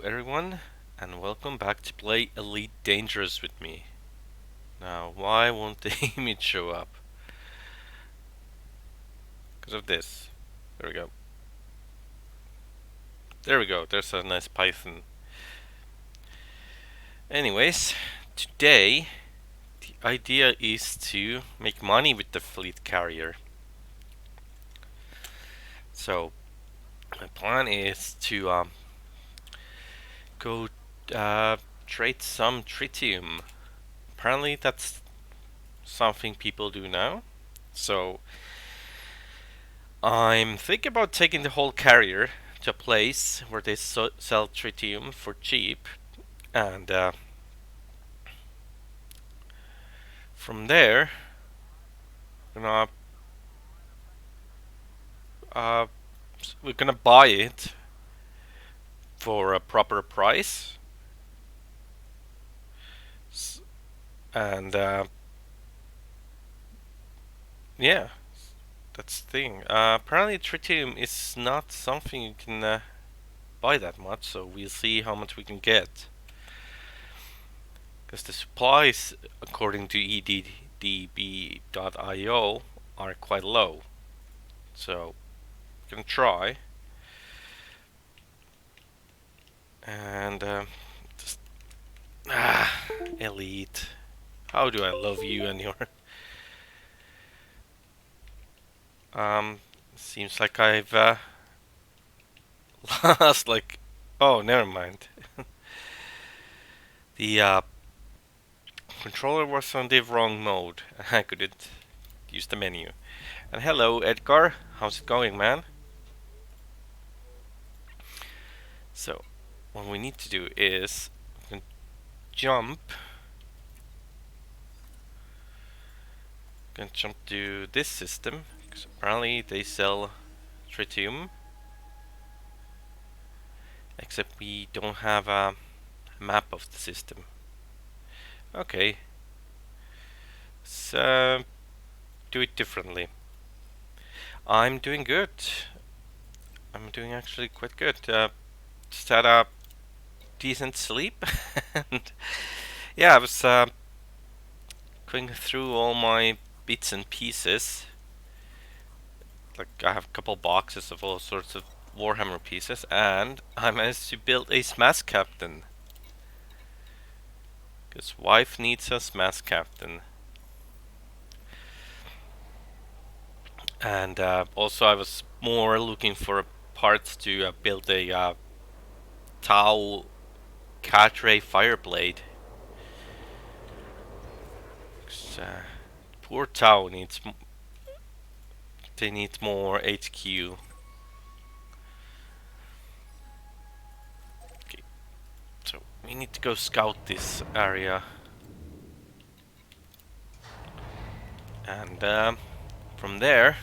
everyone, and welcome back to play Elite Dangerous with me. Now, why won't the image show up? Because of this. There we go. There we go, there's a nice Python. Anyways, today the idea is to make money with the fleet carrier. So, my plan is to go trade some tritium. Apparently that's something people do now. So I'm thinking about taking the whole carrier to a place where they sell tritium for cheap, and from there, we're gonna uh, we're gonna buy it for a proper price, and yeah, that's the thing. Apparently, tritium is not something you can buy that much, so we'll see how much we can get. Because the supplies, according to eddb.io, are quite low. So, we can try. And, just. Elite. How do I love you and your. Seems like I've, lost, like. Oh, never mind. The, controller was on the wrong mode. I couldn't use the menu. And hello, Edgar. How's it going, man? So, what we need to do is jump. Gonna jump to this system because apparently they sell tritium. Except we don't have a map of the system. Okay, let's do it differently. I'm doing good. I'm doing actually quite good. Just had a decent sleep, and yeah, I was going through all my bits and pieces. Like I have a couple boxes of all sorts of Warhammer pieces, and I managed to build a Smash Captain. Because wife needs a Smash Captain. And also I was more looking for parts to build a Tau Cadre Fireblade. Poor Tau needs they need more HQ. Okay, so we need to go scout this area, and from there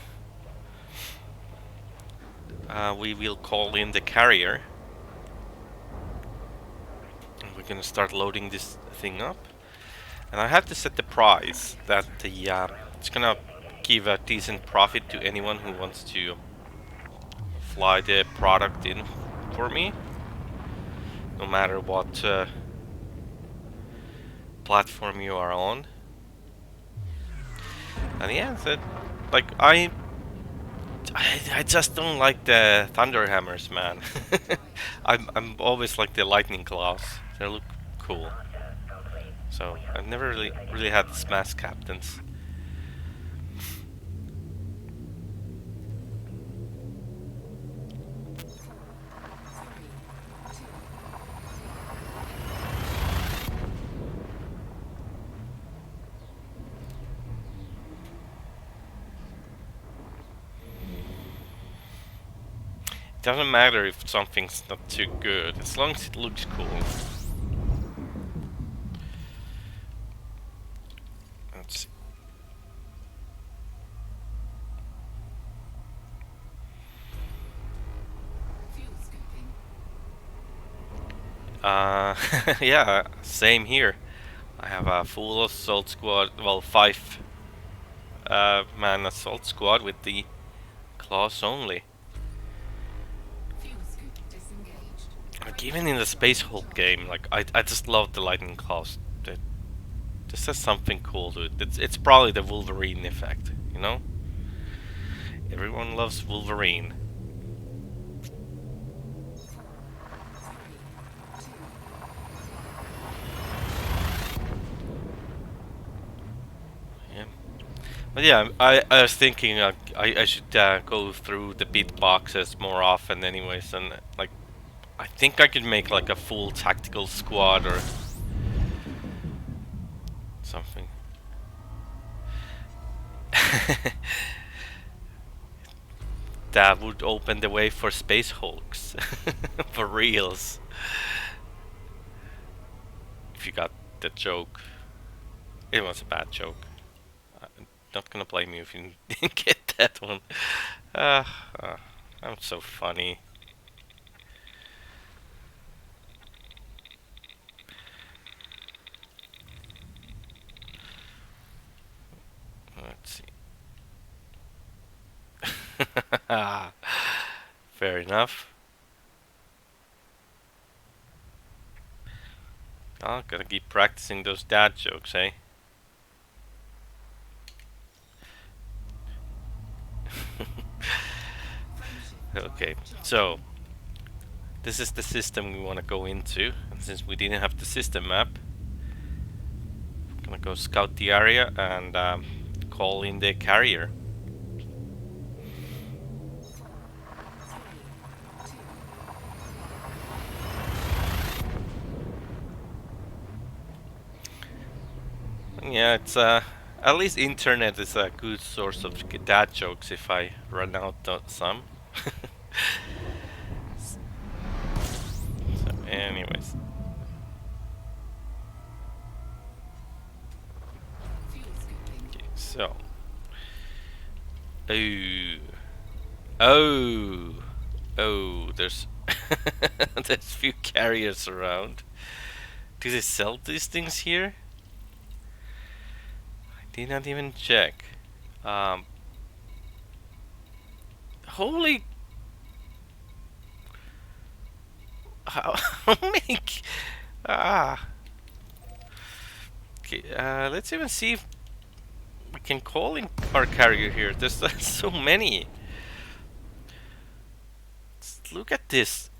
we will call in the carrier, and we're gonna start loading this thing up. And I have to set the price that the it's gonna give a decent profit to anyone who wants to fly the product in for me, no matter what platform you are on. And yeah, that like I just don't like the Thunderhammers, man. I'm always like the Lightning Claws. They look cool. So I've never really had Smash Captains. It doesn't matter if something's not too good, as long as it looks cool. Let's see. Yeah, same here. I have a full assault squad, well, 5 man assault squad with the claws only. I like even in the Space Hulk game, like I just love the lightning claws. This has something cool to it. It's probably the Wolverine effect, you know? Everyone loves Wolverine. Yeah. But yeah, I was thinking I should go through the bit boxes more often anyways, and like I think I could make like a full tactical squad or something. That would open the way for Space Hulks. For reals. If you got the joke. It was a bad joke. I'm not gonna blame you if you didn't get that one. Uh, uh, I'm so funny. Let's see. Fair enough. Oh, gotta keep practicing those dad jokes, eh? Okay, so this is the system we want to go into, and since we didn't have the system map, I'm gonna go scout the area and call in the carrier. Yeah, it's at least internet is a good source of dad jokes if I run out of some. So, anyways. Okay, so. Oh. Oh. Oh, there's there's few carriers around. Do they sell these things here? I did not even check. Um, holy! How many? Ah. Okay. Let's even see if we can call in our carrier here. There's so many. Look at this.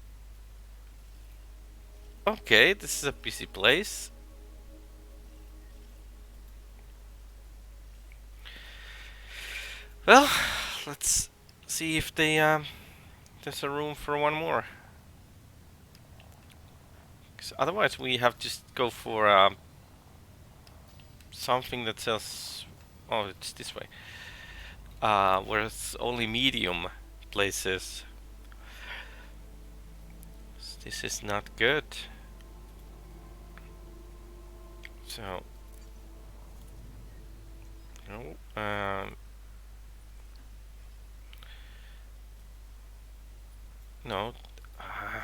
Okay, this is a busy place. Well, let's see if they there's a room for one more. 'Cause otherwise, we have to just go for something that says, "Oh, it's this way." Where it's only medium places. This is not good. So, no. No. Uh,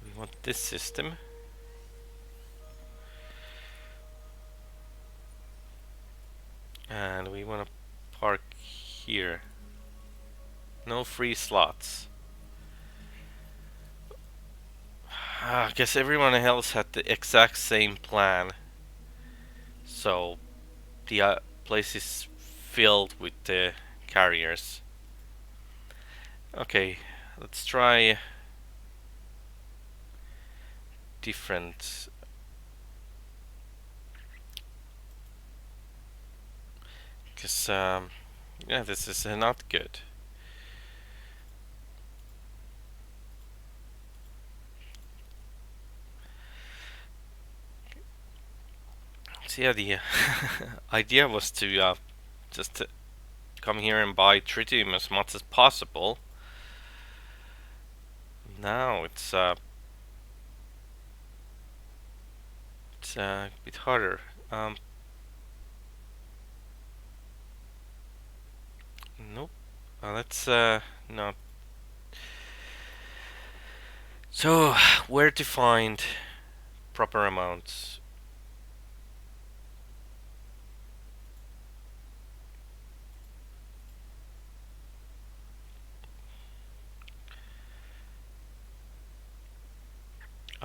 we want this system. And we want to park here. No free slots. I guess everyone else had the exact same plan. So the place is filled with the carriers. Okay, let's try different. Because, yeah, this is not good. So yeah, the idea was to just come here and buy tritium as much as possible. Now it's a bit harder. Nope. Let's not. So where to find proper amounts?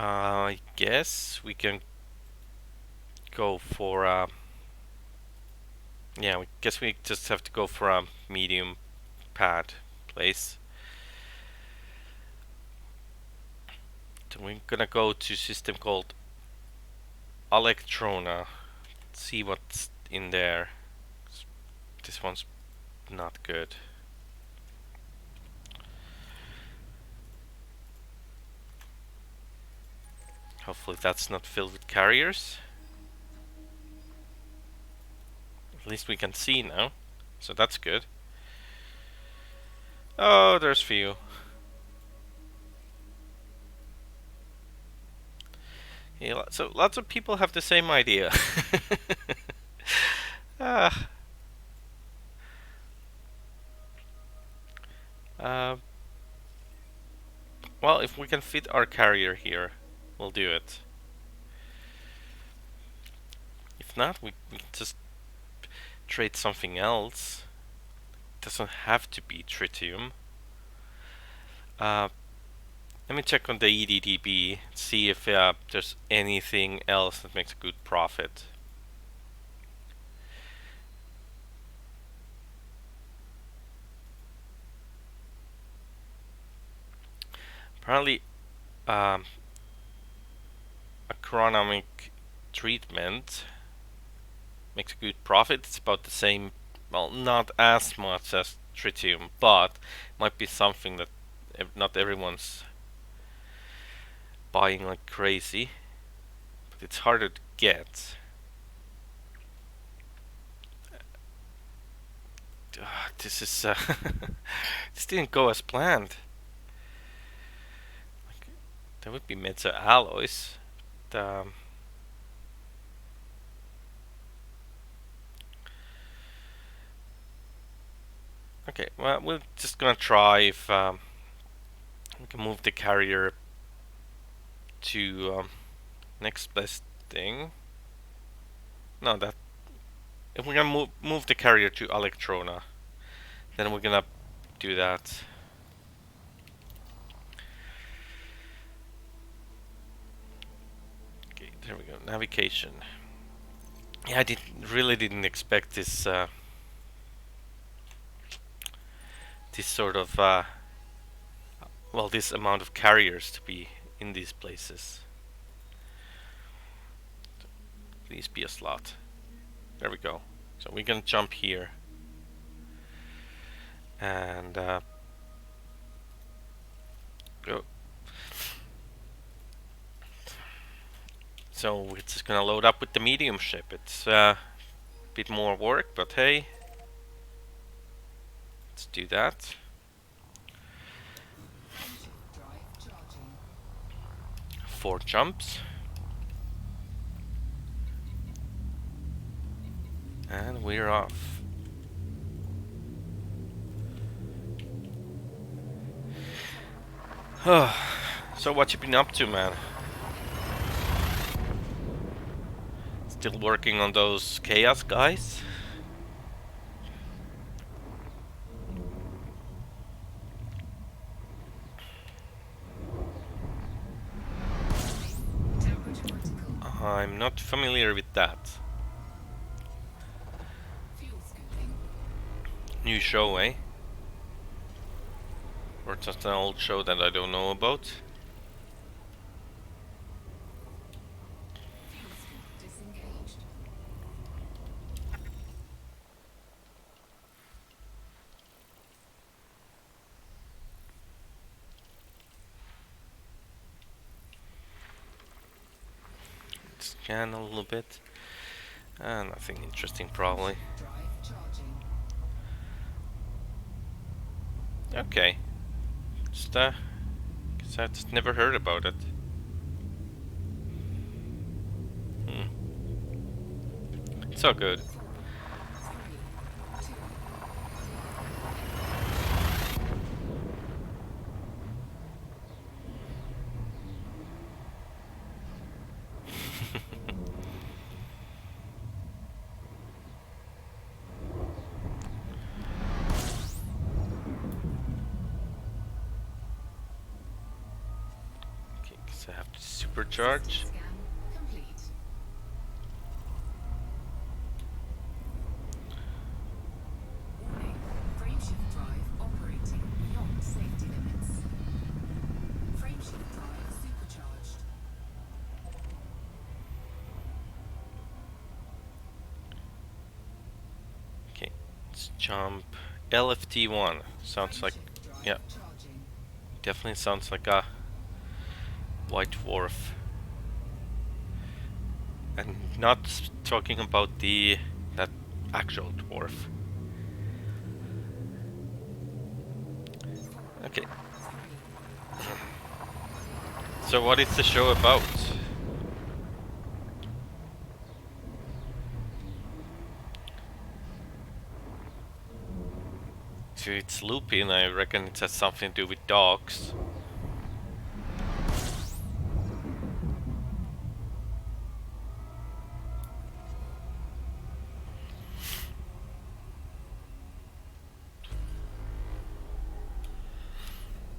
I guess we can go for yeah, I guess we just have to go for a medium pad place. So we're gonna go to system called Electrona. See what's in there. This one's not good. Hopefully that's not filled with carriers. At least we can see now, so that's good. Oh, there's few. Yeah, so lots of people have the same idea. Ah, uh, well, if we can fit our carrier here, we'll do it. If not, we can just trade something else. It doesn't have to be tritium. Let me check on the EDDB, see if there's anything else that makes a good profit. Apparently, agronomic treatment makes a good profit. It's about the same, well, not as much as tritium, but might be something that not everyone's buying like crazy. But it's harder to get. This is this didn't go as planned. Like, there would be meta alloys. Okay, well, we're just gonna try if we can move the carrier to next best thing. No, that if we're gonna move the carrier to Electrona, then we're gonna do that. Okay, there we go. Navigation. Yeah, I really didn't expect this this sort of well, this amount of carriers to be in these places. Please be a slot. There we go. So we're gonna jump here and go. So we're just gonna load up with the medium ship. It's a bit more work, but hey, let's do that. 4 jumps. And we're off. So what you been up to, man? Still working on those chaos guys? I'm not familiar with that. New show, eh? Or just an old show that I don't know about? Scan a little bit. Nothing interesting, probably. Okay. Just, guess I just never heard about it. It's all good. Okay, because I have to supercharge. Okay, let's jump. LFT1 sounds like, yeah, definitely sounds like a white dwarf. And not talking about that actual dwarf. Okay. So what is the show about? So it's looping, I reckon it has something to do with dogs.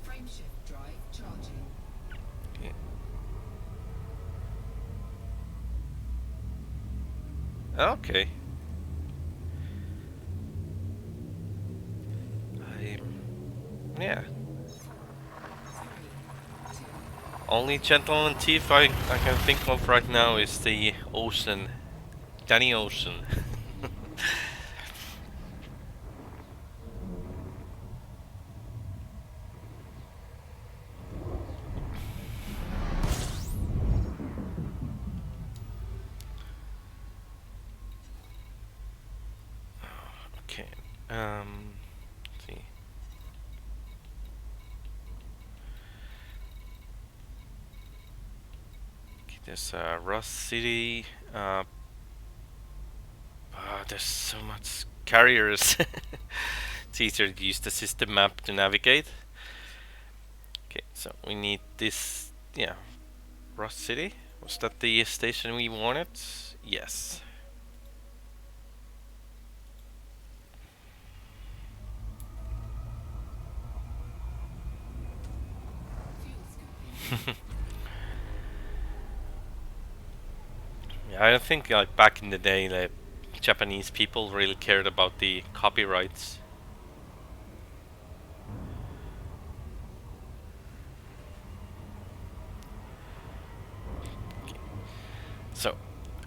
Frameshift drive charging. Okay. Yeah. Only gentleman thief I can think of right now is the Ocean. Danny Ocean. Okay. Let's see. Okay, there's Rust City. There's so much carriers. It's easier to use the system map to navigate. Okay, so we need this. Yeah, Rust City. Was that the station we wanted? Yes. Yeah, I don't think like back in the day, like Japanese people really cared about the copyrights. So,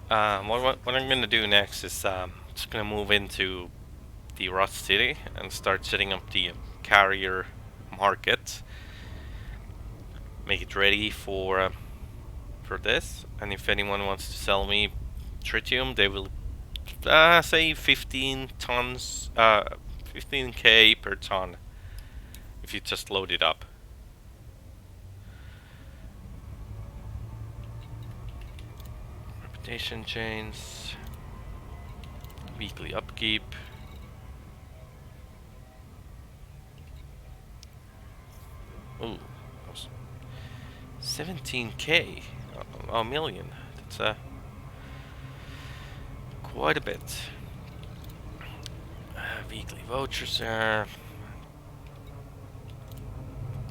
what I'm gonna do next is just gonna move into the Rust City and start setting up the carrier market. Make it ready for this. And if anyone wants to sell me tritium, they will say 15 tons, 15k per ton. If you just load it up. Reputation chains. Weekly upkeep. Ooh, 17k, a million. That's quite a bit. Weekly vouchers. I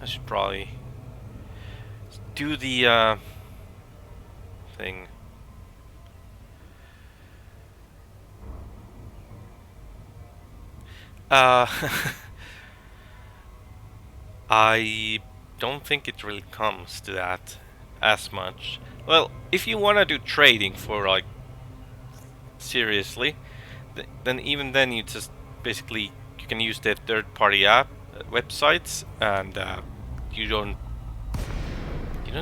should probably do the thing. Uh, I don't think it really comes to that as much. Well, if you wanna do trading for like seriously, then even then you just basically you can use the third-party app websites, and you don't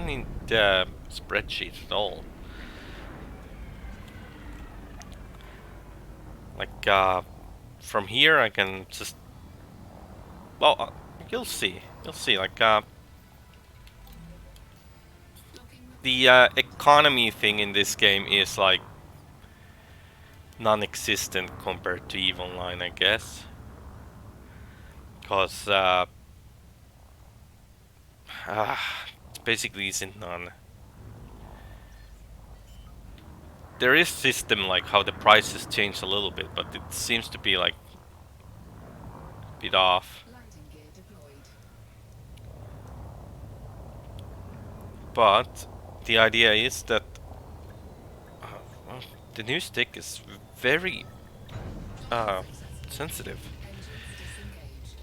need the spreadsheet at all. Like from here, I can just you'll see. You'll see. Like the economy thing in this game is like non-existent compared to EVE Online, I guess. Because it basically isn't none. There is system like how the prices change a little bit, but it seems to be like a bit off. But the idea is that uh, well, the new stick is very uh, sensitive. Engines disengaged.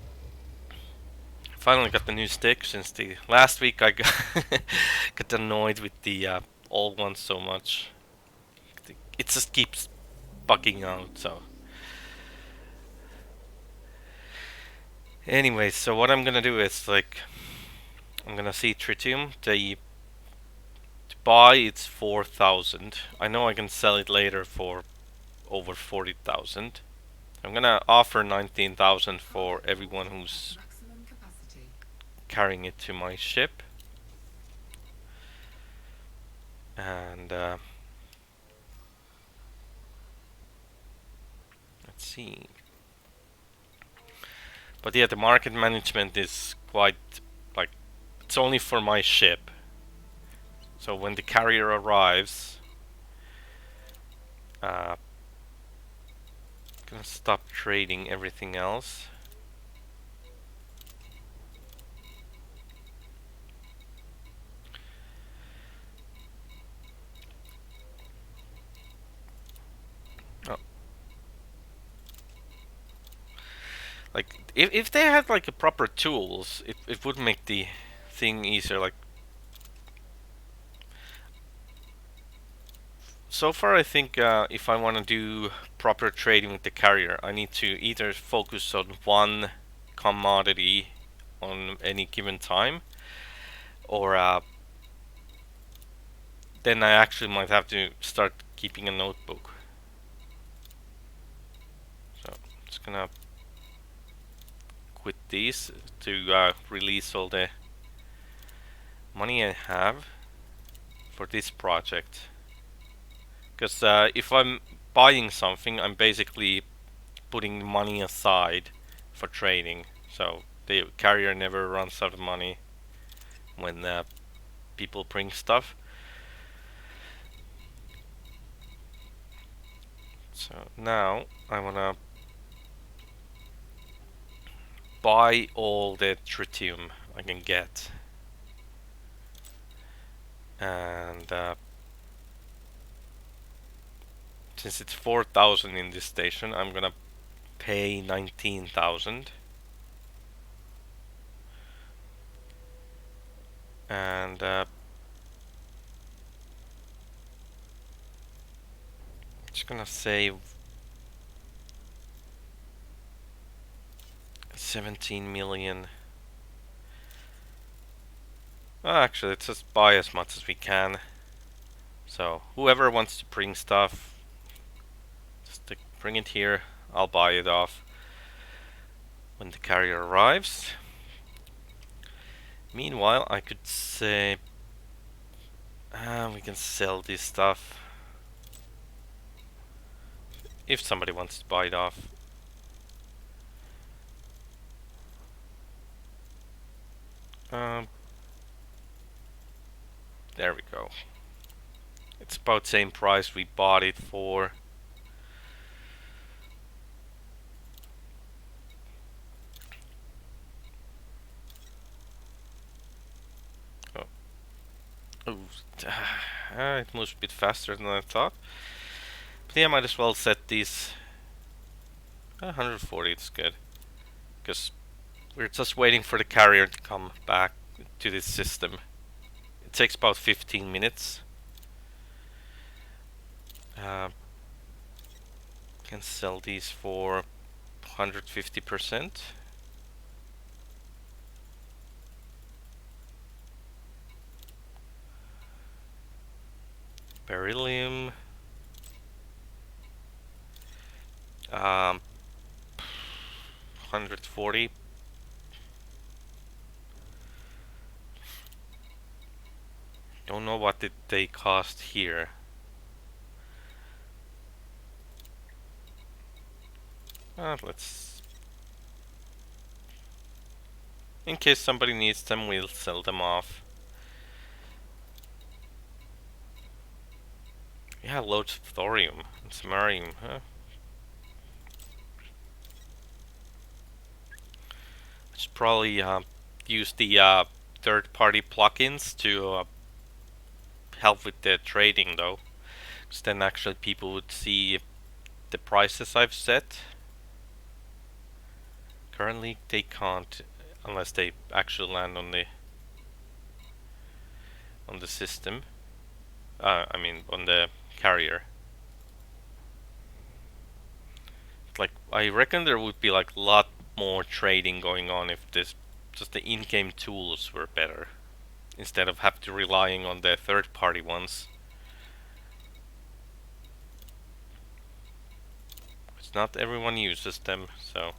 Finally got the new stick since the last week I got, got annoyed with the old one so much. It just keeps bugging out. So anyway, so what I'm gonna do is like I'm gonna see Tritium. The to buy it's 4,000. I know I can sell it later for over 40,000. I'm gonna offer 19,000 for everyone who's Maximum capacity. carrying it to my ship. And let's see. But yeah, the market management is quite like it's only for my ship. So when the carrier arrives, I'm gonna stop trading everything else. Oh, like if they had like a proper tools, it would make the thing easier. Like so far, I think if I want to do proper trading with the carrier, I need to either focus on one commodity on any given time, or then I actually might have to start keeping a notebook. So I'm just gonna quit these to release all the money I have for this project. Because if I'm buying something, I'm basically putting money aside for trading. So the carrier never runs out of money when people bring stuff. So now I wanna buy all the tritium I can get, and since it's 4,000 in this station, I'm gonna pay 19,000, and just gonna save 17 million. Well, actually, let's just buy as much as we can. So whoever wants to bring stuff, just bring it here. I'll buy it off when the carrier arrives. Meanwhile, I could say we can sell this stuff if somebody wants to buy it off. Um, there we go. It's about the same price we bought it for. Oh, oh it moves a bit faster than I thought. But yeah, I might as well set these 140. It's good because we're just waiting for the carrier to come back to this system. It takes about 15 minutes. Can sell these for 150%. Beryllium. 140. Don't know what did they cost here. Let's... In case somebody needs them, we'll sell them off. Yeah, loads of thorium and samarium, huh? I should probably use the third-party plugins to help with the trading though, because then actually people would see the prices I've set. Currently they can't unless they actually land on the system. I mean on the carrier. Like I reckon there would be like a lot more trading going on if this just the in-game tools were better instead of have to relying on the third-party ones. It's not everyone uses them, so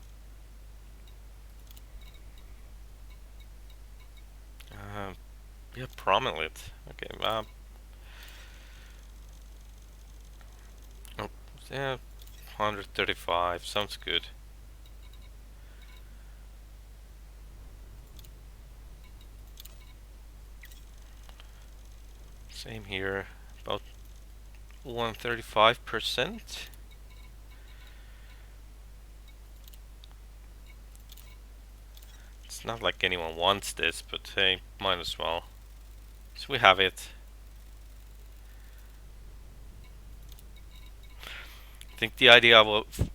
yeah, prominent. Okay, oh, yeah, 135 sounds good. Same here, about 135%. It's not like anyone wants this, but hey, might as well. So we have it. I think the idea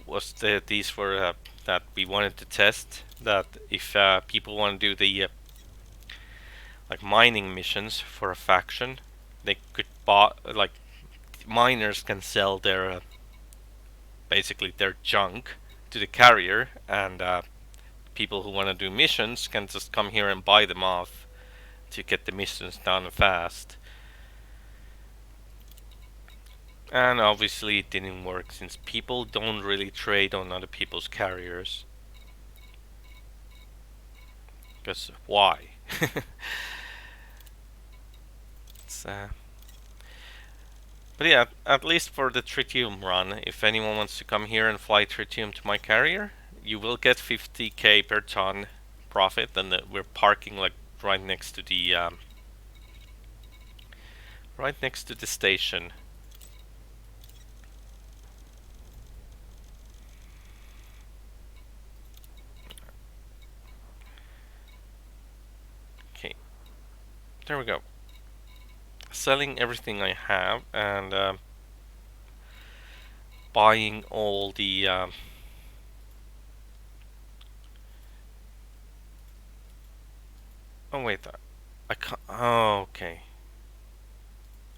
was that these were that we wanted to test that if people want to do the like mining missions for a faction, they could buy like miners can sell their basically their junk to the carrier, and people who want to do missions can just come here and buy them off to get the missions done fast. And obviously it didn't work since people don't really trade on other people's carriers. Because why? it's, but yeah, at least for the tritium run, if anyone wants to come here and fly tritium to my carrier, you will get 50k per ton profit, and we're parking like right next to the station. Okay, there we go. Selling everything I have and buying all the oh wait, I can't. Oh, okay.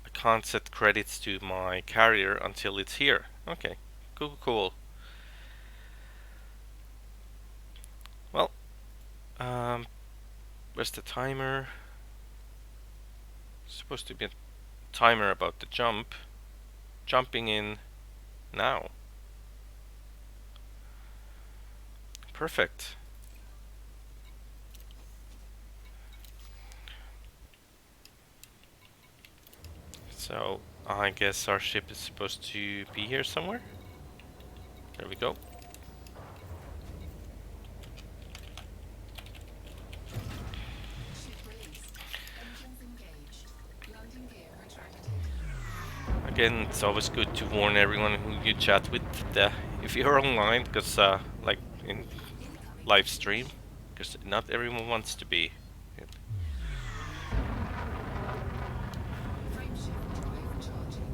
I can't set credits to my carrier until it's here. Okay, cool, cool. Well, where's the timer? Supposed to be a timer about the jump. Jumping in now. Perfect. So I guess our ship is supposed to be here somewhere. There we go. Ship released. Engines engaged. Landing gear retracted. Again, it's always good to warn everyone who you chat with if you're online, because like in Incoming live stream, message. because not everyone wants to be. Frameshift overcharging.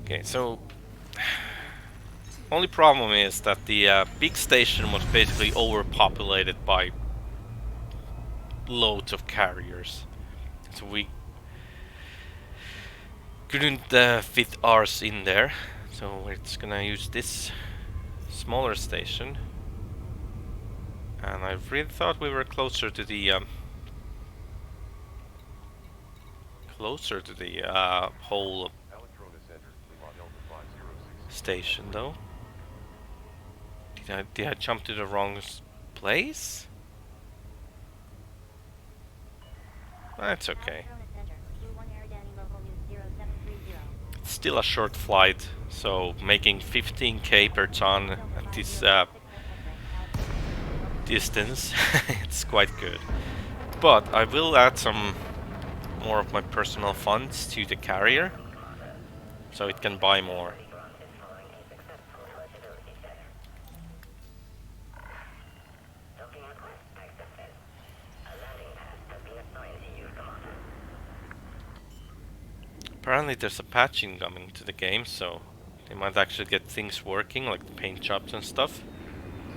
Okay, so Two. only problem is that the big station was basically overpopulated by loads of carriers, so we couldn't fit ours in there. So it's gonna use this smaller station, and I really thought we were closer to the whole station, though. Did I jump to the wrong place? That's okay. It's still a short flight, so making 15k per ton at this distance, it's quite good. But I will add some more of my personal funds to the carrier, so it can buy more. Apparently there's a patching coming to the game, so they might actually get things working, like the paint jobs and stuff.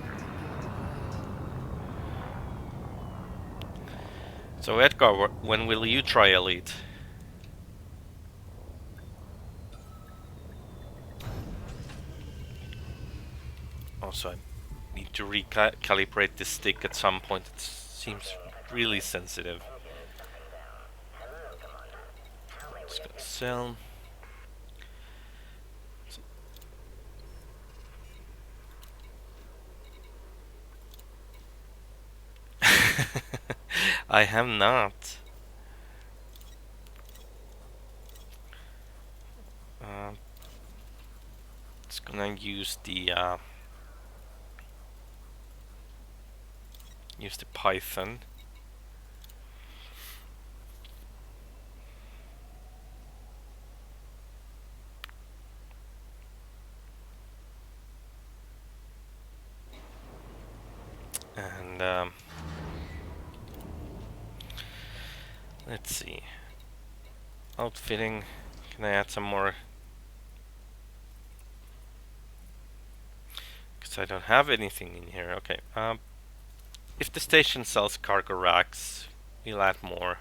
Landing gear deployed. So Edgar, when will you try Elite? Also, I need to recalibrate this stick at some point. It seems really sensitive. Just gonna sell. I have not. Uh, just gonna use the Python. And let's see. Outfitting. Can I add some more? Because I don't have anything in here. Okay. If the station sells cargo racks, we'll add more.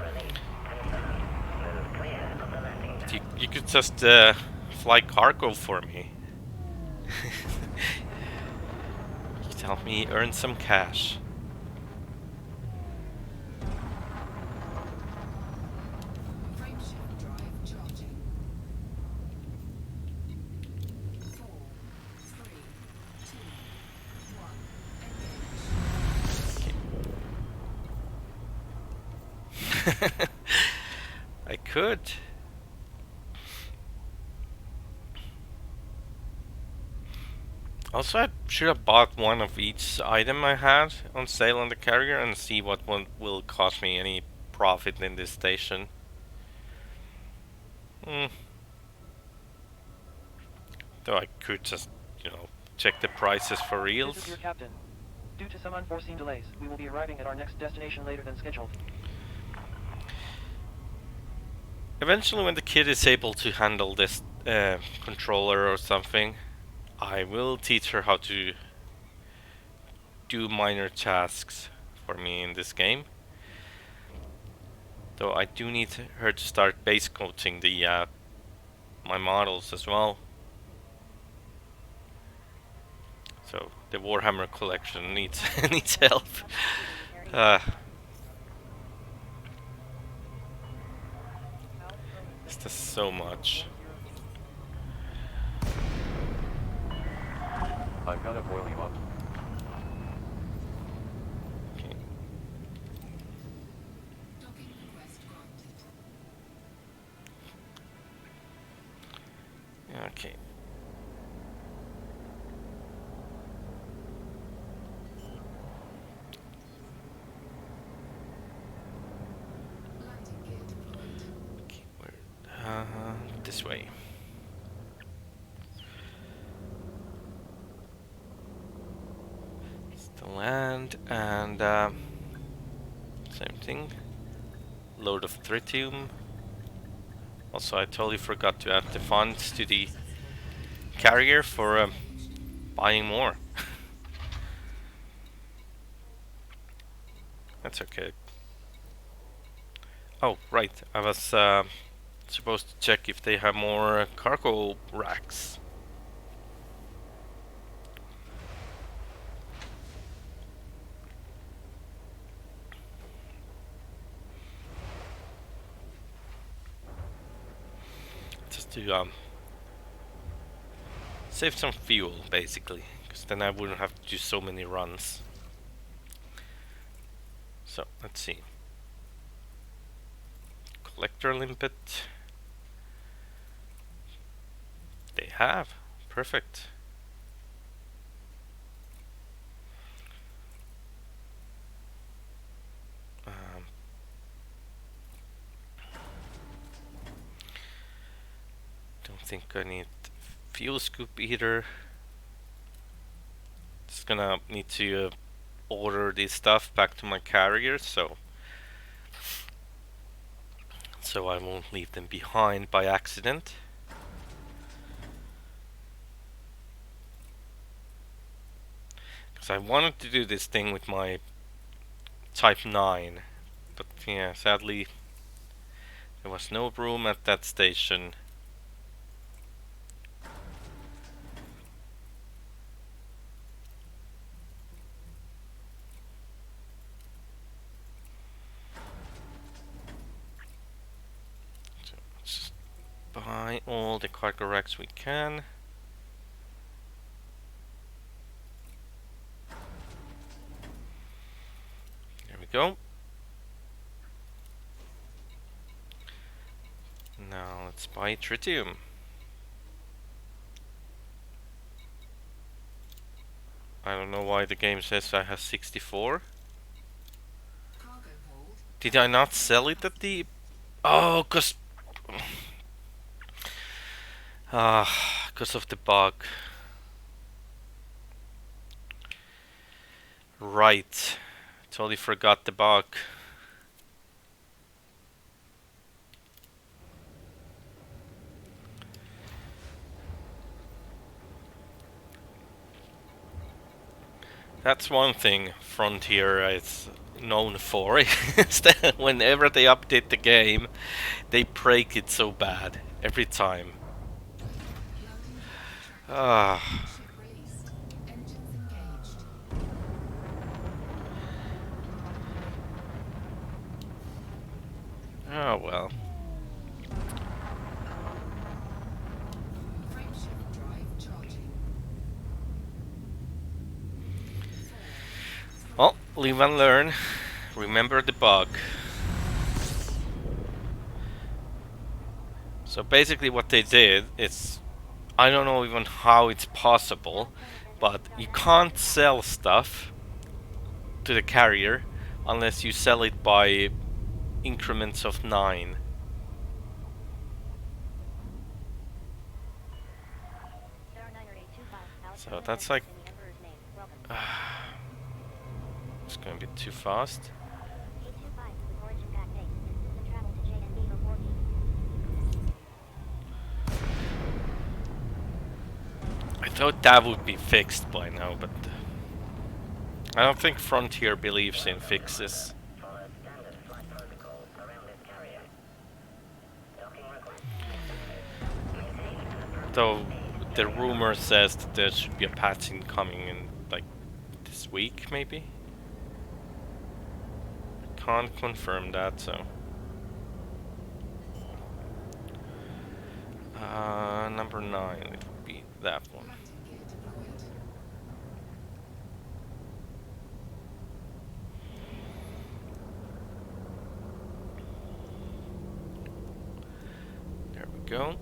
Landing gear retracted. You could just fly cargo for me. You could help me earn some cash. Frameshift drive charging. 4, 3, 2, 1. Engage. I could. Also, I should have bought one of each item I had on sale on the carrier and see what one will cost me any profit in this station. Though I could just, check the prices for reals. This is your captain. Due to some unforeseen delays, we will be arriving at our next destination later than scheduled. Eventually, when the kid is able to handle this controller or something, I will teach her how to do minor tasks for me in this game. Though I do need her to start base coating the my models as well. So the Warhammer collection needs needs help. It's just so much. I'm gonna boil you up. Okay. Docking request granted. Okay. Landing gear deployed. Okay, this way. It's the land and same thing. Load of tritium. Also, I totally forgot to add the funds to the carrier for buying more. That's okay. Oh, right. I was supposed to check if they have more cargo racks. Just to save some fuel, basically, because then I wouldn't have to do so many runs. So, let's see. Collector limpet. They have. Perfect. think I need fuel scoop either. Just gonna need to order this stuff back to my carrier, so I won't leave them behind by accident. Because I wanted to do this thing with my Type 9, but yeah, sadly there was no room at that station. So let's just buy all the cargo racks we can. There we go. Now let's buy tritium. I don't know why the game says I have 64. Cargo hold. Did I not sell it at the... Oh, cause... cause of the bug. Right. Totally forgot the bug. That's one thing Frontier is known for, is that whenever they update the game, they break it so bad every time. Loading contract. Ah, Ship released. Engines engaged. oh well. Frameshift drive charging. Well, live and learn. Remember the bug. So basically what they did is, I don't know even how it's possible, but you can't sell stuff to the carrier unless you sell it by increments of 9. So that's like... it's gonna be too fast. I thought that would be fixed by now, but I don't think Frontier believes in fixes. Though the rumor says that there should be a patch incoming in like this week, maybe. Can't confirm that, so. Number 9, it would be that one. Landing gear deployed. There we go.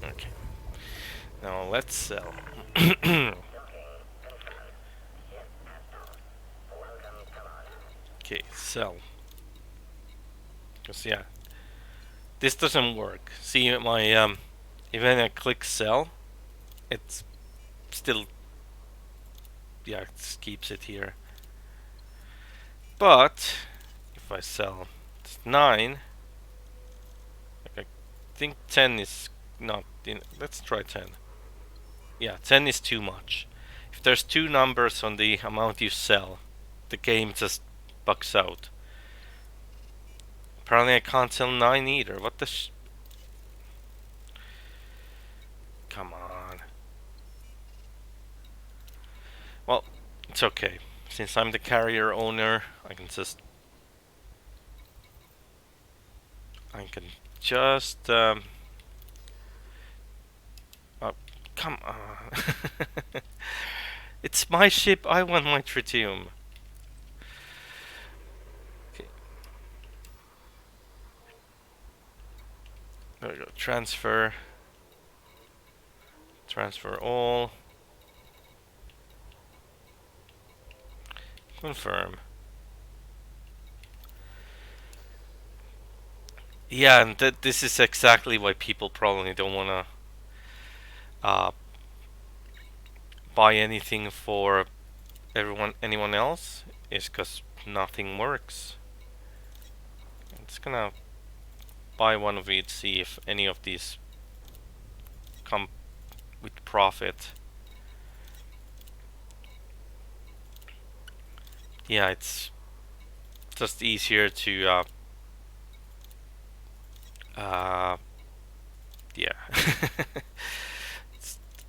Okay. Now let's sell. Okay, sell. Cause yeah, this doesn't work. See my even I click sell, it's still, yeah, it just keeps it here. But if I sell 9, like I think 10 is not in. Let's try 10. Yeah, 10 is too much. If there's 2 numbers on the amount you sell, the game just bugs out. Apparently I can't sell 9 either. What the come on. Well, it's okay. Since I'm the carrier owner, I can just oh, come on. It's my ship. I want my tritium. Okay. There we go. Transfer. Transfer all. Confirm. Yeah, and this is exactly why people probably don't wanna uh, buy anything for anyone else, is because nothing works. I'm just gonna buy one of each, see if any of these come with profit. Yeah, it's just easier to uh, yeah.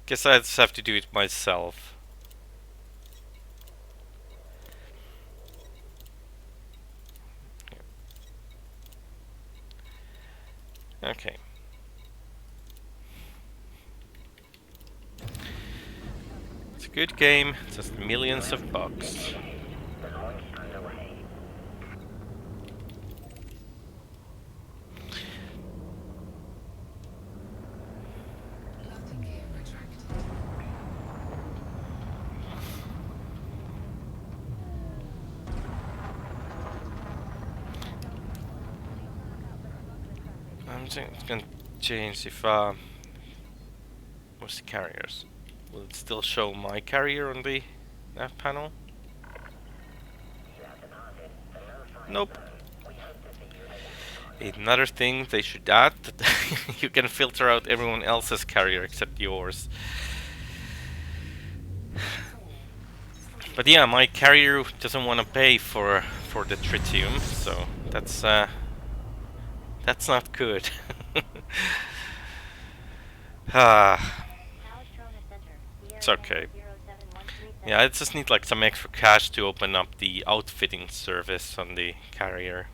Guess I just have to do it myself. Okay. It's a good game, just millions of bucks. Landing gear retracted. I'm just gonna change if what's the carriers? Will it still show my carrier on the nav panel? Nope. Another thing they should add, that you can filter out everyone else's carrier except yours. But yeah, my carrier doesn't want to pay for the tritium, so that's not good. Ah, it's okay. Yeah, I just need like some extra cash to open up the outfitting service on the carrier.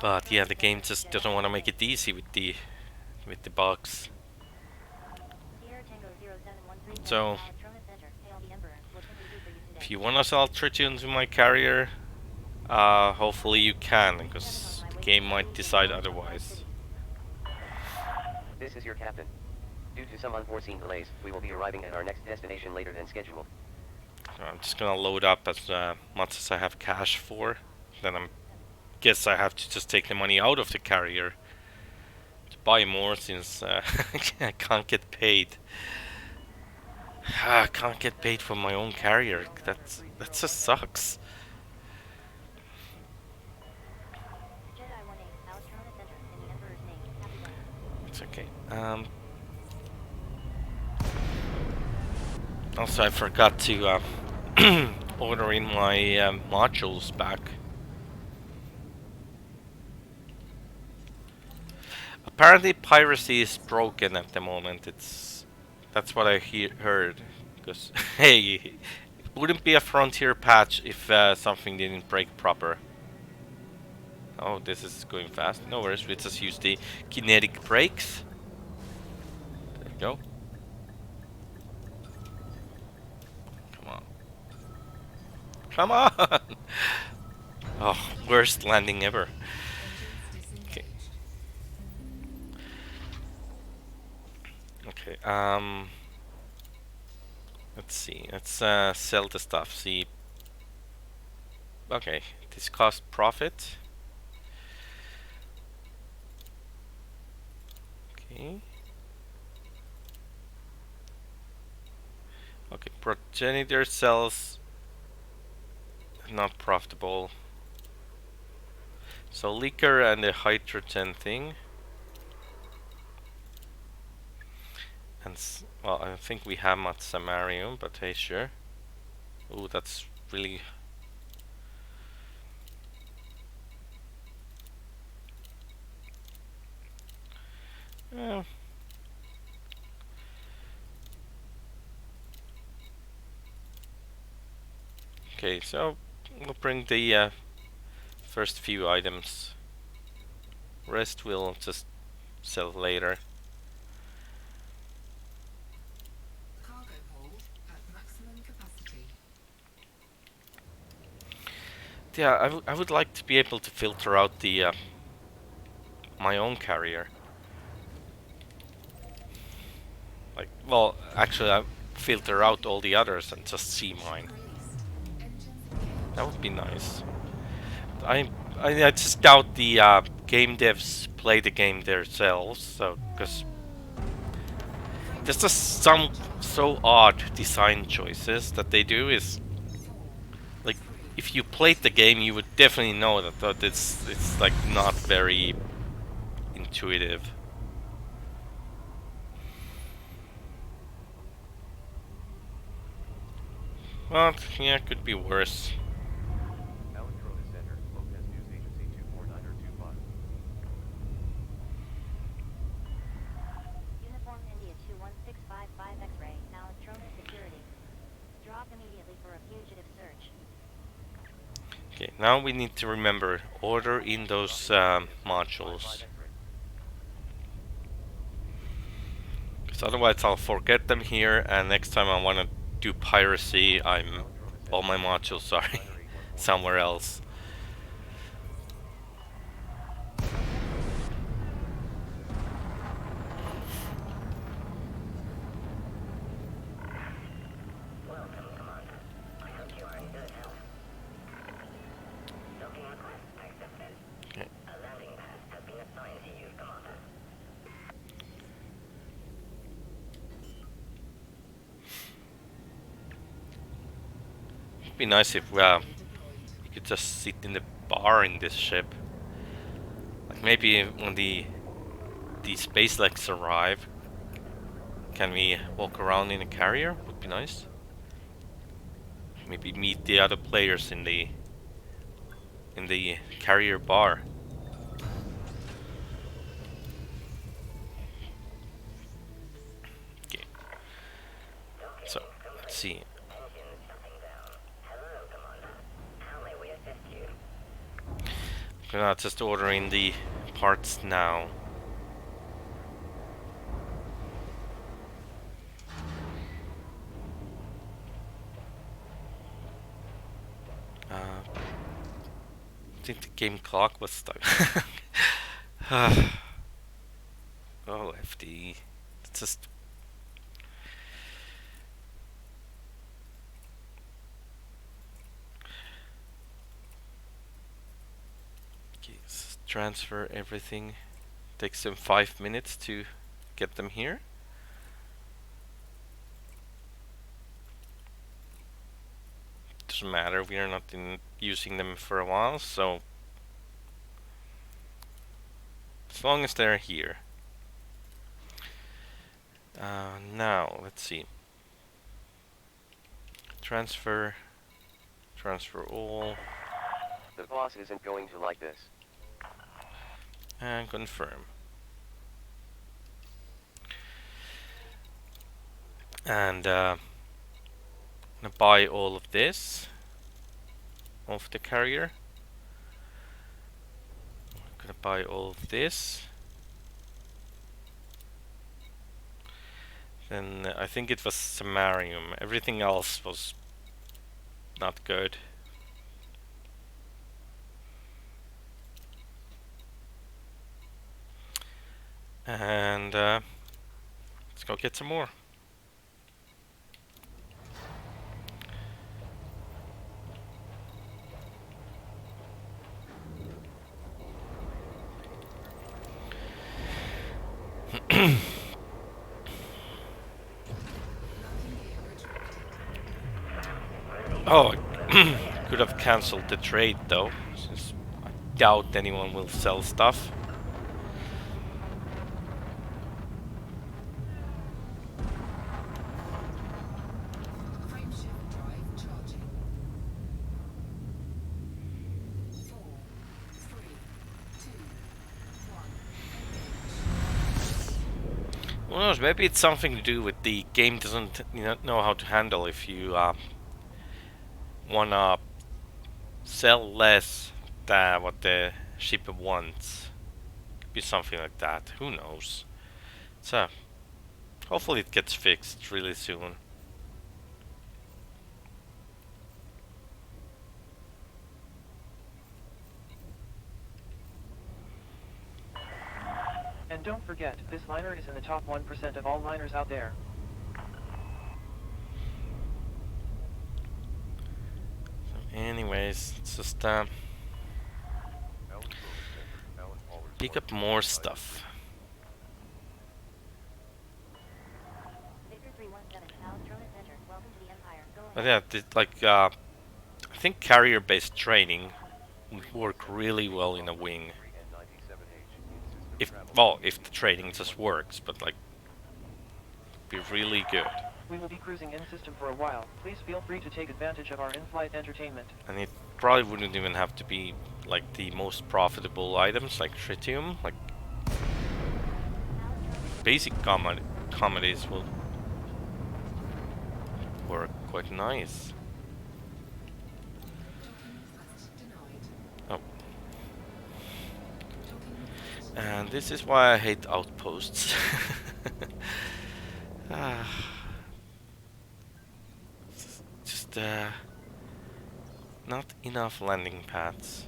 But yeah, the game just doesn't want to make it easy with the bugs. So if you want to sell tritium to my carrier, hopefully you can, because the game might decide otherwise. This is your captain. Due to some unforeseen delays, we will be arriving at our next destination later than scheduled. So I'm just gonna load up as much as I have cash for. Then I guess I have to just take the money out of the carrier to buy more, since I can't get paid. I can't get paid for my own carrier. That just sucks. It's okay. Also, I forgot to order in my modules back. Apparently, piracy is broken at the moment. That's what I heard. Because hey, it wouldn't be a frontier patch if something didn't break proper. Oh, this is going fast. No worries. We just use the kinetic brakes. There you go. Come on. Come on! Oh, worst landing ever. Okay. Okay, let's see. Let's sell the stuff. See. Okay, this cost profit. Okay. Okay, progenitor cells not profitable. So liquor and the hydrogen thing. And well, I think we have much samarium, but hey, sure. Ooh, that's really. Yeah. Okay, so we'll bring the first few items. Rest we'll just sell later. Cargo hold at maximum capacity. Yeah, I would like to be able to filter out the my own carrier. Like, well, actually, I filter out all the others and just see mine. Released. Engines engaged. That would be nice. I I just doubt the game devs play the game themselves. So, because there's just some so odd design choices that they do. Is like if you played the game, you would definitely know that it's like not very intuitive. Well, yeah, could be worse. Electrona Center, Lopez News Agency 24925. Uniform India 21655 X-ray, Electrona Security. Drop immediately for a fugitive search. Okay, now we need to remember order in those modules, because otherwise I'll forget them here, and next time I want to do piracy, all my modules are somewhere else. Okay. It'd be nice if Deployed. you could just sit in the bar in this ship. Like maybe when the space legs arrive, can we walk around in a carrier? Would be nice. Maybe meet the other players in the carrier bar. Okay. So let's see. I'm gonna just order in the parts now. I think the game clock was stuck. Oh, FD. It's just. Okay, transfer everything. Takes them 5 minutes to get them here. Doesn't matter, we are not using them for a while, so as long as they're here. Now, let's see. Transfer all, The boss isn't going to like this. and confirm. And I'm gonna buy all of this off the carrier. I'm gonna buy all of this. Then I think it was samarium. Everything else was not good. And let's go get some more. Oh, could have cancelled the trade though, since I doubt anyone will sell stuff. Frameshift drive charging. 4, 3, 2, 1. Who knows? Maybe it's something to do with the game doesn't know how to handle if you wanna sell less than what the ship wants. Could be something like that. Who knows? So hopefully it gets fixed really soon. And don't forget, this liner is in the top 1% of all liners out there. So anyways, it's just pick up more stuff. Victor 317, Alextronus Center. Welcome to the Empire. Going But yeah, I think carrier-based training would work really well in a wing. And 97H in system If travel. well, if the training just works, but like, be really good. We will be cruising in system for a while. Please feel free to take advantage of our in-flight entertainment. And it probably wouldn't even have to be like the most profitable items like tritium. Like basic comedies will work quite nice. Docking request denied. Oh, Docking request and this is why I hate outposts. Ah, just not enough landing pads.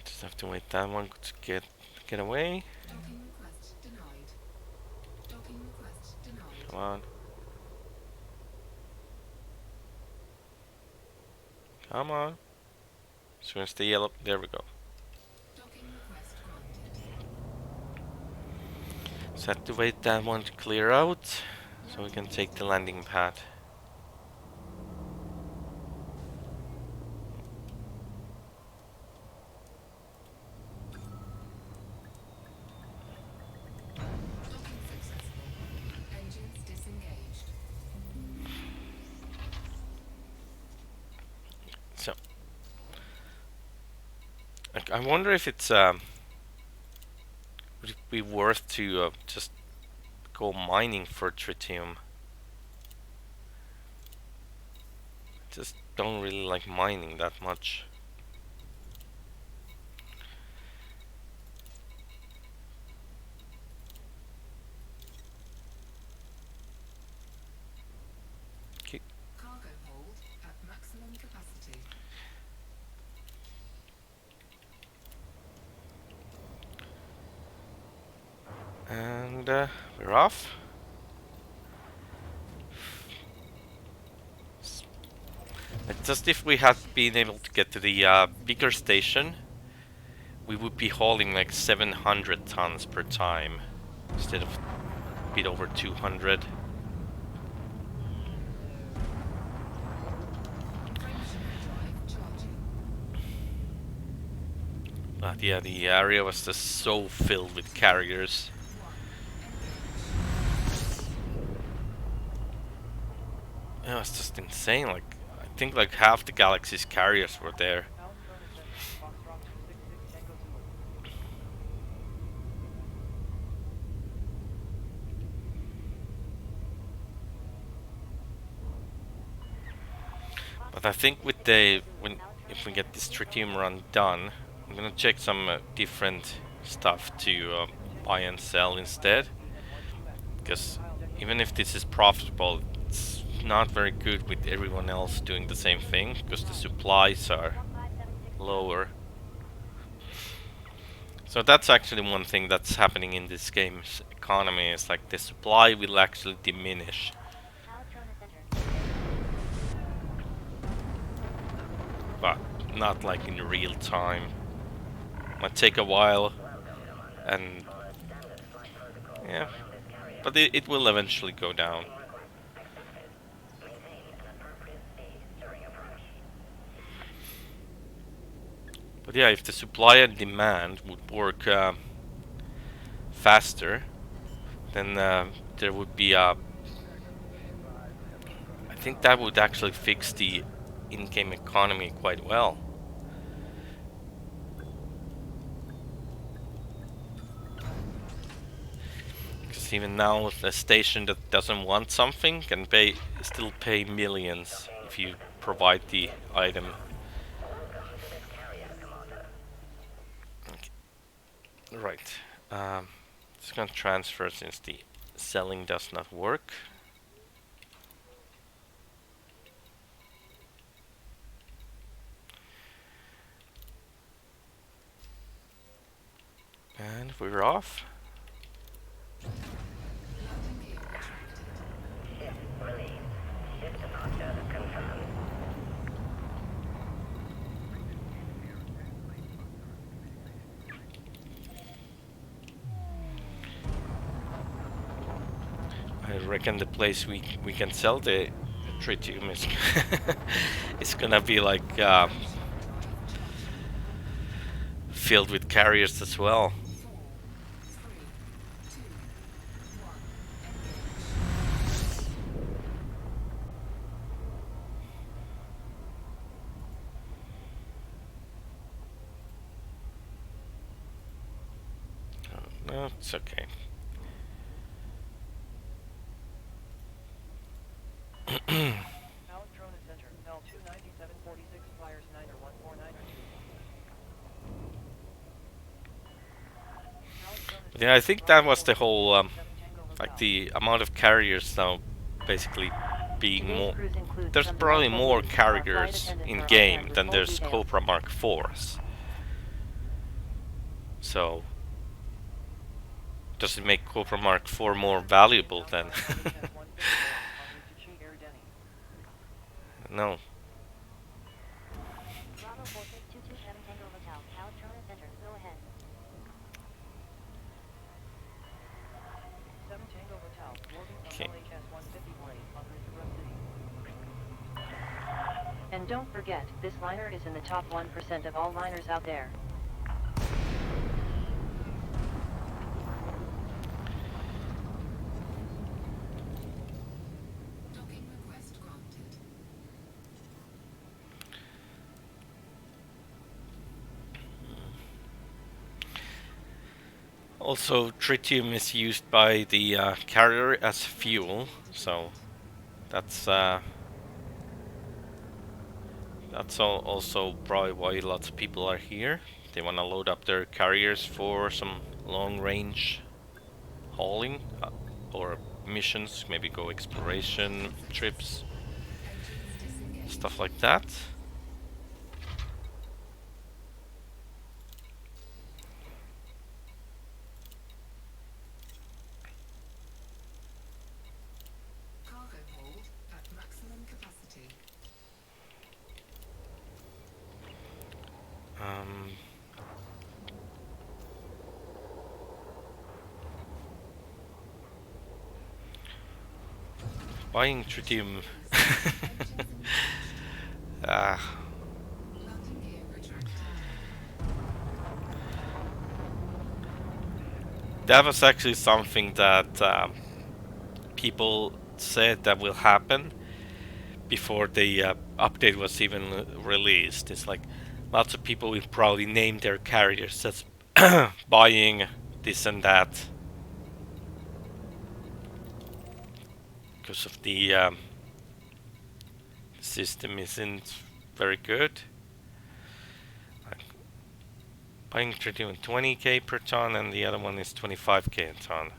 Just have to wait that one to get away. docking request denied. Docking request denied. Come on. Come on. As soon as the yellow, there we go. Docking request granted. Just have to wait that one to clear out, so we can take the landing pad. Docking successful. Engines disengaged. So, I wonder if it's would it be worth to just go mining for tritium. Just don't really like mining that much. Cargo hold at maximum capacity. And we're off. Just if we had been able to get to the bigger station, we would be hauling like 700 tons per time instead of a bit over 200. Frameshift drive charging. But yeah, the area was just so filled with carriers. It was just insane. Like, I think like half the galaxy's carriers were there. Alextronus Center, Foxtrot 266 Tango Zulu. But I think with the if we get this tritium run done, I'm gonna check some different stuff to buy and sell instead. Because even if this is profitable, it's not very good with everyone else doing the same thing because the supplies are lower. So that's actually one thing that's happening in this game's economy, is like the supply will actually diminish. But not like in real time. Might take a while, and yeah, but it will eventually go down. But yeah, if the supply and demand would work faster, then there would be a. I think that would actually fix the in-game economy quite well. Because even now, a station that doesn't want something can still pay millions if you provide the item. Okay. Right. Just gonna transfer since the selling does not work. And we're off. Landing gear retracted. I reckon the place we can sell the tritium is it's gonna be like filled with carriers as well. 4, 3, 2, 1. No, it's okay. Electronic Center, L29746, flyers 9 or 149 or 2. Yeah, I think that was the whole like the amount of carriers now basically being Today's more. cruise includes There's some probably delightful more views. Our flight carriers attendants in are on game hand with than full there's details. Cobra Mark 4s. So does it make Cobra Mark 4 more valuable then? No. Bravo 46227 Tango Hotel, Electronic Center, go ahead. 7 Tango Hotel, boarding from Okay. LHS 150 Blade, en route to Rust City. And don't forget, this liner is in the top 1% of all liners out there. Docking request granted. Also, tritium is used by the carrier as fuel, so that's also probably why lots of people are here. They want to load up their carriers for some long-range hauling or missions, maybe go exploration trips, Engines disengaged. stuff like that. Cargo hold at maximum capacity. Um, Buying tritium. Ah. Landing gear retracted. That was actually something that people said that will happen before the update was even released. It's like lots of people will probably name their carriers as buying this and that because of the system isn't very good. Like buying tritium 20k per ton and the other one is 25k a ton.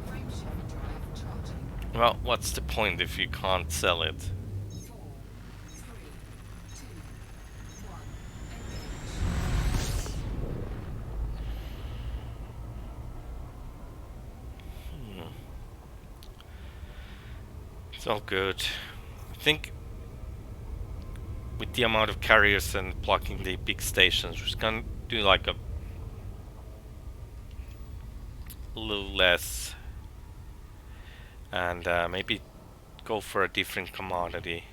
Frameshift drive charging. Well, what's the point if you can't sell it? 4, 3, 2, 1. It's all good. I think with the amount of carriers and blocking the big stations, we're just gonna do like a little less and maybe go for a different commodity.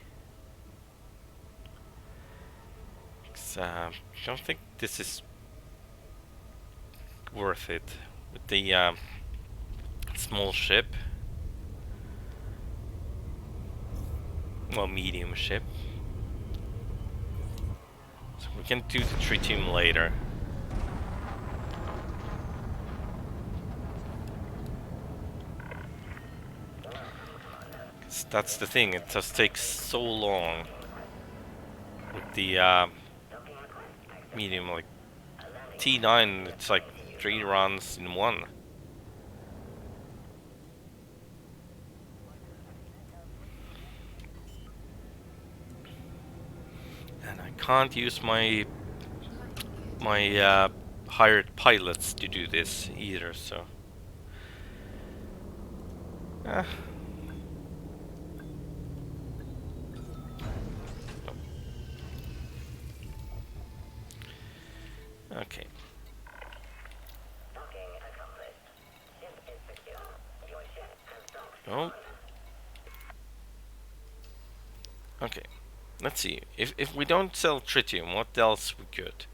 'Cause, I don't think this is worth it with the small ship. Well, medium ship. So we can do the tritium later. That's the thing, it just takes so long with the medium, like T9, it's like 3 runs in one. And I can't use my my hired pilots to do this either, so. Ah. Okay. Oh. Okay. Let's see. If we don't sell tritium, what else we could?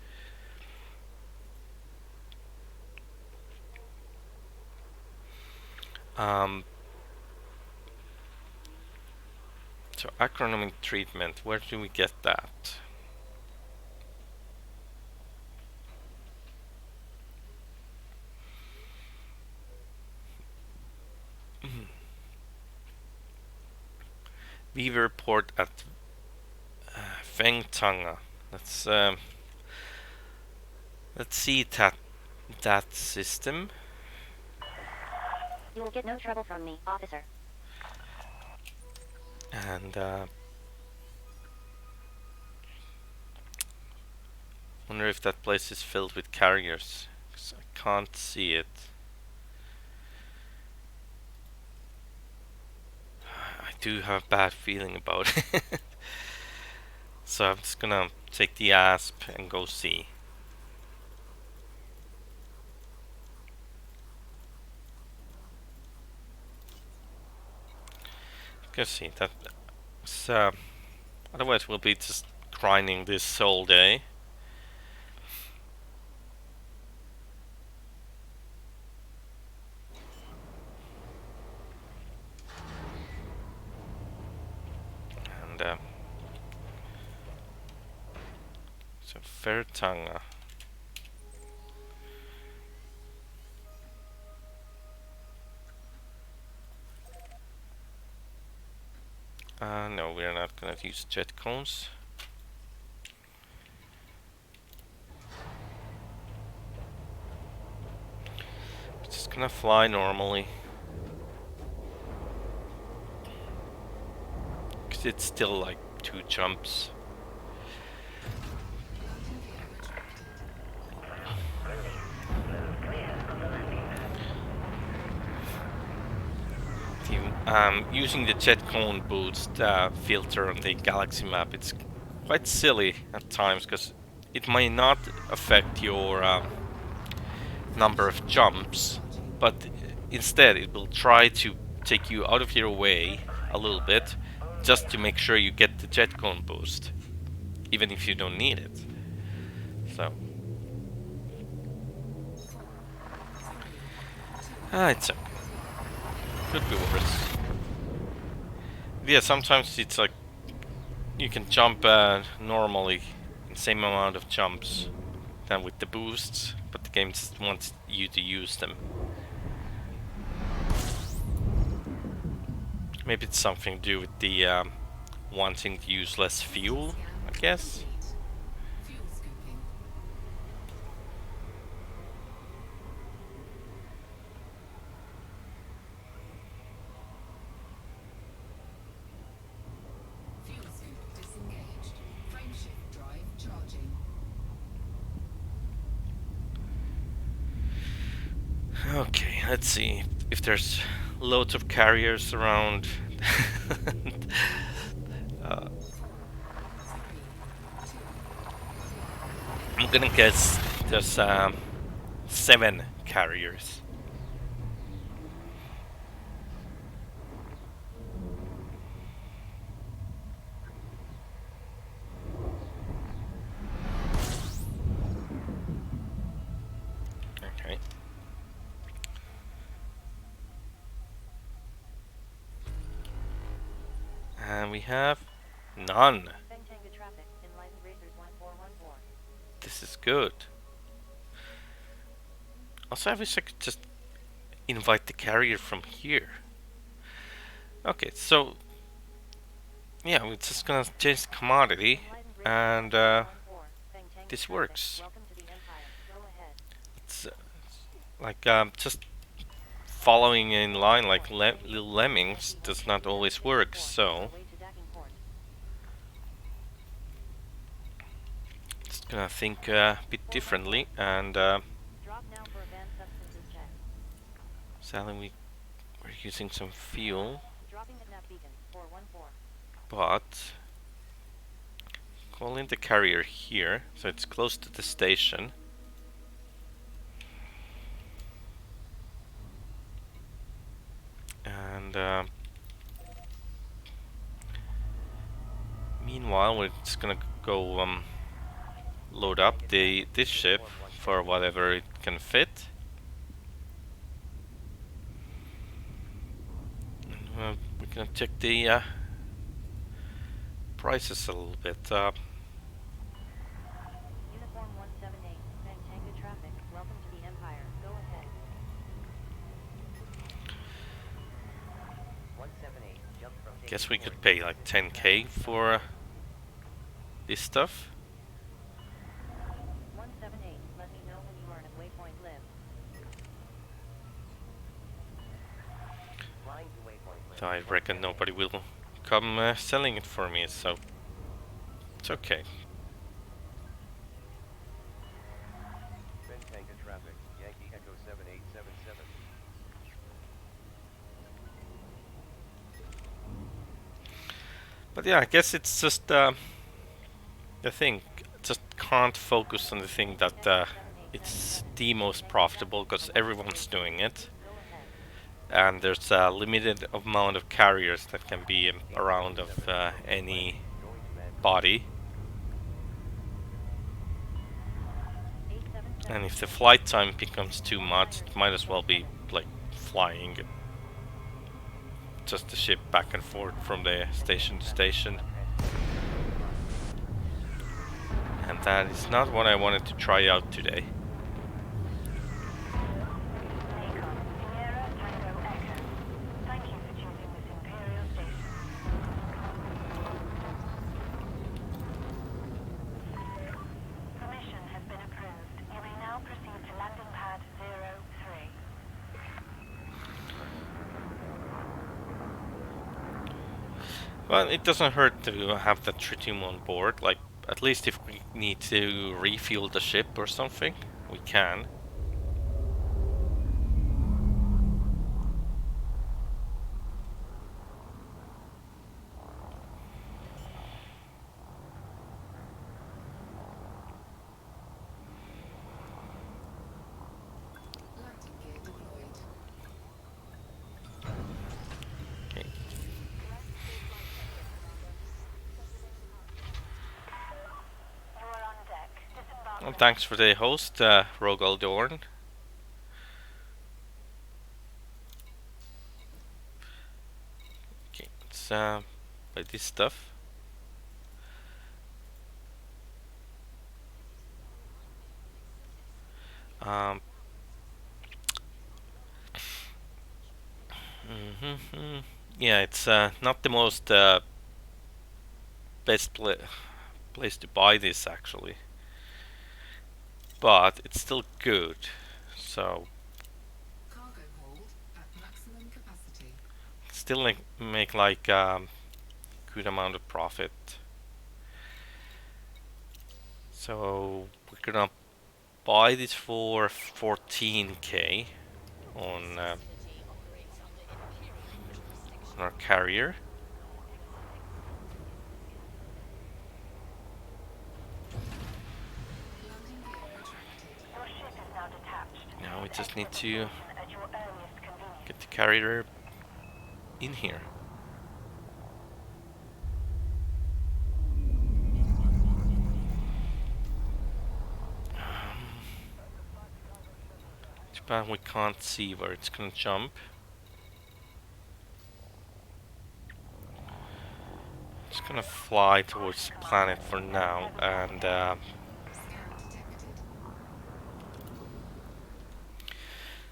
So acronymic treatment, where do we get that? Beaver port at Fengtanga. Let's see that system. You will get no trouble from me, officer. And wonder if that place is filled with carriers, 'cause I can't see it. I do have a bad feeling about it. So I'm just gonna take the ASP and go see. Go see that. Otherwise we'll be just grinding this all day. And so Fertanga. No, we're not gonna use jet cones. We're just gonna fly normally. 'Cause it's still like 2 jumps. Using the jet cone boost filter on the galaxy map, it's quite silly at times because it may not affect your number of jumps, but instead it will try to take you out of your way a little bit just to make sure you get the jet cone boost, even if you don't need it. So it's okay. Could be worse. Yeah, sometimes it's like you can jump normally, the same amount of jumps than with the boosts, but the game just wants you to use them. Maybe it's something to do with the wanting to use less fuel, I guess. Fuel scooping. Fuel scoop disengaged. Frameshift drive charging. Okay, let's see if there's loads of carriers around. I'm gonna guess there's 7 carriers. Okay. And we have none. Fengtanga traffic, Enlightened Racers 1414. This is good. Also, I wish I could just invite the carrier from here. Okay, so yeah, we're just gonna change the commodity, and this works. It's like just following in line like little lemmings does not always work. So gonna think a bit differently and Drop now for a banned substances check. sadly we're using some fuel, Dropping at nav beacon 414. but calling the carrier here so it's close to the station. And meanwhile, we're just gonna go load up this ship for whatever it can fit. We're gonna check the prices a little bit. Uniform 178. Tanga traffic. Welcome to the Empire. Go ahead. 178, jump from Guess we could pay like 10k for this stuff. 178. Let me know when you are at waypoint live. Flying to waypoint. So I reckon nobody will come selling it for me, so it's okay. Tanga traffic, Yankee Echo 7877. But yeah, I guess it's just the thing. Just can't focus on the thing that it's the most profitable because everyone's doing it, Go ahead. and there's a limited amount of carriers that can be around of any Going to man. body. 877. And if the flight time becomes too much, it might as well be like flying just the ship back and forth from the station to station. And that is not what I wanted to try out today. Sierra Tango Echo. Thank you for choosing this Imperial station. Permission has been approved. You may now proceed to landing pad 03. Well, it doesn't hurt to have that tritium on board. Like, at least if we need to refuel the ship or something, we can. Landing gear deployed. Okay. You are on deck. Disembark. Well, thanks for the host, Rogal Dorn. Okay, let's buy this stuff. Um, yeah, it's not the most best place to buy this actually, but it's still good. So Cargo hold at maximum capacity. still make like good amount of profit. So we're gonna buy this for 14k on our carrier. Landing gear retracted. Your ship is now detached. Now we just need to At your earliest convenience. get the carrier in here. Too bad we can't see where it's gonna jump. It's gonna fly towards the planet for now and Scan detected.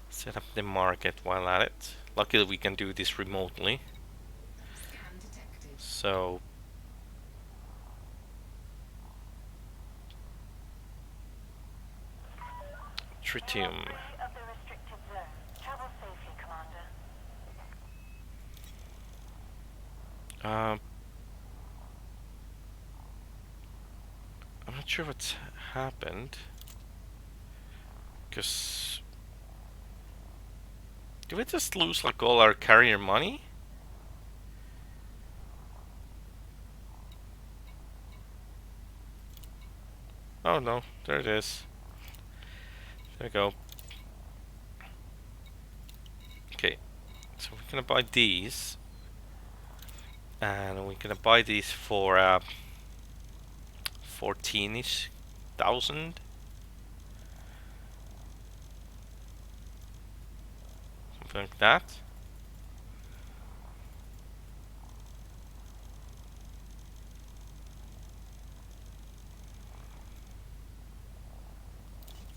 set up the market while at it. Luckily we can do this remotely. Scan detected. So tritium. Free of the restricted zone. Travel safely, Commander. I'm not sure what's happened. Because... Did we just lose like all our carrier money? Oh no, there it is. There we go. Okay, so we're gonna buy these. And we're gonna buy these for 14-ish thousand. Something like that.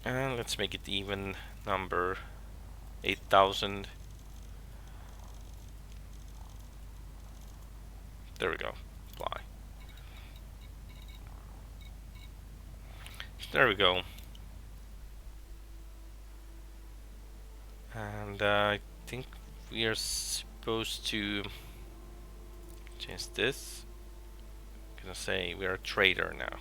And let's make it even number 8,000. There we go. Apply. There we go. And I think we are supposed to change this. I'm gonna say we are a trader now.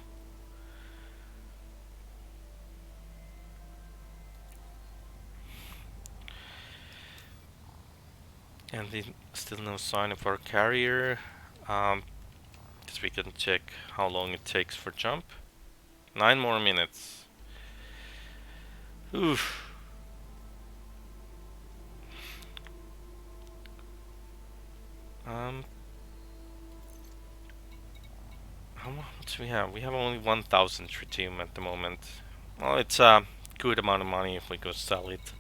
And still no sign of our carrier. Guess we can check how long it takes for jump. 9 more minutes. Oof. How much we have? We have only 1,000 tritium at the moment. Well, it's a good amount of money if we go sell it.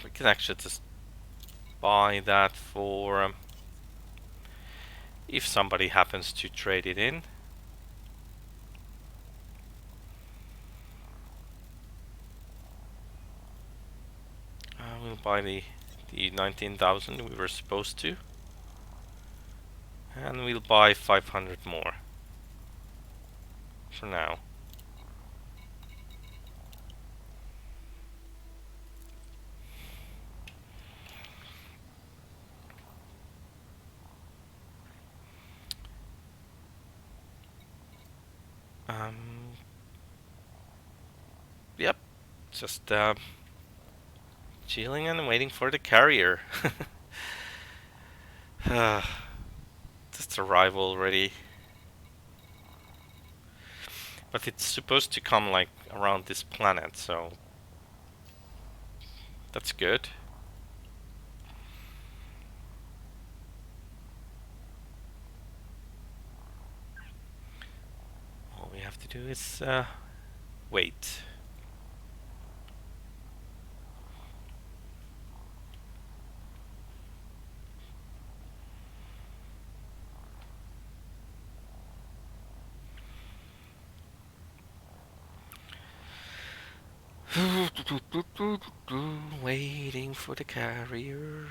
We can actually just buy that for if somebody happens to trade it in. We'll buy the 19,000 we were supposed to, and we'll buy 500 more for now. Yep, just chilling and waiting for the carrier. Just arrived already. But it's supposed to come like around this planet, so that's good. All we have to do is wait. Waiting for the carrier.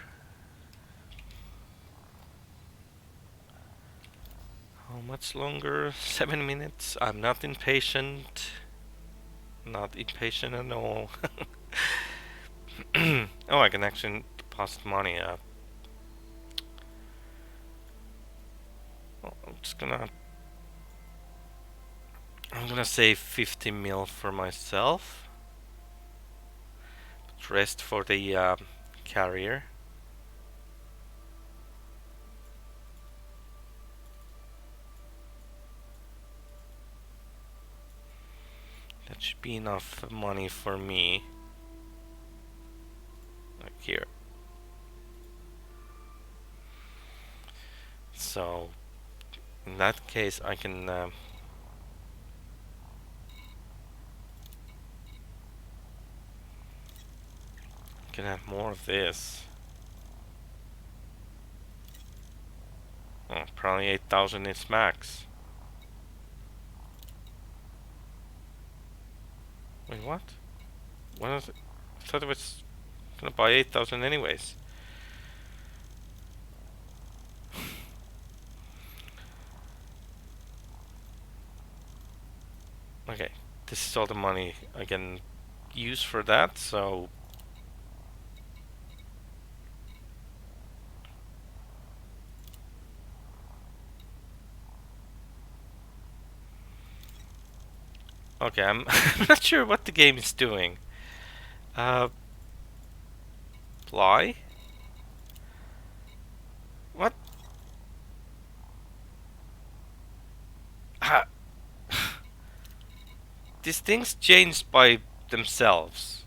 How much longer? 7 minutes. I'm not impatient. Not impatient at all. Oh, I can actually deposit money. I'm gonna save 50 mil for myself. Rest for the carrier. That should be enough money for me. Like here. So, in that case, I can have more of this. Oh, probably 8,000 is max. Wait, what? What is it? I thought it was gonna buy 8,000 anyways. Okay, this is all the money I can use for that, so Okay, I'm I'm not sure what the game is doing. Fly? What? Ah, these things change by themselves.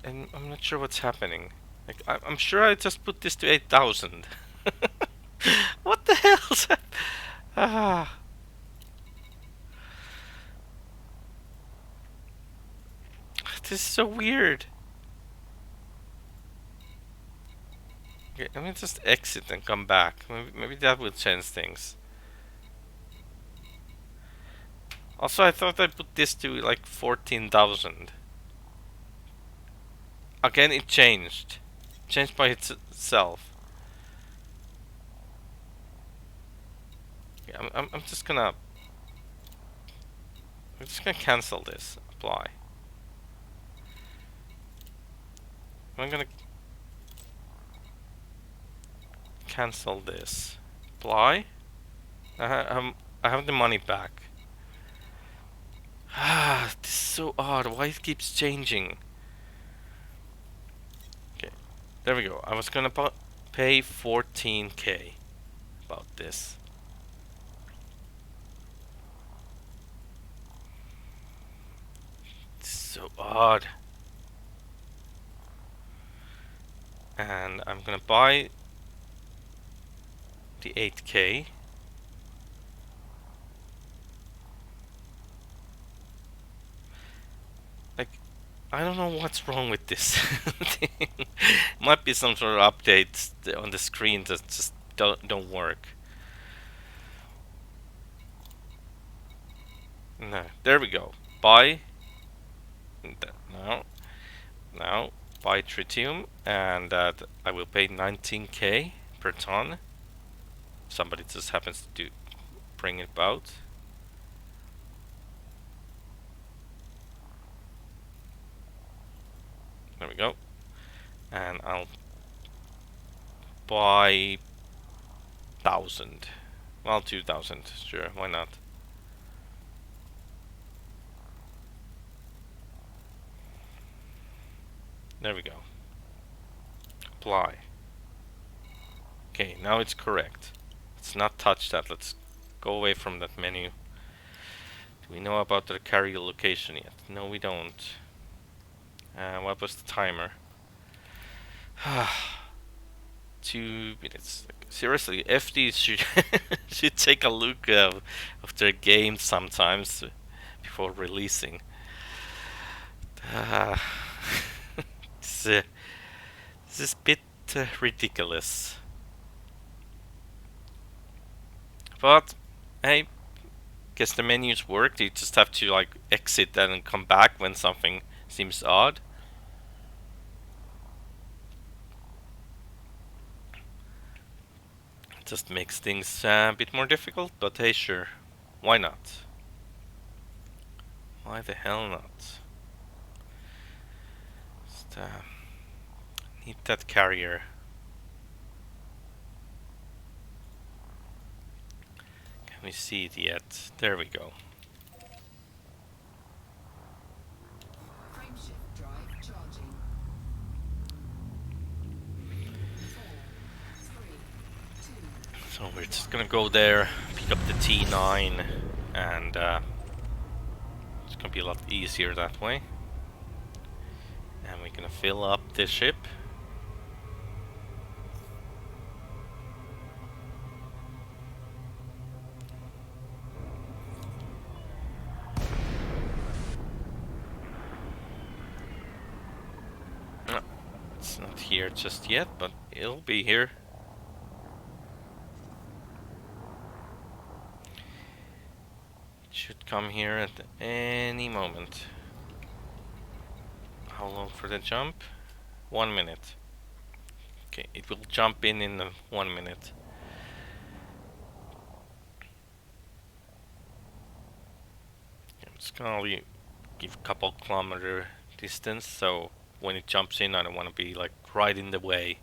I'm not sure what's happening. Like, I'm sure I just put this to 8,000. What the hell's that? Ah, this is so weird. Okay, let me just exit and come back. Maybe that will change things. Also, I thought I put this to like 14,000. Again, it changed. Changed by itself. Yeah, I'm just gonna. I'm just gonna cancel this. Apply. I'm gonna cancel this. Apply. I have the money back. Ah, this is so odd. Why it keeps changing? Okay, there we go. I was gonna pay 14k about this. It's so odd. And I'm gonna buy the 8k. Like, I don't know what's wrong with this thing. Might be some sort of updates on the screen that just don't work. No, there we go. Buy now buy tritium, and I will pay 19k per ton. Somebody just happens to bring it about. There we go. And I'll buy 1,000. Well, 2,000. Sure, why not? There we go. Apply. Okay, now it's correct. Let's not touch that. Let's go away from that menu. Do we know about the carrier location yet? No, we don't. What was the timer? 2 minutes. Like, seriously, FDs should should take a look of their games sometimes before releasing. Uh, this is a bit ridiculous. But hey, guess the menus work. You just have to like exit that and come back when something seems odd. Just makes things a bit more difficult, but hey, sure, why not? Why the hell not? Just need that carrier. Can we see it yet? There we go. Frameshift drive charging. 4, 3, 2. So we're just gonna go there, pick up the T9, and it's gonna be a lot easier that way. And we're gonna fill up the ship. No, it's not here just yet, but it'll be here. Should come here at any moment. How long for the jump? 1 minute. Okay, it will jump in 1 minute. I'm just gonna give a couple kilometer distance, so when it jumps in, I don't want to be like right in the way.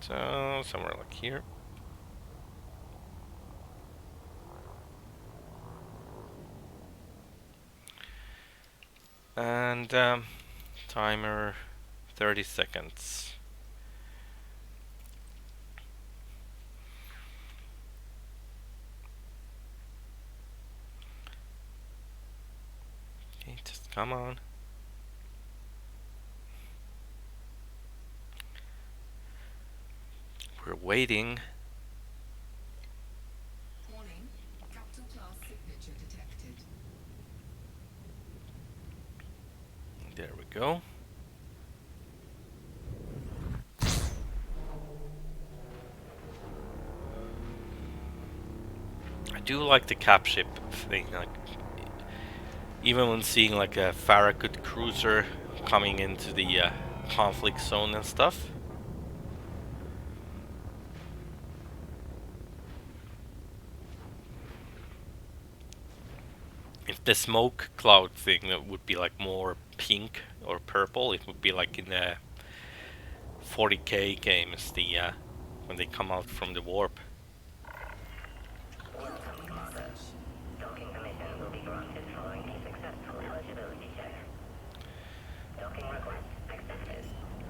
So somewhere like here. And timer 30 seconds. Okay, just come on. We're waiting. Warning. Capital class signature detected. There we go. I do like the cap ship thing, like even when seeing like a Farragut cruiser coming into the conflict zone and stuff. If the smoke cloud thing that would be like more pink or purple, it would be like in the 40k games, the when they come out from the warp. Incoming message. Docking permission will be granted following a successful eligibility check. Docking request accepted.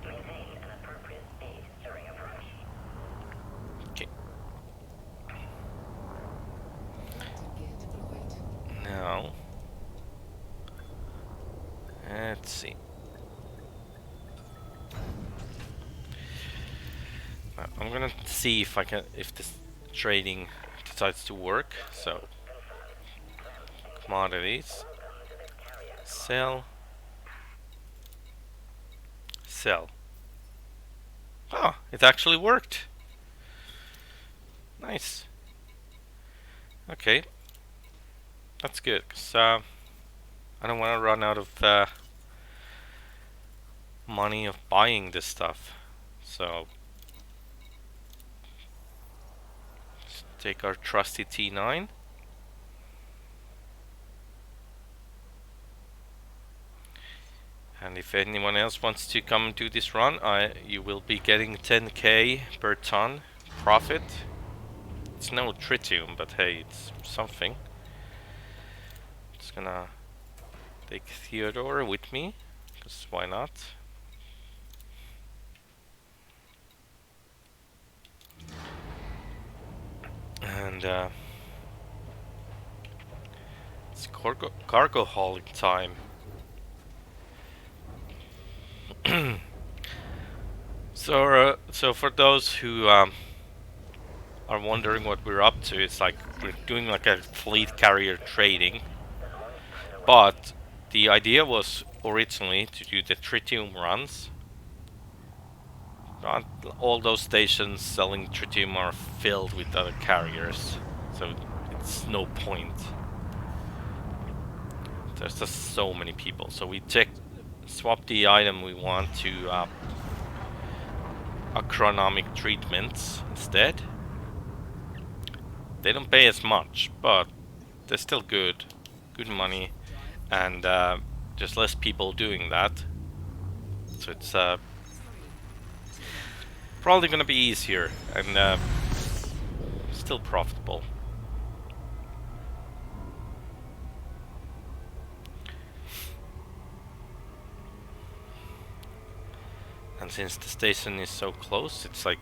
Maintain an appropriate speed during approach. Okay, Active gear deployed. now let's see. I'm gonna see if I can, if this trading decides to work. So commodities, sell, sell. Oh, it actually worked. Nice. Okay, that's good, because I don't want to run out of money of buying this stuff. So let's take our trusty T9. And if anyone else wants to come and do this run, you will be getting 10k per ton profit. It's no tritium, but hey, it's something. Just gonna take Theodore with me, because why not? And it's cargo hauling time. So for those who are wondering what we're up to, it's like we're doing like a fleet carrier trading. But the idea was originally to do the tritium runs. Not all those stations selling tritium are filled with other carriers, so it's no point. There's just so many people. So we swap the item we want to agronomic treatments instead. They don't pay as much, but they're still good money, and there's less people doing that. So it's probably gonna be easier and still profitable. And since the station is so close, it's like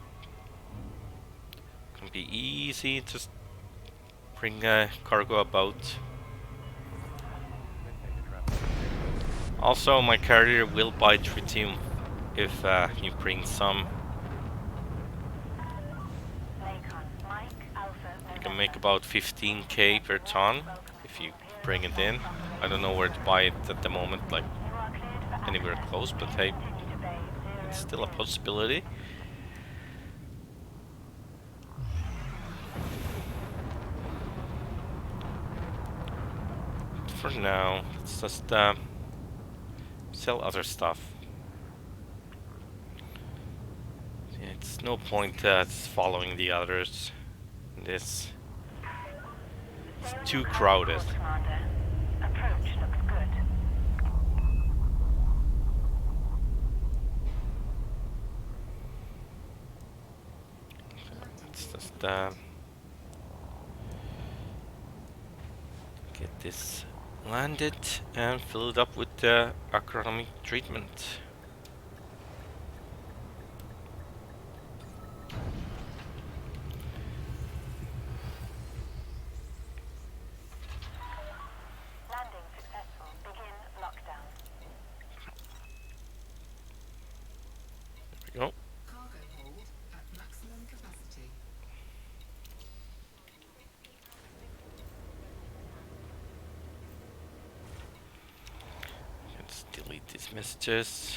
gonna be easy to just bring cargo about. Also, my carrier will buy tritium if you bring some. You can make about 15k per ton if you bring it in. I don't know where to buy it at the moment, like anywhere close, but hey, it's still a possibility. For now, let's just sell other stuff. Yeah, it's no point following the others. It's too crowded. Commander. Approach looks good. let's just get this landed and fill it up with the agronomic treatment. Landing successful. Begin lockdown. There we go. Cargo hold at maximum capacity. Let's delete these messages.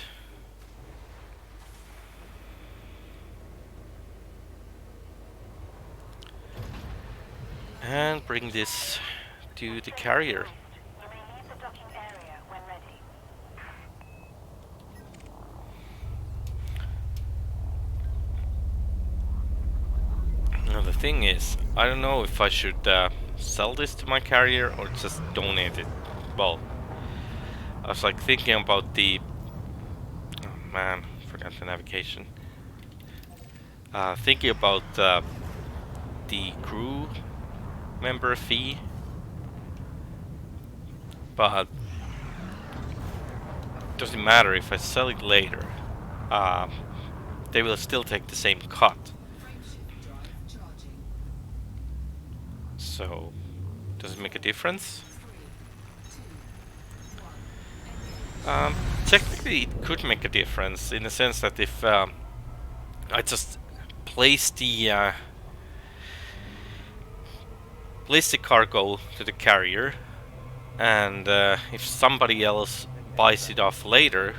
And bring this to the carrier. You may leave the docking area when ready. Now the thing is, I don't know if I should sell this to my carrier or just donate it. Well, I was like thinking about the... Oh man, forgot the navigation. Thinking about the crew member fee, but doesn't matter if I sell it later. They will still take the same cut. Frameshift drive charging. So, does it make a difference? 3, 2, 1. Engage. Technically, it could make a difference in the sense that if I just place the cargo to the carrier, and if somebody else buys it off later,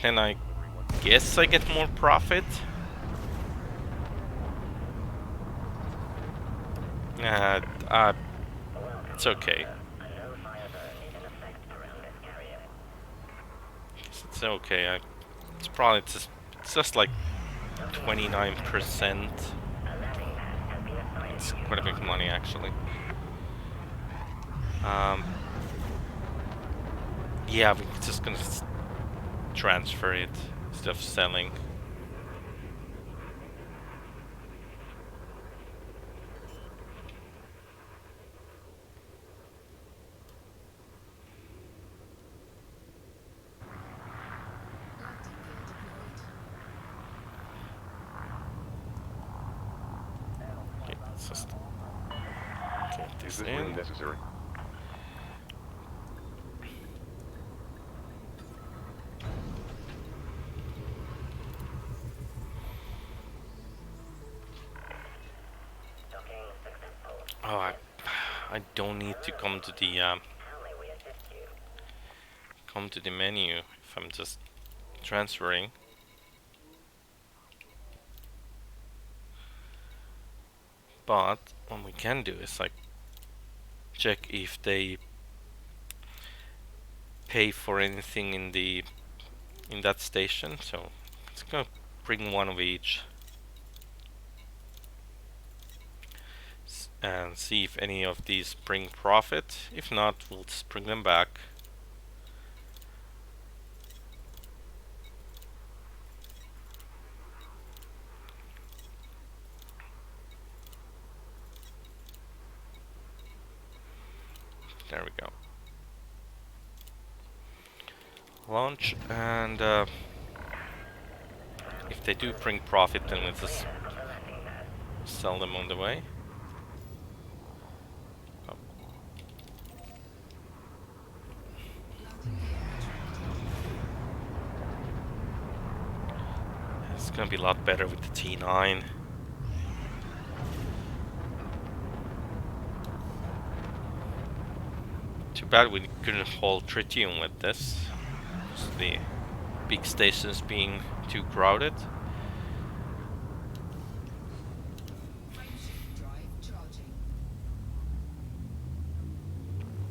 then I guess I get more profit. It's okay. It's okay. It's probably it's just like 29%. It's quite a bit of money actually. Yeah, we're just gonna transfer it instead of selling. Landing gear deployed. Okay, let's just get this Is this really in. necessary? Docking successful. Oh, I don't need to come to the How may we assist you? come to the menu if I'm just transferring. But what we can do is like check if they pay for anything in that station. So let's go bring one of each and see if any of these bring profit. If not, we'll just bring them back. There we go. Launch, and if they do bring profit, then we'll just sell them on the way. Oh. Landing gear retracted. It's gonna be a lot better with the T9. Too bad we couldn't hold tritium with this. Just the big stations being too crowded. Frameshift drive charging.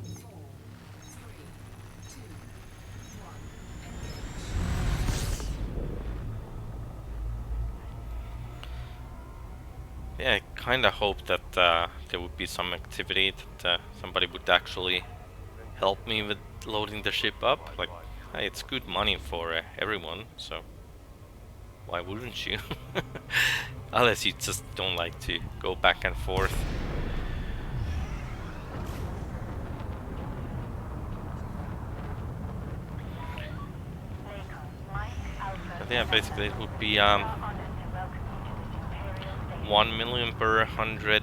4, 3, 2, 1. Engage. Yeah, I kinda hope that there would be some activity, that somebody would actually help me with loading the ship up. Like, hey, it's good money for everyone, so why wouldn't you? Unless you just don't like to go back and forth. But yeah, basically it would be 1 million per 100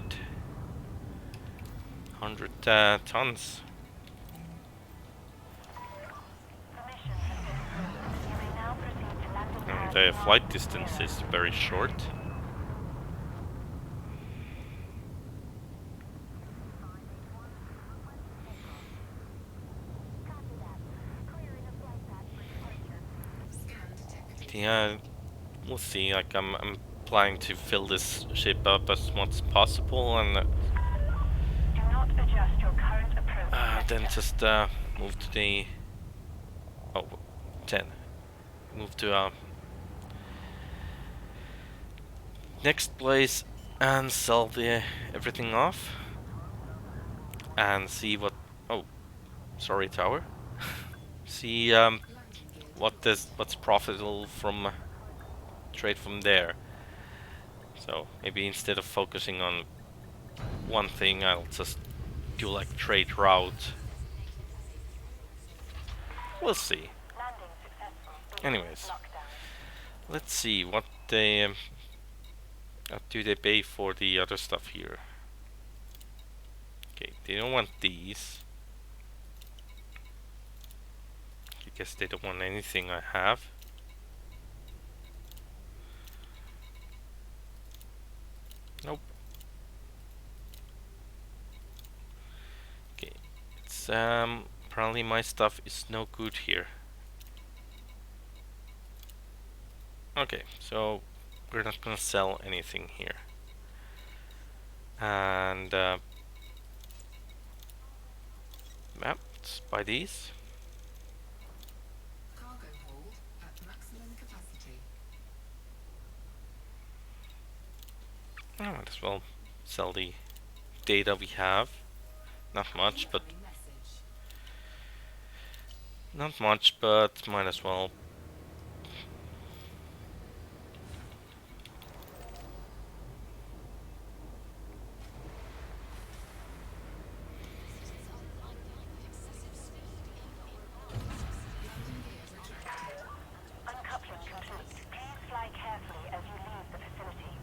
tons. And the flight distance is very short. Scan detected. Yeah, we'll see. Like I'm planning to fill this ship up as much as possible, and Do not adjust your current approach. then just move to the 10. Move to next place and sell the everything off and see what. Oh, sorry, tower. See Landing gear what's profitable from trade from there. So maybe instead of focusing on one thing, I'll just do like trade route. We'll see. Anyways, let's see what they do they pay for the other stuff here. Okay, they don't want these. I guess they don't want anything I have. Nope. Okay, it's apparently my stuff is no good here. Okay, so we're not gonna sell anything here. And yeah, let's buy these. cargo hold at maximum capacity. I might as well sell the data we have. Not much, but Incoming message. might as well. Landing gear retracted. Uncoupling complete. Please fly carefully as you leave the facility.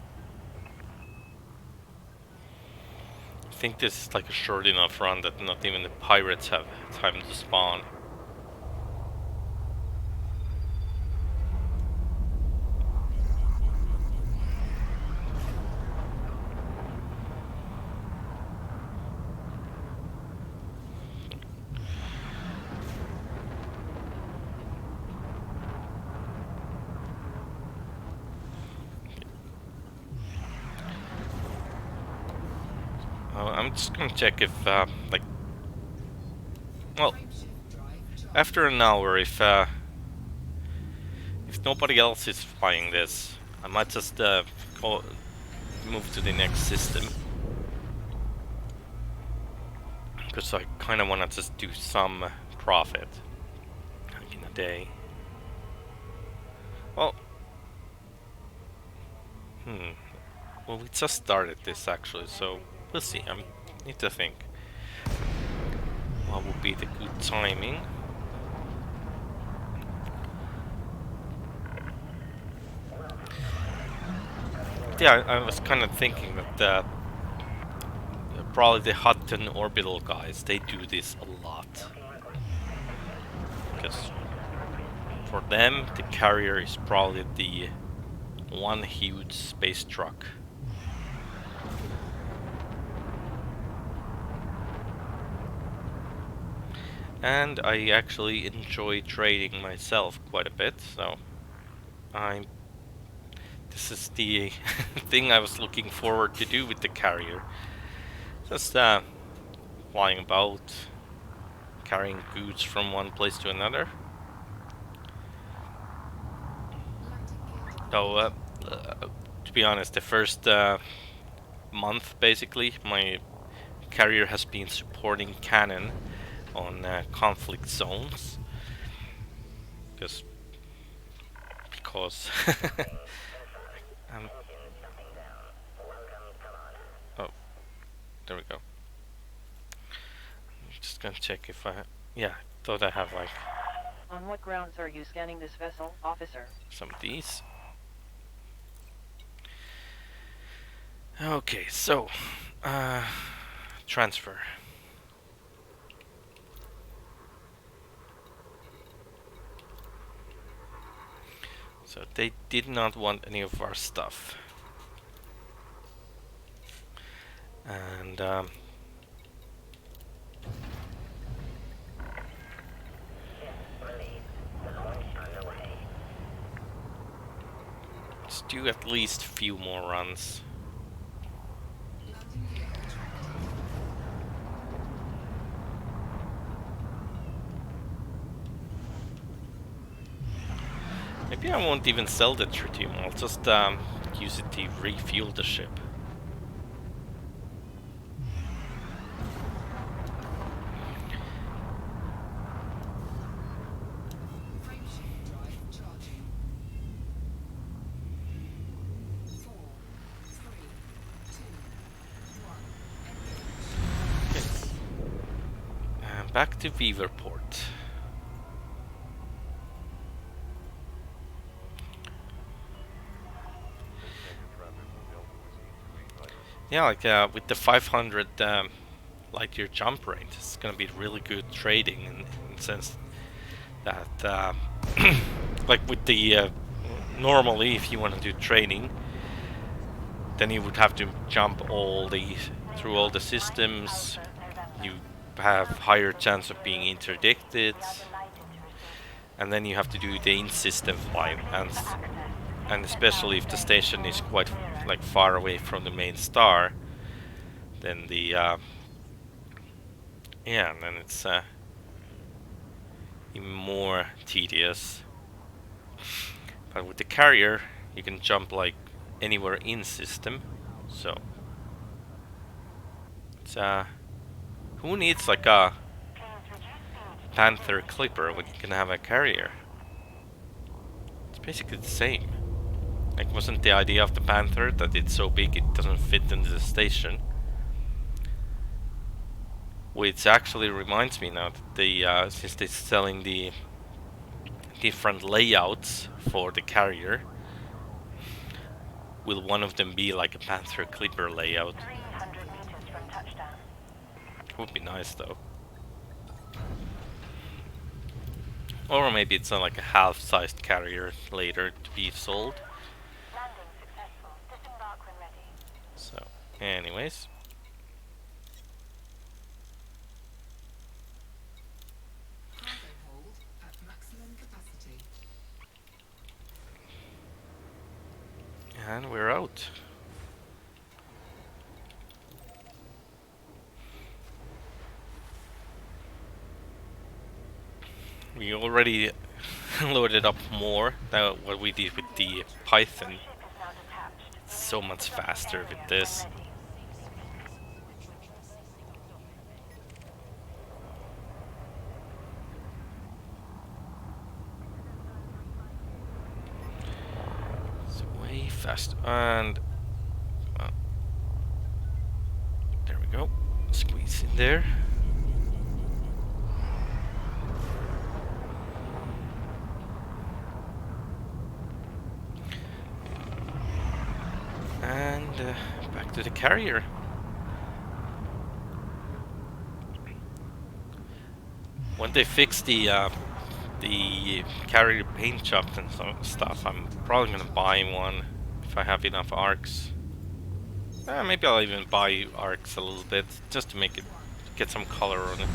I think this is like a short enough run that not even the pirates have time to spawn. I'm just gonna check if like, well, Frameshift drive charged. after an hour, if nobody else is flying this, I might just move to the next system, because I kind of want to just do some profit like in a day. Well, well, we just started this actually, so we'll see. I need to think what would be the good timing. Yeah, I was kind of thinking that probably the Hutton orbital guys, they do this a lot. Because for them, the carrier is probably the one huge space truck. And I actually enjoy trading myself quite a bit, so this is the thing I was looking forward to do with the carrier. Just flying about, carrying goods from one place to another. Though, to be honest, the first month, basically, my carrier has been supporting cannon on conflict zones. Because there we go. I'm just gonna check if I... Yeah, thought I have like On what grounds are you scanning this vessel, officer? some of these. Okay, so transfer. So they did not want any of our stuff. And let's do at least a few more runs. Landing gear contracted. Maybe I won't even sell the tritium, I'll just use it to refuel the ship. Frameshift drive charging. 4, 3, 2, 1. Engage. Back to Beaverport. Yeah, like with the 500 light year jump range, it's gonna be really good trading in the sense that like with the normally if you want to do trading, then you would have to jump through all the systems. You have higher chance of being interdicted, and then you have to do the in-system flight, and especially if the station is quite like far away from the main star, then the yeah, and then it's even more tedious. But with the carrier, you can jump like anywhere in system, so it's who needs like a Panther Clipper when you can have a carrier? It's basically the same. Like, wasn't the idea of the Panther that it's so big it doesn't fit into the station? Which actually reminds me now that they, since they're selling the different layouts for the carrier, will one of them be like a Panther Clipper layout? 300 meters from touchdown. Would be nice though. Or maybe it's like a half-sized carrier later to be sold. Landing successful. Disembark when ready. So, anyways. Cargo hold at maximum capacity. And we're out. We already loaded up more than what we did with the Python. Ship is now detached. It's so much faster with this. It's way faster. And there we go. Squeeze in there. And back to the carrier. When they fix the carrier paint job and stuff, I'm probably gonna buy one if I have enough arcs. Maybe I'll even buy arcs a little bit just to make it get some color on it.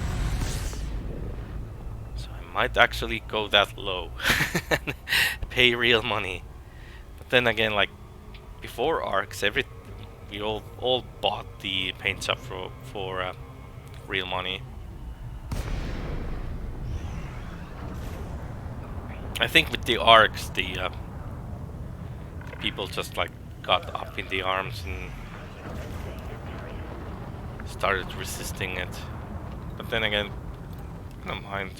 So I might actually go that low, pay real money. But then again, like before arcs, we all bought the paint job for real money. I think with the arcs, the people just like got up in the arms and started resisting it. But then again, I don't mind.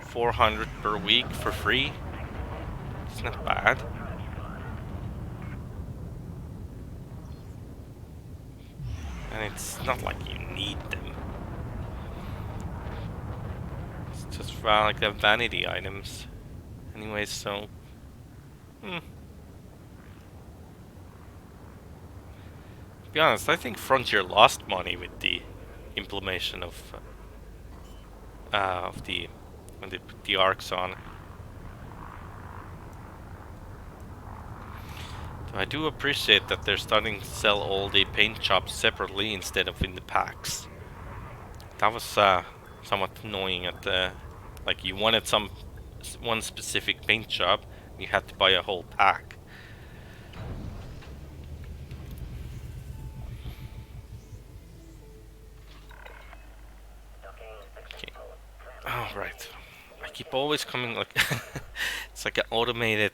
400 per week for free. It's not bad. And it's not like you need them. It's just like the vanity items. Anyway, so... To be honest, I think Frontier lost money with the implementation of the... when they put the arcs on. So I do appreciate that they're starting to sell all the paint jobs separately instead of in the packs. That was somewhat annoying at the... like you wanted one specific paint job, you had to buy a whole pack. Okay. Oh, right. I keep always coming like... it's like an automated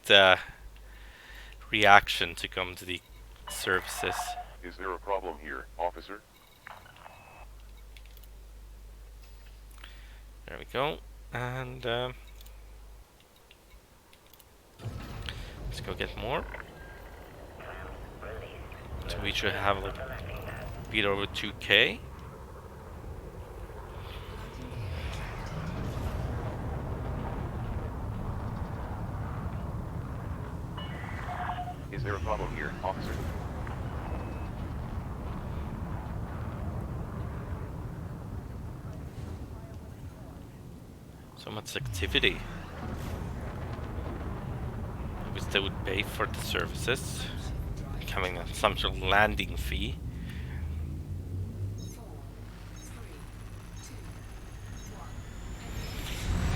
reaction to come to the services. Is there a problem here, officer? There we go. And let's go get more. So we should have like a bit over 2k. Is there a problem here, officer? So much activity. I wish they would pay for the services, becoming some sort of landing fee. 4, 3, 2,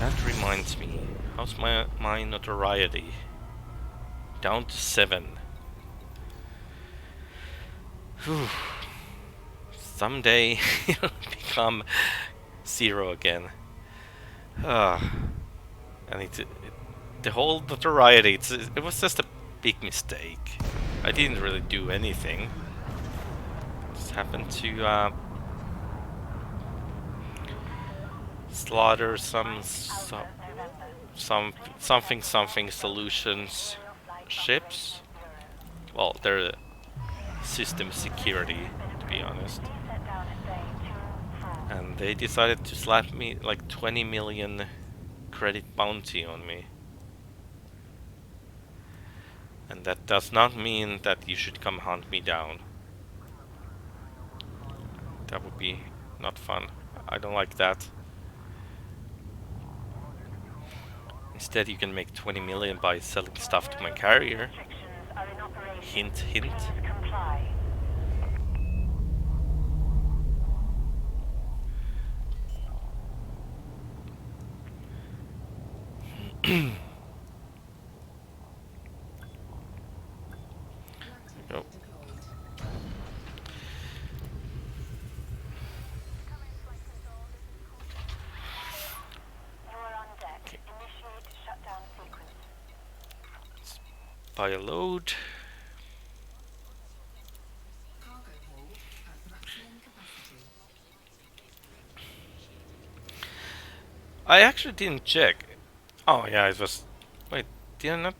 1. That reminds me, how's my notoriety? Down to 7. Whew. Someday it'll become 0 again. And the whole notoriety, it was just a big mistake. I didn't really do anything. Just happened to slaughter something solutions ships. Well, they're system security, to be honest. And they decided to slap me like 20 million credit bounty on me. And that does not mean that you should come hunt me down. That would be not fun. I don't like that. Instead you can make 20 million by selling stuff to my carrier. Hint, hint. Go. Buy a load. Cargo hold at maximum capacity. I actually didn't check. Oh yeah, it was... Wait, did I not?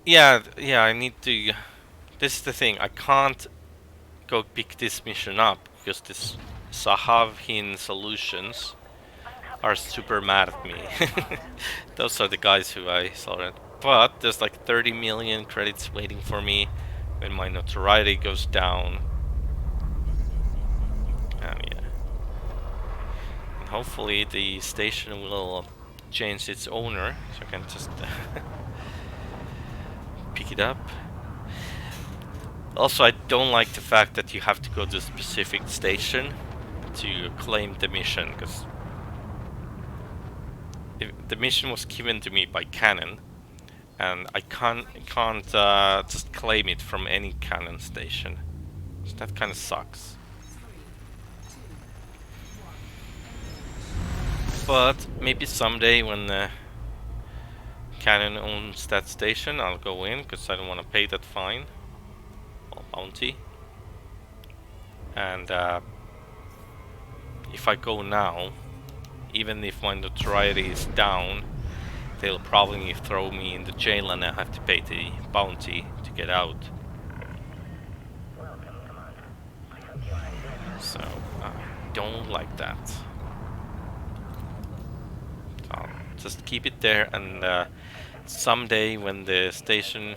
Yeah, I need to... This is the thing, I can't go pick this mission up because this Sahavhin Solutions are super mad at me. Those are the guys who I saw it. But there's like 30 million credits waiting for me when my notoriety goes down. And yeah. And hopefully the station will change its owner so I can just pick it up. Also, I don't like the fact that you have to go to a specific station to claim the mission, because the mission was given to me by Canon, and I can't just claim it from any Canon station. So that kind of sucks. 3, 2, 1. But maybe someday when Canon owns that station, I'll go in, because I don't want to pay that fine. Or bounty. And if I go now, even if my notoriety is down, they'll probably throw me in the jail and I have to pay the bounty to get out. Welcome, Commander. I hope you are enjoying don't like that. I'll just keep it there, and someday when the station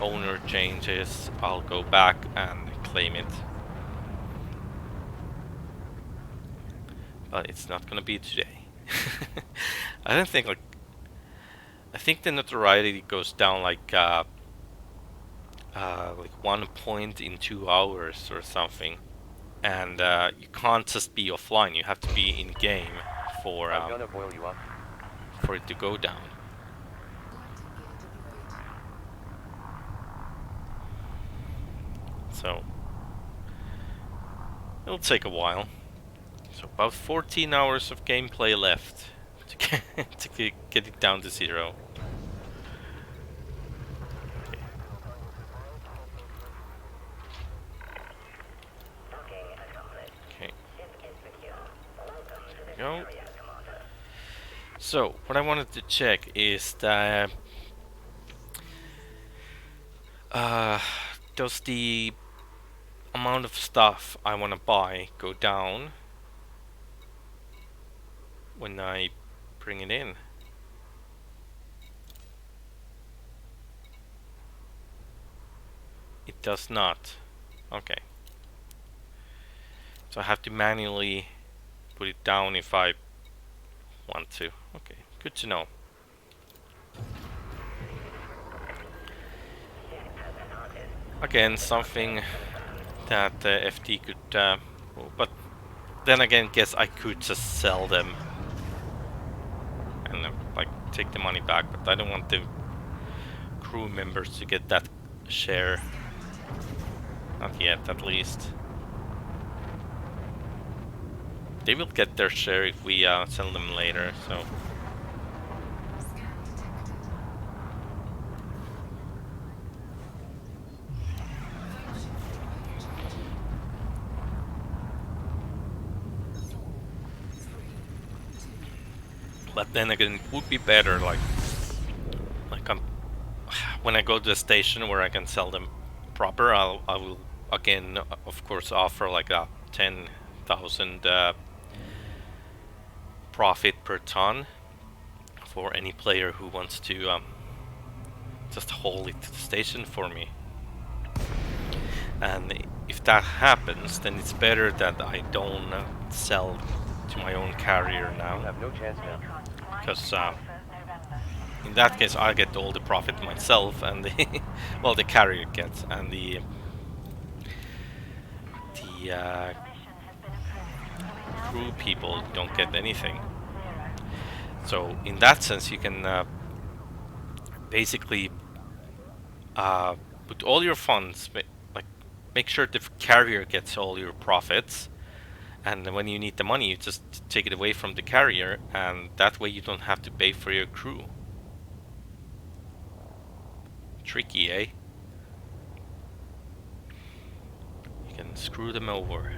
owner changes, I'll go back and claim it. But it's not gonna be today. I don't think I think the notoriety goes down like 1 point in 2 hours or something, and you can't just be offline. You have to be in game for I'm gonna boil you up. for it to go down. Landing gear deployed. So it'll take a while. So about 14 hours of gameplay left to get it down to 0. Docking accomplished. Okay, Ship is secure. Welcome to the go. area, Commander. So what I wanted to check is that does the amount of stuff I want to buy go down when I bring it in? It does not. Okay. So I have to manually put it down if I want to. Okay, good to know. Again, something that FD could, but then again, guess I could just sell them and like take the money back. But I don't want the crew members to get that share. Not yet, at least. They will get their share if we sell them later. So. Scan detected. But then again, it would be better, like I'm when I go to the station where I can sell them proper. I will again, of course, offer like a 10,000 profit per ton for any player who wants to just haul it to the station for me. And if that happens, then it's better that I don't sell to my own carrier You now, have no chance now. because in that case I get all the profit myself, and the well, the carrier gets, and the crew people don't get anything. So in that sense, you can basically put all your funds, like make sure the carrier gets all your profits, and when you need the money, you just take it away from the carrier, and that way you don't have to pay for your crew. Tricky, eh? You can screw them over.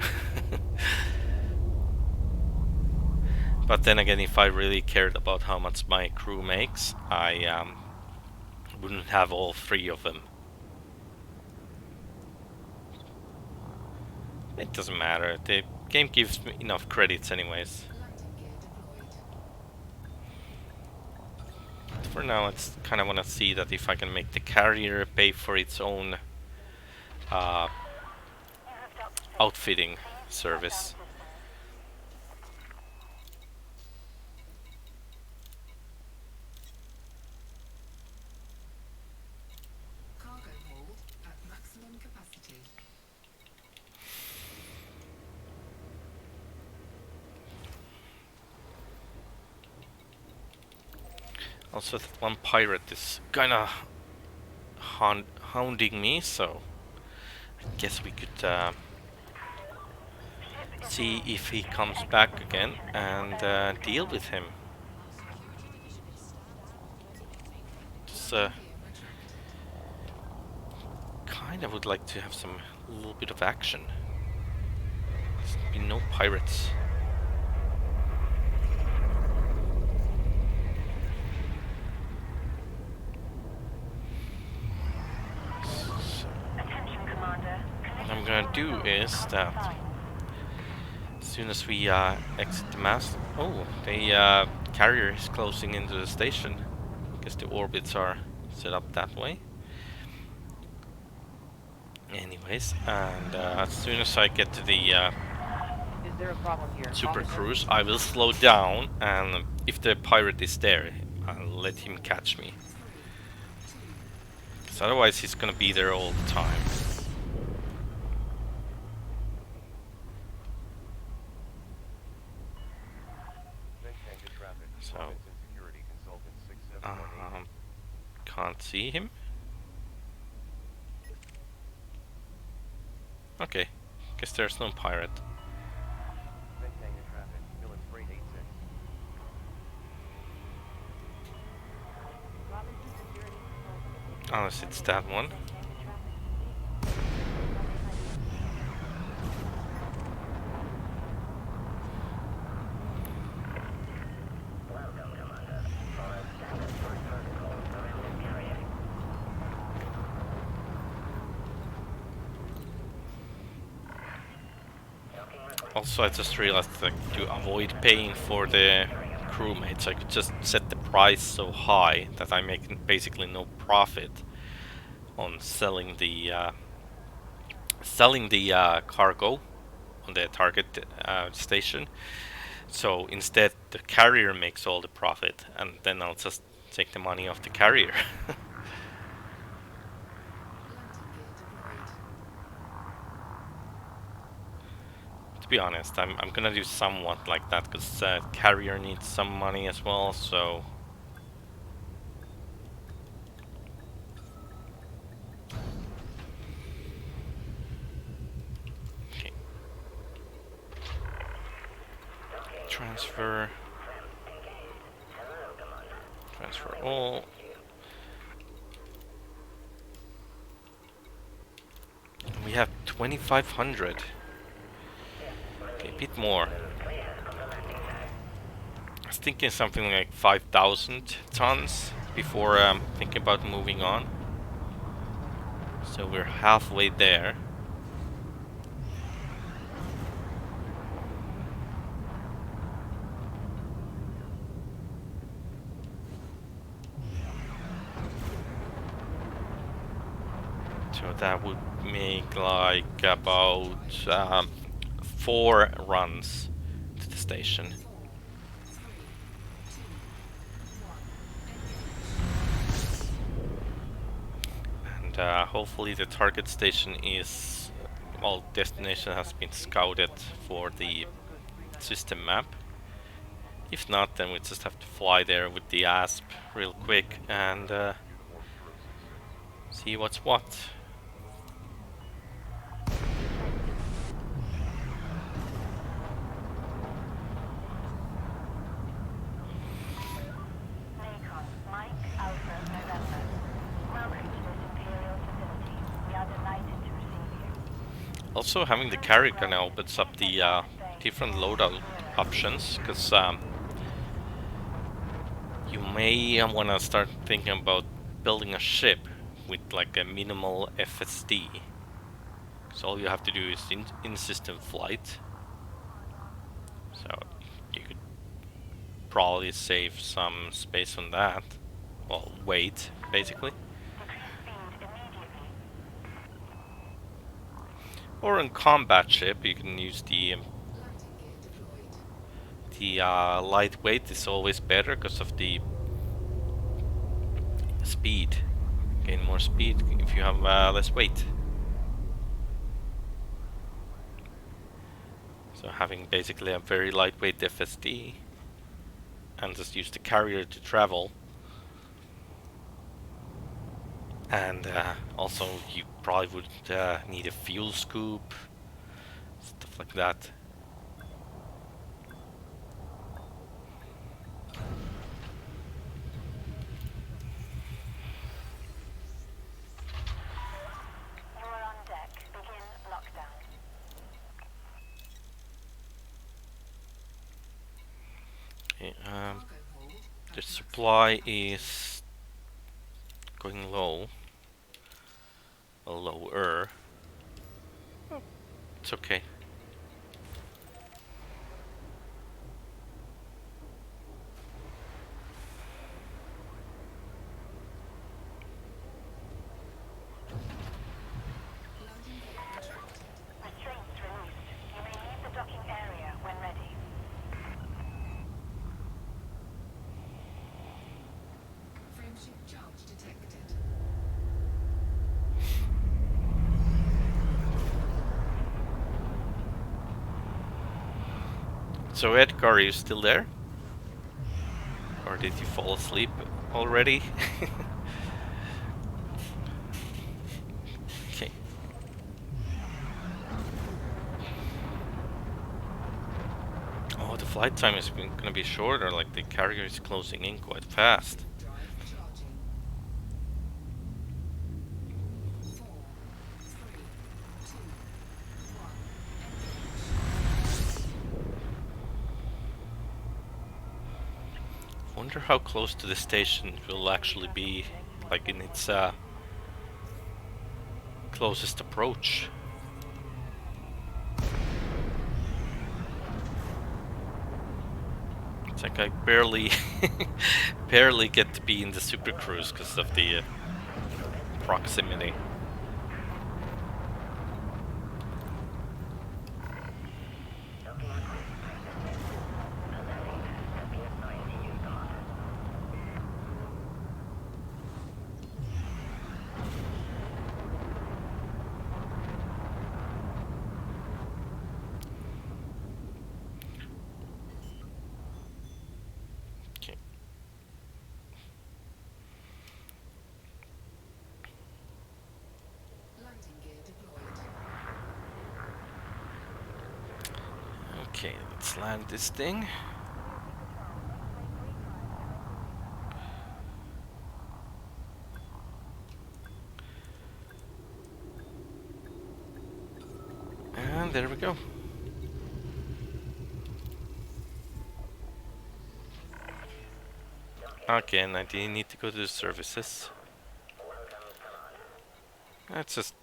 But then again, if I really cared about how much my crew makes, I wouldn't have all 3 of them. It doesn't matter. The game gives me enough credits anyways. Landing gear deployed. But for now, I kind of want to see that if I can make the carrier pay for its own outfitting service. Cargo hold at maximum capacity. Also, that one pirate is kinda hounding me, so I guess we could see if he comes back again and deal with him. Just kinda would like to have some little bit of action. There's been no pirates. What I'm gonna do is that, as soon as we exit the mast. Oh, the carrier is closing into the station. Guess the orbits are set up that way. Anyways, and as soon as I get to the Is there a problem here? super Officer? cruise, I will slow down, and if the pirate is there, I'll let him catch me. 'Cause otherwise he's gonna be there all the time. Maintain good traffic. So, Robinson Security Consultant 6718. Can't see him. Okay, guess there's no pirate. Maintain good traffic. Villains Freight 86. Robinson Security Consultant. Unless it's that one. Welcome, Commander. Follow standard flight protocols around this carrier. Docking request. Also, I just realized that to avoid paying for the crewmates, I could just set the price so high that I make basically no profit on selling the cargo on the target station. So instead, the carrier makes all the profit, and then I'll just take the money off the carrier. To be honest, I'm gonna do somewhat like that because carrier needs some money as well. So okay, transfer all. We have 2,500. Okay, a bit more. I was thinking something like 5,000 tons before thinking about moving on. So we're halfway there. So that would make like about 4 runs to the station. And hopefully the target station is, well, destination has been scouted for the system map. If not, then we just have to fly there with the ASP real quick and see what's what. Macon, Mike Alpha November. Welcome to this Imperial facility. We are delighted to receive you. Also, having the carrier now opens up the different loadout options, because you may want to start thinking about building a ship with like a minimal FSD. So all you have to do is in-system flight. So you could probably save some space on that. Well, weight, basically. Or on combat ship, you can use the lightweight is always better because of the speed. Gain more speed if you have less weight. So having basically a very lightweight FSD and just use the carrier to travel. And also you probably would need a fuel scoop, stuff like that. You are on deck. Begin lockdown. Okay, the supply is going low. Well, lower. Oh, it's okay. Ship charge detected. So Edgar, are you still there? Or did you fall asleep already? Okay. Oh, the flight time is gonna be shorter, like the carrier is closing in quite fast. Drive charging. 4, 3, 2, 1. Engage. Wonder how close to the station it will actually be, like in its closest approach. It's like I barely, barely get to be in the Super Cruise because of the proximity. Docking request accepted. A navigator has been assigned to you, Commander. Okay. Landing gear deployed. Okay, let's land this thing. And there we go. Okay, and I do need to go to the services. That's just...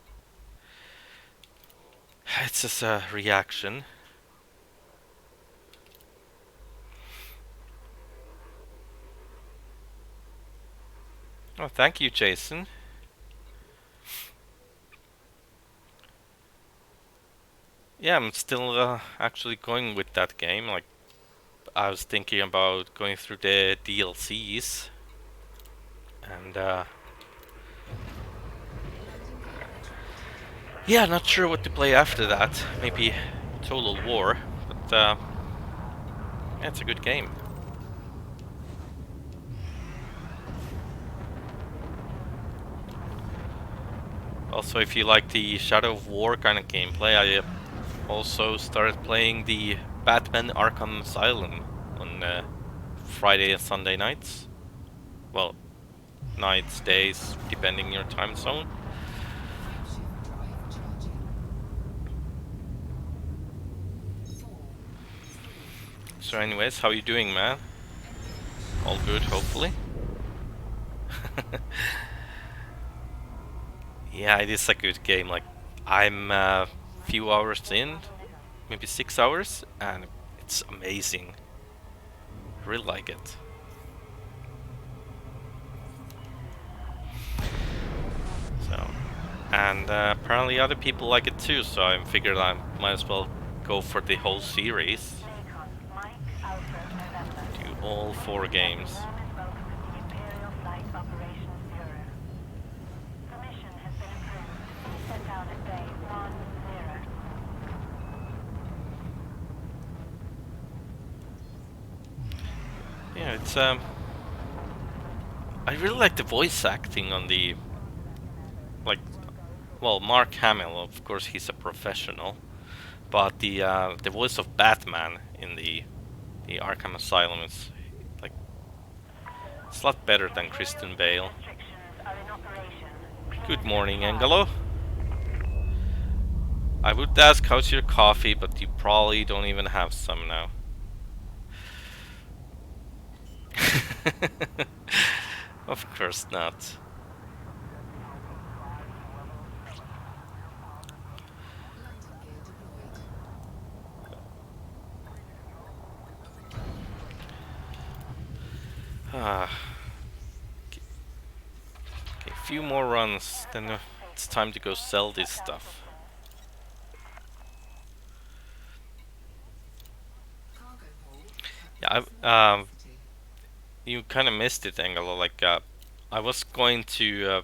It's just a reaction. Oh, thank you, Jason. Yeah, I'm still actually going with that game. Like, I was thinking about going through the DLCs. And, Landing gear retracted. yeah, not sure what to play after that. Maybe Total War. But, yeah, it's a good game. Also, if you like the Shadow of War kind of gameplay, I also started playing the Batman Arkham Asylum on Friday and Sunday nights. Well, nights, days, depending your time zone. Ship drive charging. 4, 3, So anyways, how you doing, man? engage. All good, hopefully. Yeah, it is a good game. Like, I'm a few hours in, maybe 6 hours, and it's amazing. I really like it. So, and apparently other people like it too, so I figured I might as well go for the whole series. Lakon, Mike, Alpha, November. Do all 4 games. Warmest welcome to the Imperial Flight Operations Bureau. Permission has been approved. Set out at day 10. Yeah, it's I really like the voice acting on the, like, well, Mark Hamill, of course, he's a professional, but the voice of Batman in the Arkham Asylum is like, it's a lot better than Kristen Bale. Restrictions are in operation. Good morning, Angelo. I would ask how's your coffee, but you probably don't even have some now. Of course not. Landing gear deployed. Ah. Okay, a few more runs, then it's time to go sell this stuff. Cargo hold. Yeah, Capacity. you kind of missed it, Angelo. Like, I was going to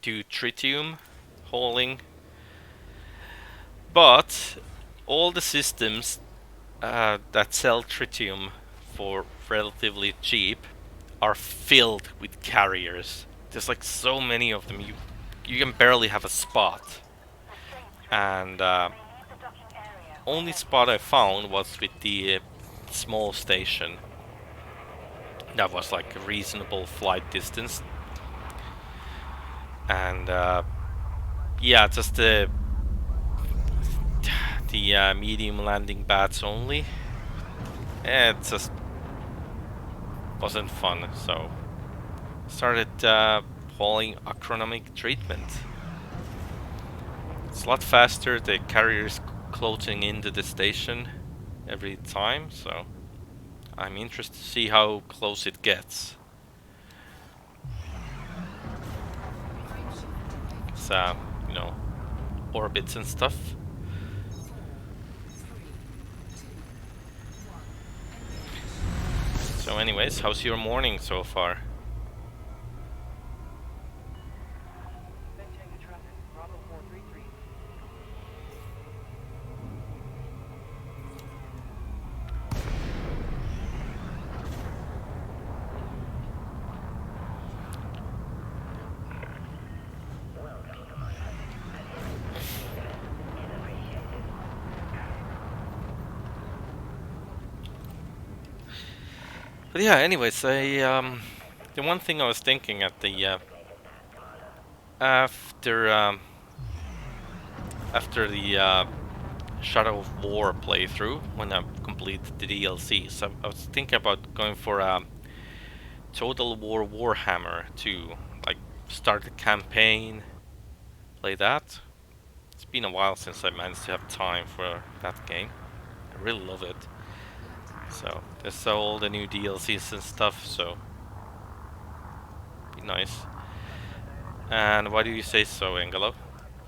do tritium hauling, but all the systems that sell tritium for relatively cheap are filled with carriers. There's like so many of them, you can barely have a spot. And only spot I found was with the small station. That was like a reasonable flight distance. And yeah, just the medium landing bats only. It just wasn't fun, so started hauling acronomic treatment. It's a lot faster, the carrier's closing into the station every time, so I'm interested to see how close it gets. It's, you know, orbits and stuff. 4, 3, 2, 1. So anyways, how's your morning so far? Maintaining traffic. Bravo 433. But yeah, anyways, the one thing I was thinking at the after the Shadow of War playthrough, when I completed the DLC, so I was thinking about going for Total War Warhammer to like start the campaign, play that. It's been a while since I managed to have time for that game. I really love it. So there's all the new DLCs and stuff, so be nice. And why do you say so, Angelo?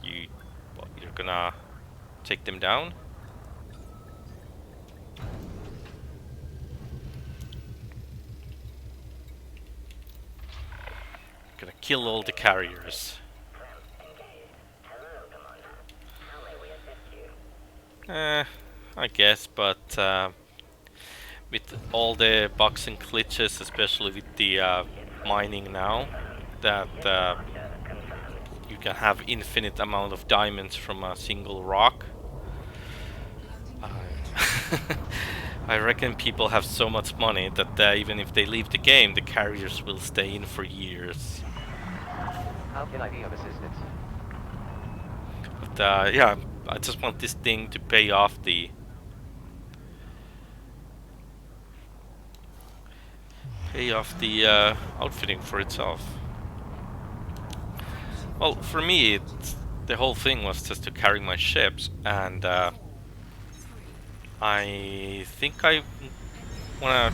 You're gonna take them down? Gonna kill all the carriers. I guess, but with all the bugs and glitches, especially with the mining now, that you can have infinite amount of diamonds from a single rock. I reckon people have so much money that even if they leave the game, the carriers will stay in for years. How can I be of assistance? But yeah, I just want this thing to pay off the outfitting for itself. Well, for me, the whole thing was just to carry my ships, and I think I wanna,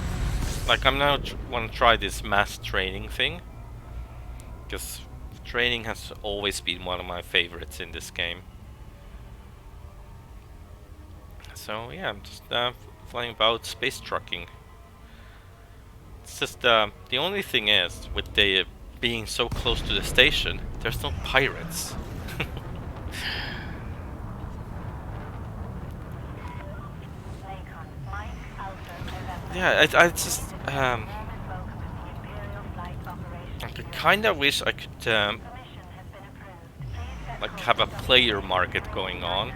like, I'm now wanna try this mass training thing, because training has always been one of my favorites in this game. So yeah, I'm just flying about space trucking. It's just the only thing is, with the being so close to the station, there's no pirates. Lakon, Mike, Alpha, November. Yeah, I just Norman, welcome to the Imperial Flight Operations I kind of wish I could Permission has been approved. Please set like course have a to player market going on.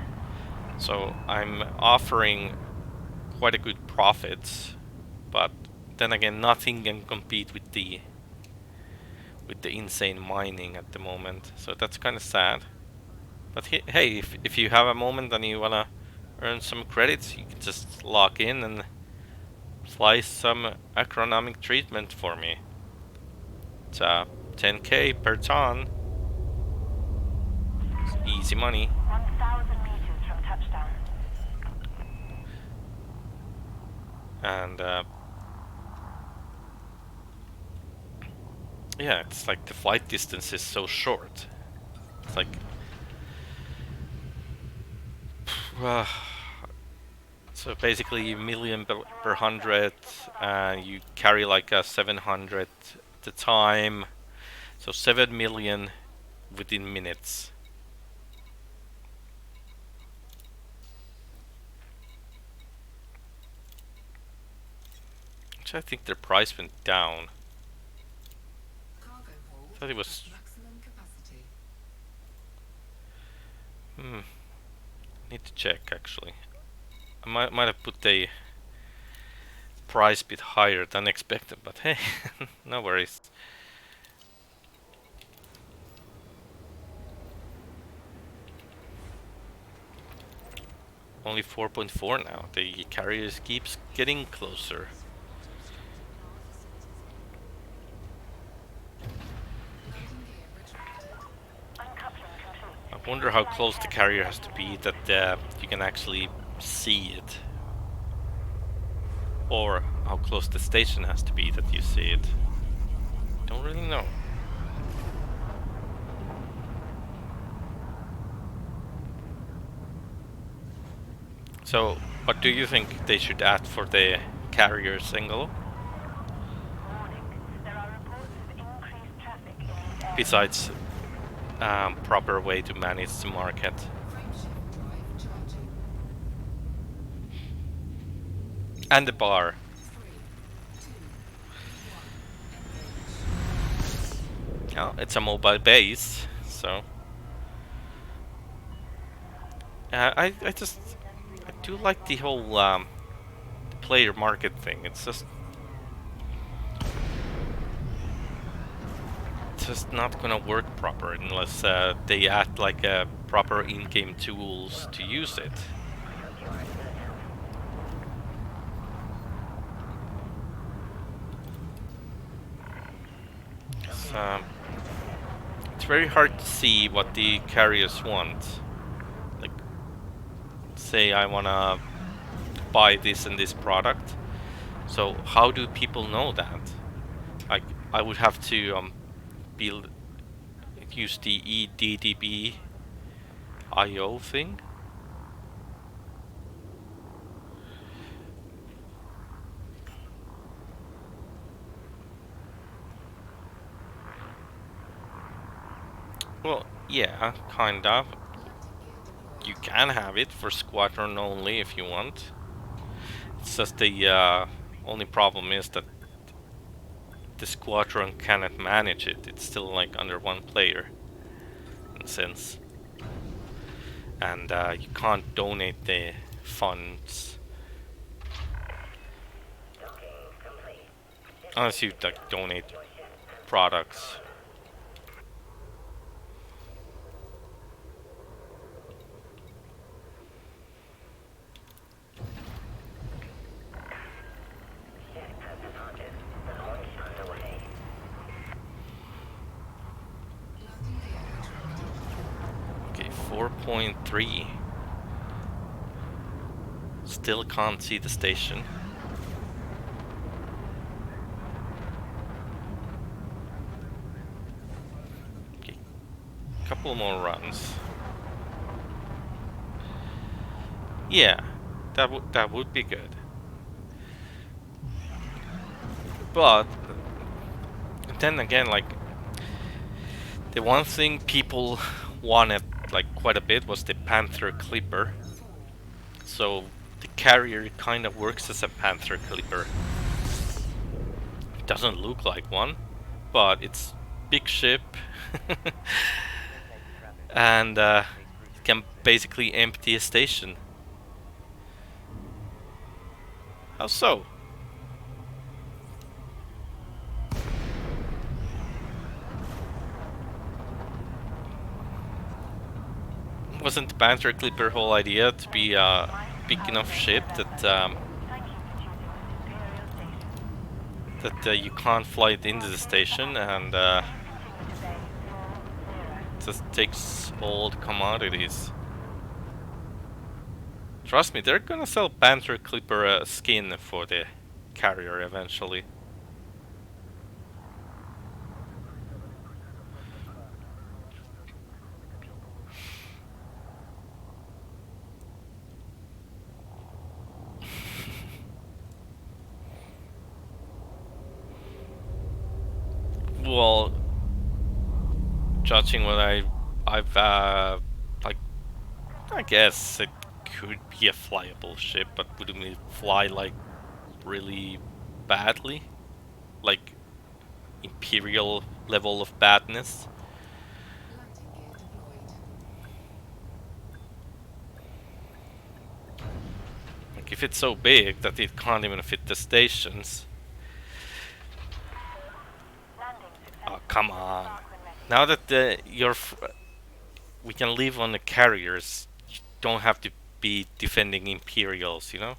So I'm offering quite a good profits, but then again, nothing can compete with the insane mining at the moment. So that's kind of sad. But hey, if you have a moment and you wanna earn some credits, you can just log in and fly some acronomic treatment for me. It's 10k per ton. It's easy money. 1,000 meters from touchdown. And yeah, it's like the flight distance is so short. It's like So basically, a million per 100, and you carry like a 700 at a time. So 7 million within minutes. Which I think their price went down. Cargo hold I thought it was. at maximum capacity. Need to check actually. I might have put the price bit higher than expected, but hey, no worries. Only 4.4 now. The carriers keeps getting closer. Landing gear retracted. Uncoupling complete. I wonder how close the carrier has to be that you can actually see it. Or how close the station has to be that you see it. Don't really know. So, what do you think they should add for the carrier single? Warning. There are reports of increased traffic in these areas. Besides proper way to manage the market. Frameshift drive charging. And the bar. 3, 2, 1. Engage. Oh, it's a mobile base, so I do like the whole player market thing. It's just not gonna work proper unless they add like proper in-game tools to use it. It's very hard to see what the carriers want. Like, say I wanna buy this and this product. So how do people know that? Like, I would have to use the EDDB IO thing. Well, yeah, kind of. You can have it for squadron only if you want. It's just the only problem is that the squadron cannot manage it. It's still like under one player in a sense. And you can't donate the funds unless you like donate products. Landing gear retracted. Okay, 4.3. Still can't see the station. Okay, couple more runs. Yeah, that would be good. But then again, like the one thing people wanted like quite a bit was the Panther Clipper. So the carrier kind of works as a Panther Clipper. It doesn't look like one, but it's big ship and it can basically empty a station. How so? Wasn't the Panther Clipper whole idea to be a big enough ship that Thank you for choosing Imperial Station. you can't fly it into the station and Exiting today 40. just takes all the commodities? Trust me, they're gonna sell Panther Clipper skin for the carrier eventually. Well, judging what I've like, I guess it could be a flyable ship, but wouldn't it fly like really badly, like Imperial level of badness? Landing gear deployed. Like if it's so big that it can't even fit the stations. Landing Oh, successful. come on. Mark when ready. Now that we can live on the carriers, you don't have to be defending Imperials, you know?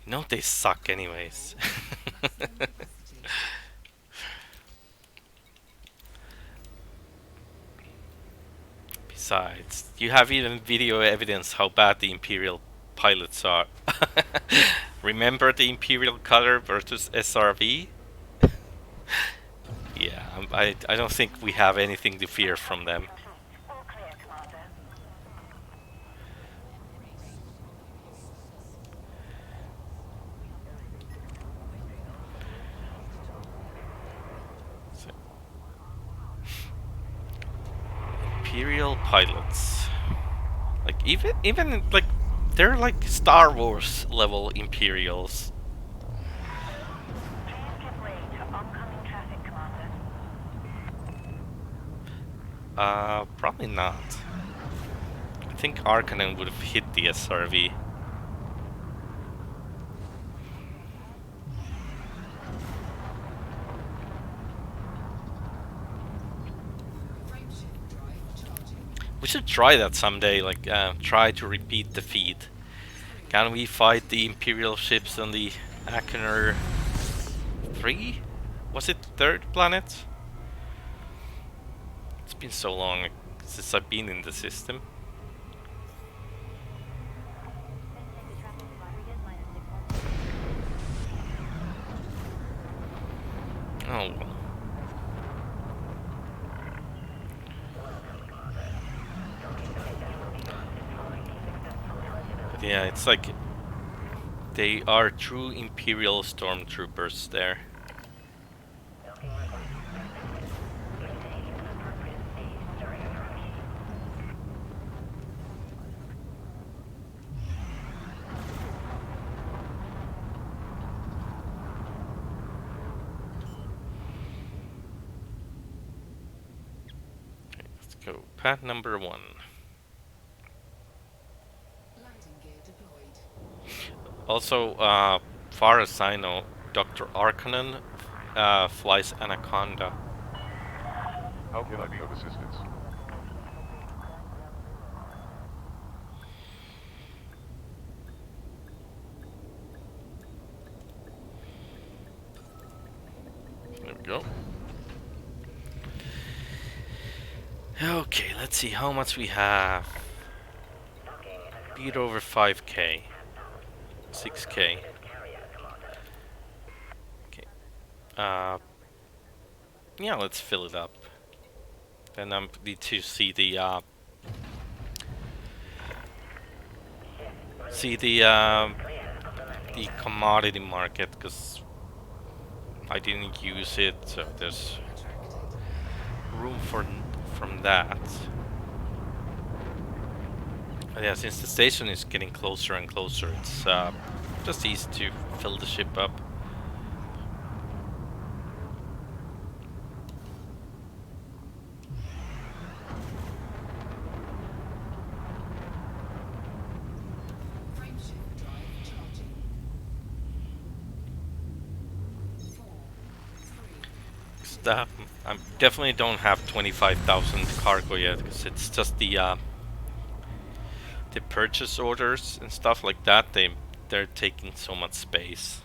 You know they suck anyways. Maximum capacity. Besides, you have even video evidence how bad the Imperial pilots are. Remember the Imperial cutter versus SRV? Yeah, I don't think we have anything to fear from them. Complete. All clear, Commander. So- Imperial pilots, like even like they're like Star Wars level Imperials. Please give way to oncoming traffic, Commander. Probably not. I think Arcanine would have hit the SRV. Frameshift drive charging. We should try that someday, like try to repeat the feat. Can we fight the Imperial ships on the Achener 3? Was it third planet? It's been so long since I've been in the system. Oh well. But yeah, it's like they are true Imperial stormtroopers there. Okay, let's go. Pad number 1. Landing gear deployed. Also, far as I know, Dr. Arcanine flies Anaconda. How can I be of assistance? There we go. Okay, let's see how much we have. Beat over 5k. 6k. Okay. Yeah, let's fill it up. Then I need to see the the commodity market, because I didn't use it, so there's Attracted. room from that. But yeah, since the station is getting closer and closer, it's just easy to fill the ship up. Frameshift drive charging. 4, 3. I definitely don't have 25,000 cargo yet, because it's just the purchase orders and stuff like that. They're taking so much space.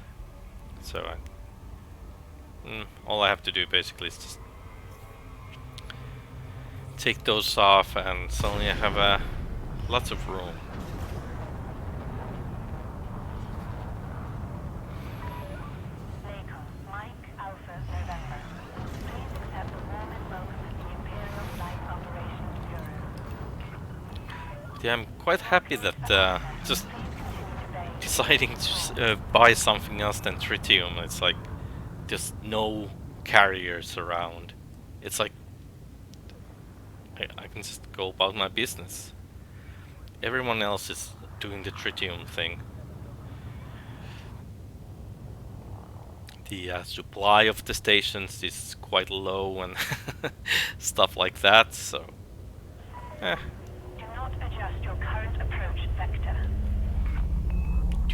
So all I have to do basically is just take those off, and suddenly I have lots of room. Lakon, Mike Alpha November. Please accept the warmest welcome to the Imperial Flight Operations Bureau. Yeah, I'm quite happy that just Please continue to base. deciding to buy something else than tritium. It's like just no carriers around. It's like I can just go about my business. Everyone else is doing the tritium thing. The supply of the stations is quite low and stuff like that, so Do not adjust your current approach vector.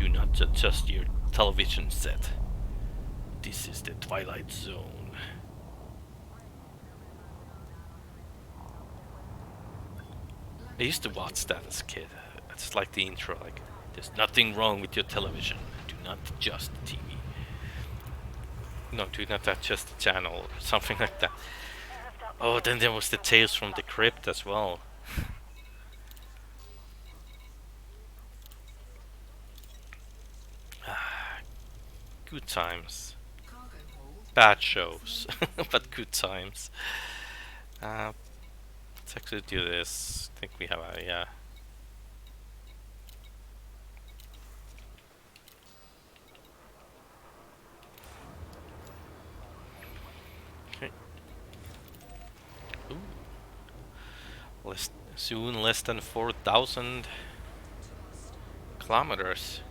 do not adjust your television set. This is the Twilight Zone. I used to watch that as a kid. It's like the intro, like, there's nothing wrong with your television. Do not adjust the TV. No, do not adjust the channel, or something like that. Oh, then there was the Tales from the Crypt as well. Good times. Cargo hold. Bad shows, but good times. Let's actually do this. I think we have a, yeah. Okay. Ooh. Soon less than 4,000 kilometers.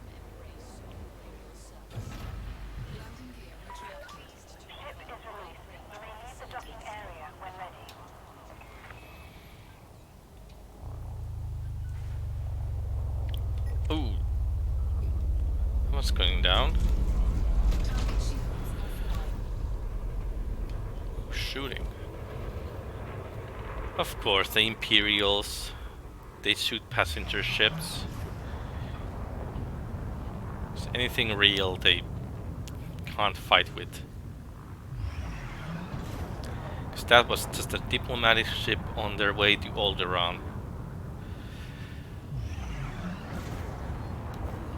Landing gear retracted. Ship is released. You may leave the docking area when ready. Ooh. What's going down? Target shields offline. Who's shooting? Of course, the Imperials. They shoot passenger ships. So anything real they can't fight with. Because that was just a diplomatic ship on their way to Alderaan.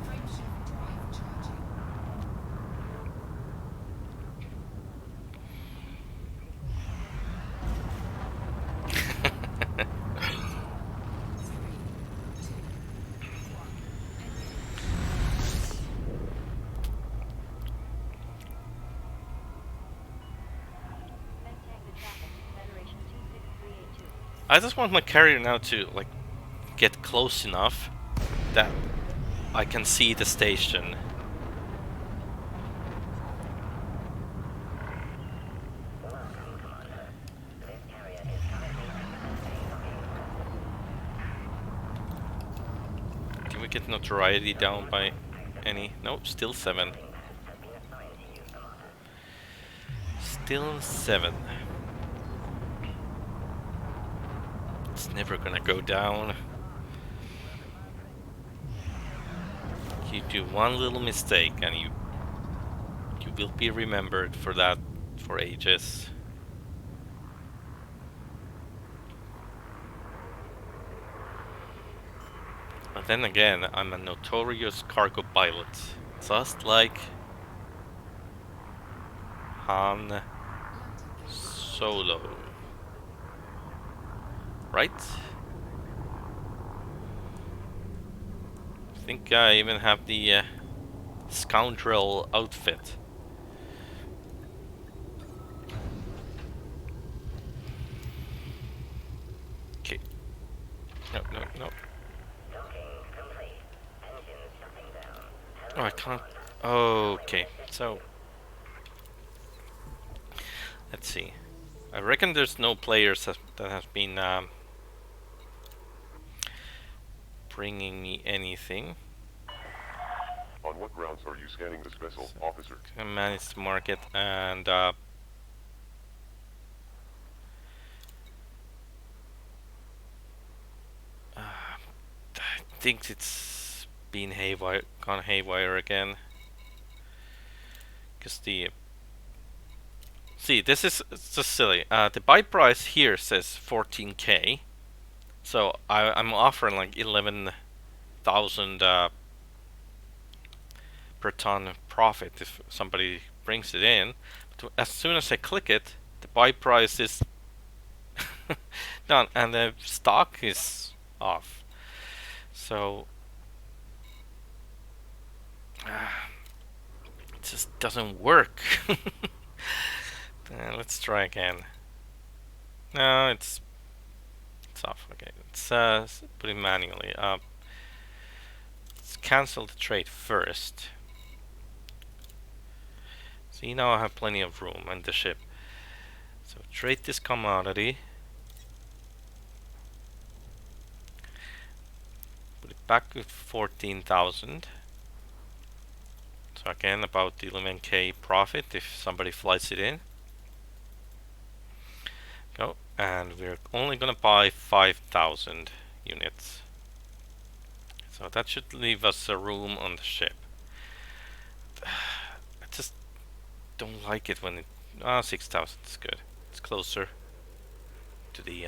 Frameshift drive charging. I just want my carrier now to like get close enough that I can see the station. Can we get notoriety down by any? Nope, still 7. Still 7. It's never gonna go down. You do one little mistake and you will be remembered for that for ages. But then again, I'm a notorious cargo pilot, just like Han Solo. Right? I think I even have the scoundrel outfit. Okay. No, no, no. Oh, I can't. Okay, so let's see. I reckon there's no players that have been bringing me anything. On what grounds are you scanning this vessel, officer? I managed to mark it, and I think it's been gone haywire again. Because see, this is just silly. The buy price here says 14k, so I'm offering like 11,000 per ton profit if somebody brings it in. But as soon as I click it, the buy price is done, and the stock is off. So it just doesn't work. Let's try again. No, it's off. Okay, let's put it manually. Let's cancel the trade first. See, now I have plenty of room on the ship. So trade this commodity. Put it back at 14,000. So again, about 11k profit if somebody flies it in. Go, and we're only gonna buy 5,000 units. So that should leave us a room on the ship. I just don't like it when it... 6,000 is good. It's closer to the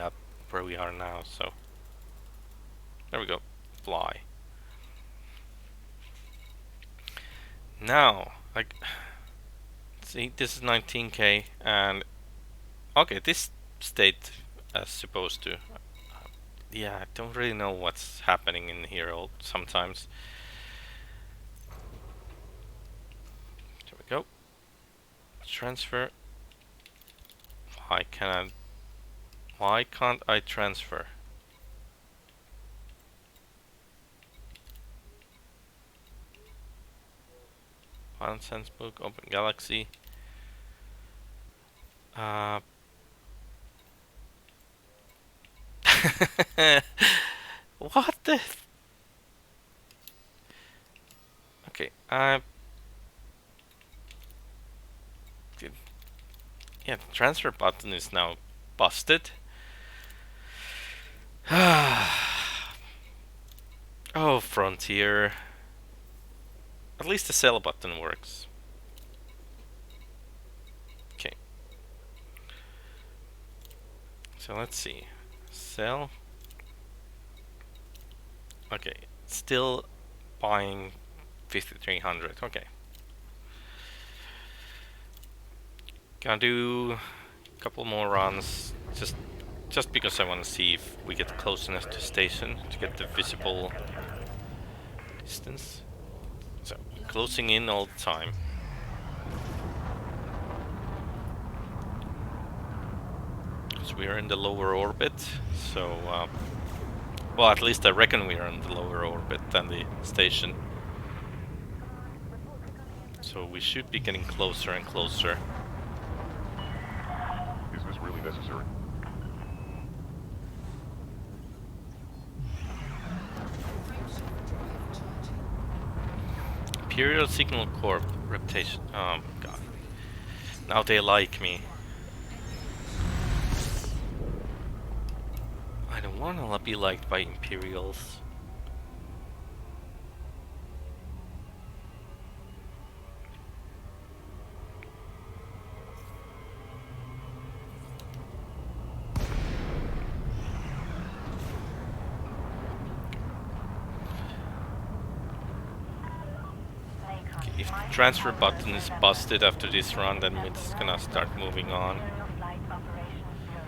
where we are now, so... There we go. Fly. Now, like... See, this is 19k, and... Okay, this stayed as supposed to. Yeah, I don't really know what's happening in here sometimes. There we go. Transfer. Why can't I transfer? Sense book, open galaxy. What the? Okay, yeah, the transfer button is now busted. Oh, Frontier. At least the sell button works. Okay. So let's see. Sell. Okay, still buying 5,300. Okay. Gonna do a couple more runs, just because I want to see if we get close enough to station to get the visible distance. So closing in all the time. Because we are in the lower orbit, so well, at least I reckon we are in the lower orbit than the station. So we should be getting closer and closer. Is this really necessary? Imperial Signal Corp reputation. Oh my god. Now they like me. I don't wanna be liked by Imperials. If the transfer button is busted after this run, then it's gonna start moving on. Imperial Flight Operations Bureau.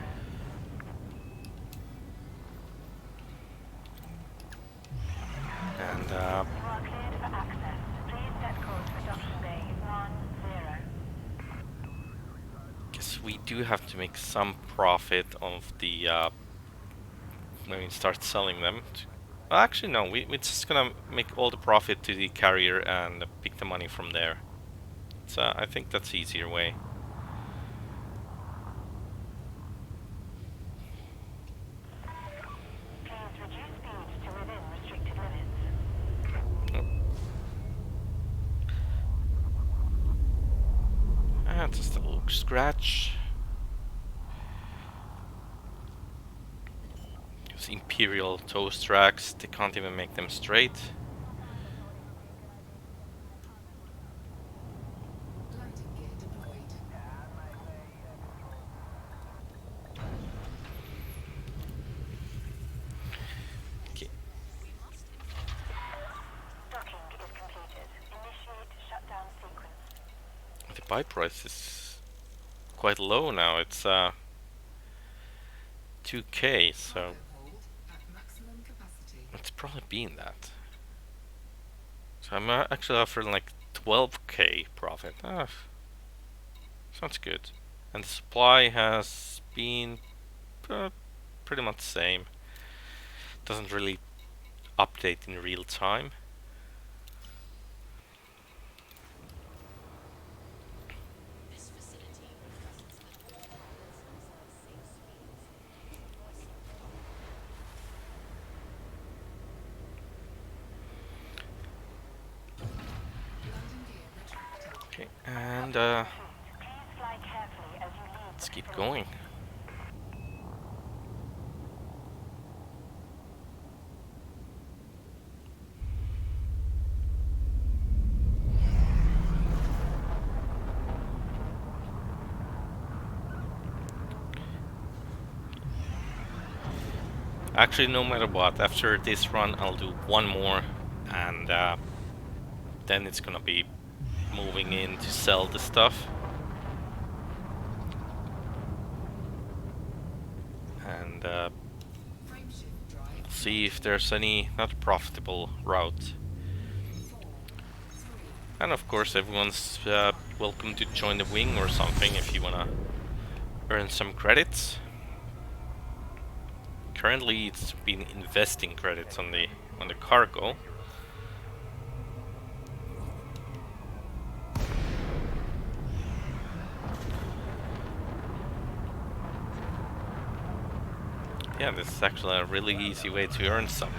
And You are cleared for access. Please set course for docking bay 10. guess we do have to make some profit of the when we start selling them. Well, actually no, we're just gonna make all the profit to the carrier and pick the money from there. So I think that's the easier way. Please reduce speeds to within restricted limits. Just a little scratch. Those Imperial toast tracks, they can't even make them straight. Landing gear deployed. Okay. Docking is completed. Initiate shutdown sequence. The buy price is quite low now. It's 2k, so Hold at maximum capacity. it's probably been that. So I'm actually offering like 12k profit. Sounds good. And the supply has been pretty much the same. Doesn't really update in real time. Okay, and Please fly carefully as you leave let's the keep facility. going. Actually, no matter what, after this run I'll do one more, and then it's gonna be moving in to sell the stuff. And Frameshift drive. see if there's any not profitable route. 4, 3, And of course everyone's welcome to join the wing or something if you wanna earn some credits. Currently it's been investing credits on the cargo. Yeah, this is actually a really easy way to earn some.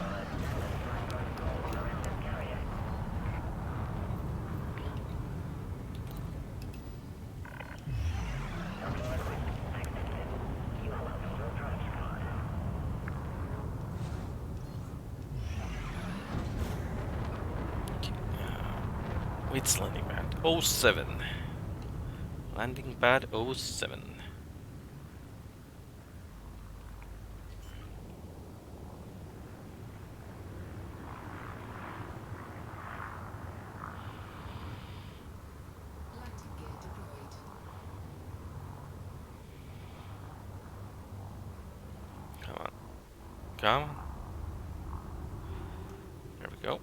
It's landing pad 07. Landing pad 07. landing gear deployed. Come on. Come on. There we go.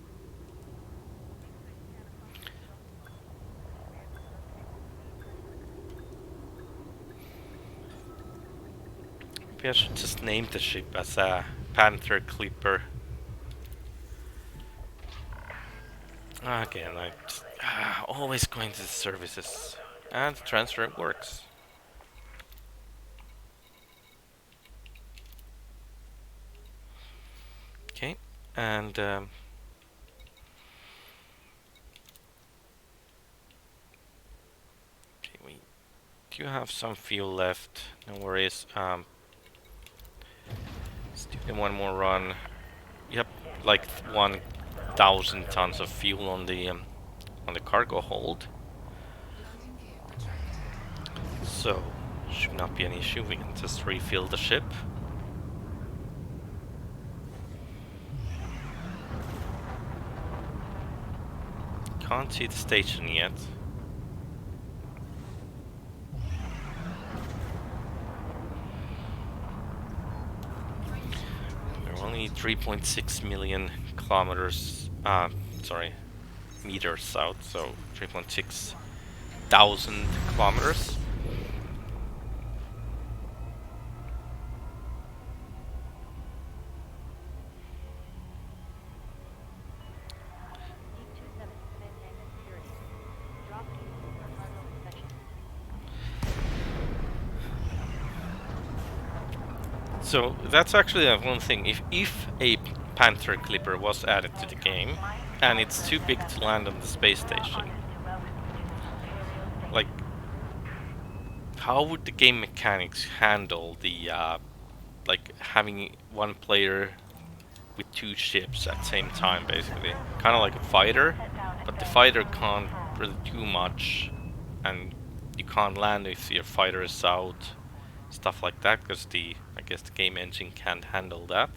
Maybe I should just name the ship as a Panther Clipper. Again, I just, always going to the services. And the transfer works. Okay, and okay, we do have some fuel left. No worries. Let's do the one more run. Yep, like 1,000 tons of fuel on the cargo hold. Landing gear retracted. So should not be an issue. We can just refill the ship. Can't see the station yet. We're only 3.6 million kilometers, meters south, so 3.6 thousand kilometers. D-27 to maintain security. Drop key for cargo inspection. So that's actually one thing. If a Panther Clipper was added to the game, and it's too big to land on the space station, like, how would the game mechanics handle the like having one player with two ships at the same time, basically, kind of like a fighter, but the fighter can't really do much, and you can't land if your fighter is out, stuff like that, because I guess the game engine can't handle that.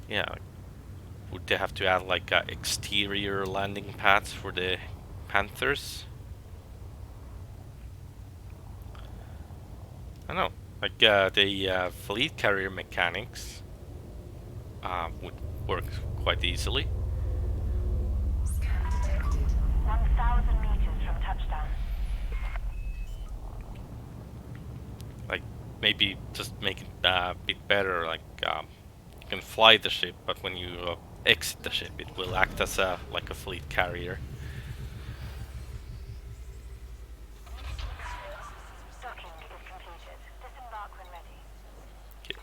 Yeah, would they have to add like exterior landing pads for the Panthers? I don't know. Like the fleet carrier mechanics would work quite easily. Scan detected. 1,000 meters from touchdown. maybe just make it a bit better. Like you can fly the ship, but when you exit the ship, it will act as a like a fleet carrier. Docking is completed. Disembark when ready. Okay,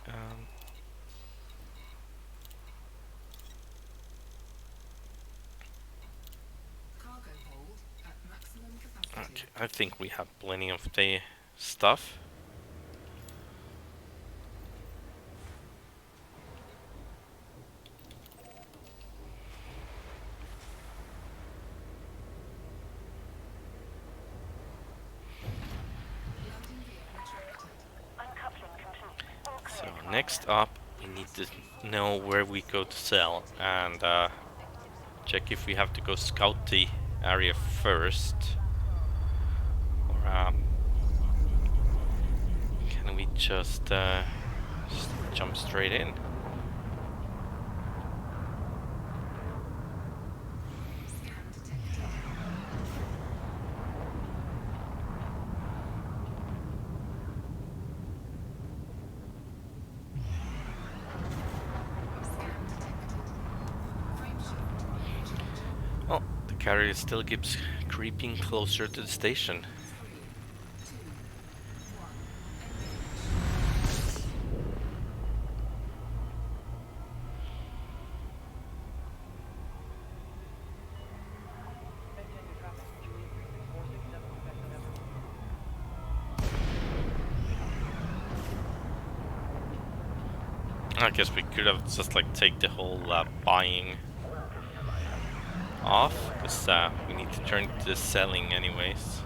Cargo hold at maximum capacity. okay, I think we have plenty of the stuff. Landing gear retracted. Uncoupling complete. All So cleared for next access. up, we need to know where we go to sell and check if we have to go scout the area first, or can we just jump straight in? Scan detected. Scan detected. Frameshift changing. Oh, the carrier still keeps creeping closer to the station. 3, 2, 1. Engage. Maintain your traffic. Juliet 36467, Quebec, November. I guess we could have just like take the whole buying off, because we need to turn to the selling anyways.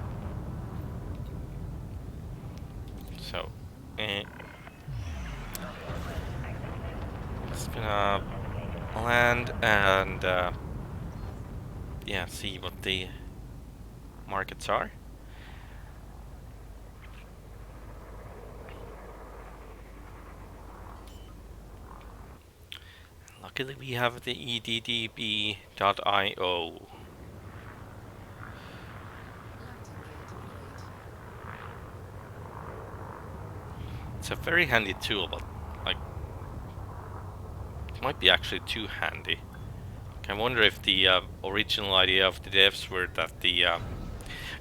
So, just gonna land and yeah, see what the markets are. Luckily we have the eddb.io. Landing gear deployed. It's a very handy tool, but like it might be actually too handy. I wonder if the original idea of the devs were that the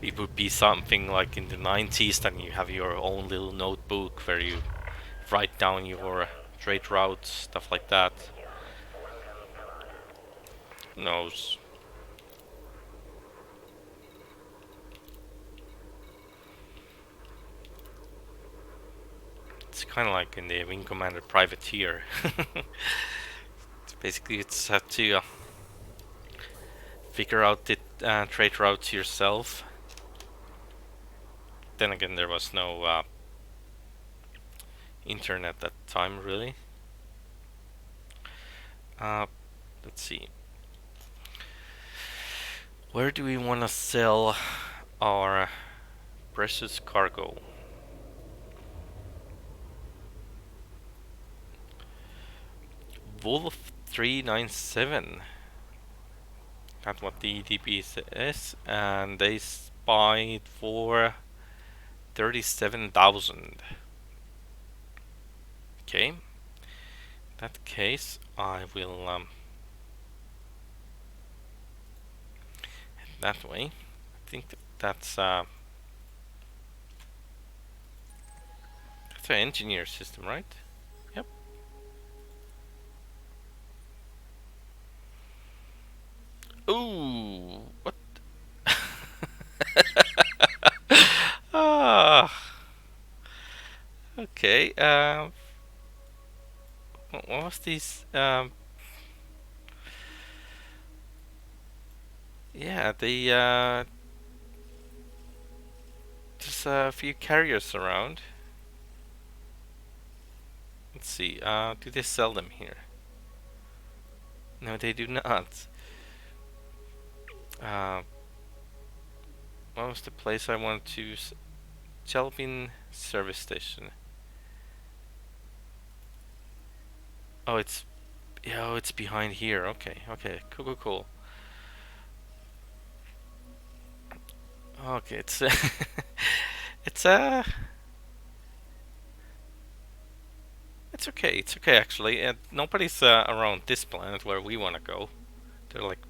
it would be something like in the 90s, that you have your own little notebook where you write down your trade routes, stuff like that. Who knows? It's kind of like in the Wing Commander Privateer. Basically, it's had to figure out the trade routes yourself. Then again, there was no internet at the time, really. Let's see. Where do we want to sell our precious cargo? Wolf 397. That's what the EDP says, and they buy it for 37,000. Okay. In that case, I will head that way. I think that's an engineer system, right? Yep. Ooh, what? Ah. Okay. What was this? Yeah, the there's a few carriers around. Let's see. Do they sell them here? No, they do not. Uh, what was the place I wanted to? Chelpin service station. Oh, it's it's behind here. Okay, okay, cool, cool, cool. Okay, it's it's It's okay. It's okay actually. Nobody's around this planet where we want to go. They're like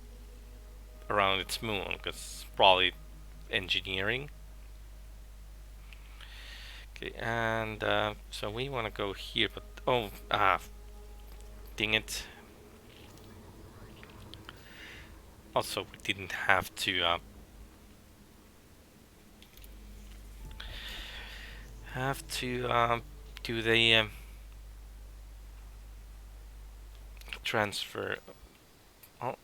around its moon, because probably engineering. Okay, and so we want to go here, but oh, dang it. Also, we didn't have to do the transfer. Oh,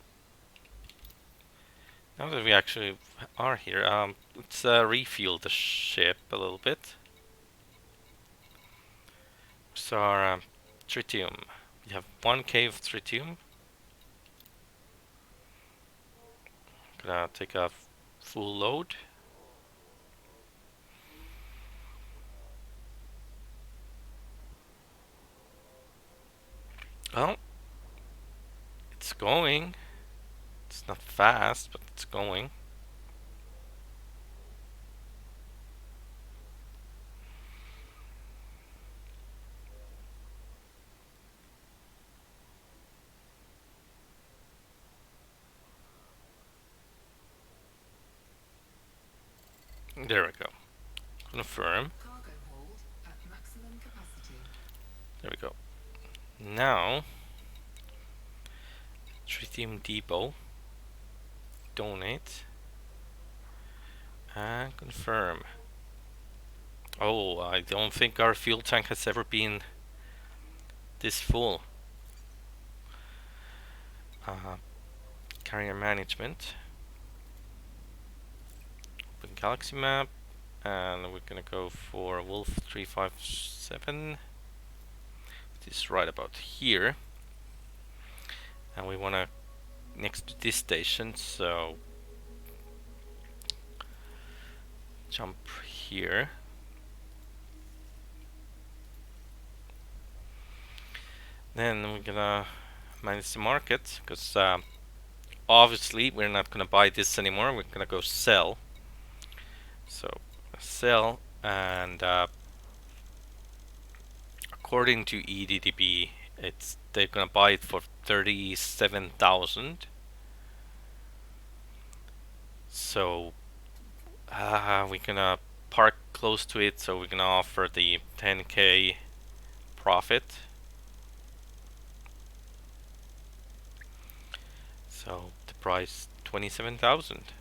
now that we actually are here, let's refuel the ship a little bit. So our tritium. We have 1k of tritium. Gonna take a full load. Well, it's going. It's not fast, but it's going. There we go. Confirm. Cargo hold at maximum capacity. There we go. Now, Tritium Depot. Donate. And confirm. Oh, I don't think our fuel tank has ever been this full. Carrier management. Open galaxy map. And we're gonna go for Wolf 357. It is right about here. And we wanna next to this station, so jump here. Then we're gonna manage the market, because obviously we're not gonna buy this anymore. We're gonna go sell. So sell, and according to EDDB, they're gonna buy it for 37,000. So we're gonna park close to it, so we're gonna offer the 10k profit. So the price 27,000.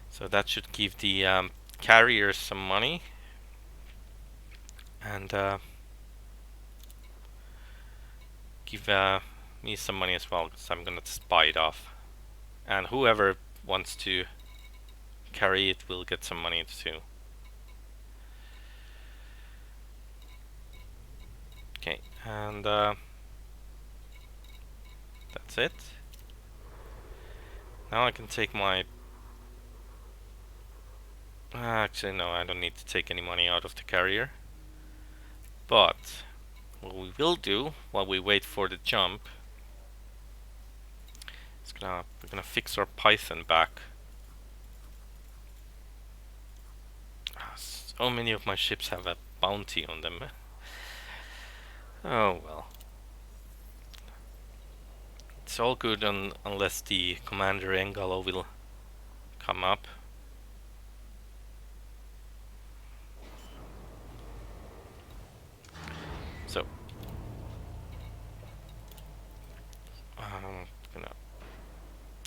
So that should give the carriers some money, and give me some money as well, because I'm gonna just buy it off. And whoever wants to carry it will get some money too. Okay, and that's it. Now I can take my... actually, no, I don't need to take any money out of the carrier. But what we will do while we wait for the jump is we're gonna fix our Python back. So many of my ships have a bounty on them. Oh well. It's all good unless the Commander Engalo will come up. So gonna,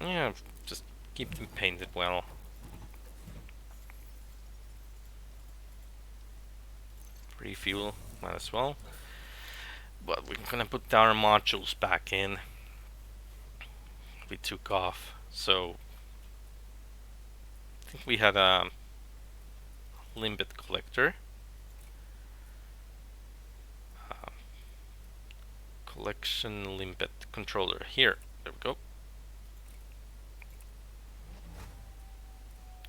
yeah, just keep them painted well. Refuel, might as well. But we're gonna put our modules back in. We took off, so I think we had a limbit collector. Collection limbit controller here. There we go.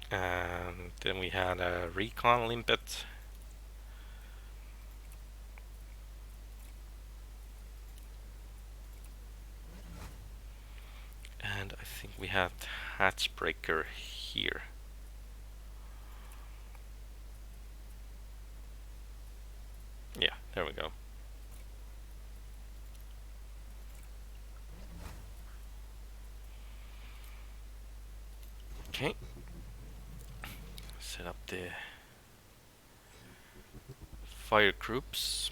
And then we had a recon limbit. And I think we had hatch breaker here. Okay. Set up the fire groups.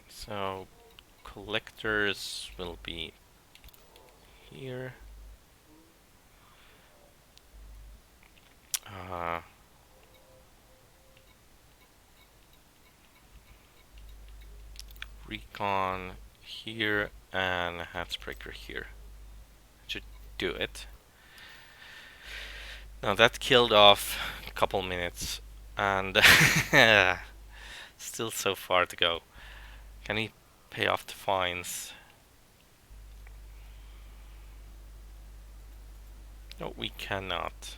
So collectors will be here. Uh, Recon here and Hatsbreaker here. Should do it. Now that killed off a couple minutes, and still so far to go. Can he pay off the fines? No, we cannot.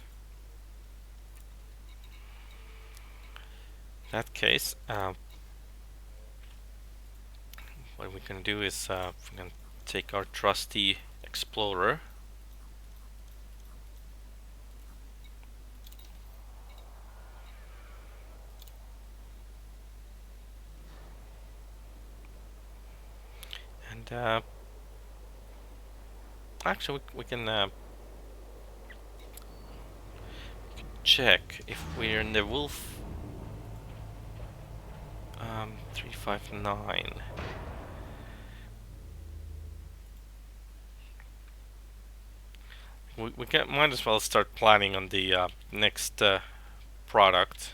In that case, what we can do is we can take our trusty explorer. And actually we can check if we're in the Wolf 359. We can, might as well start planning on the next product.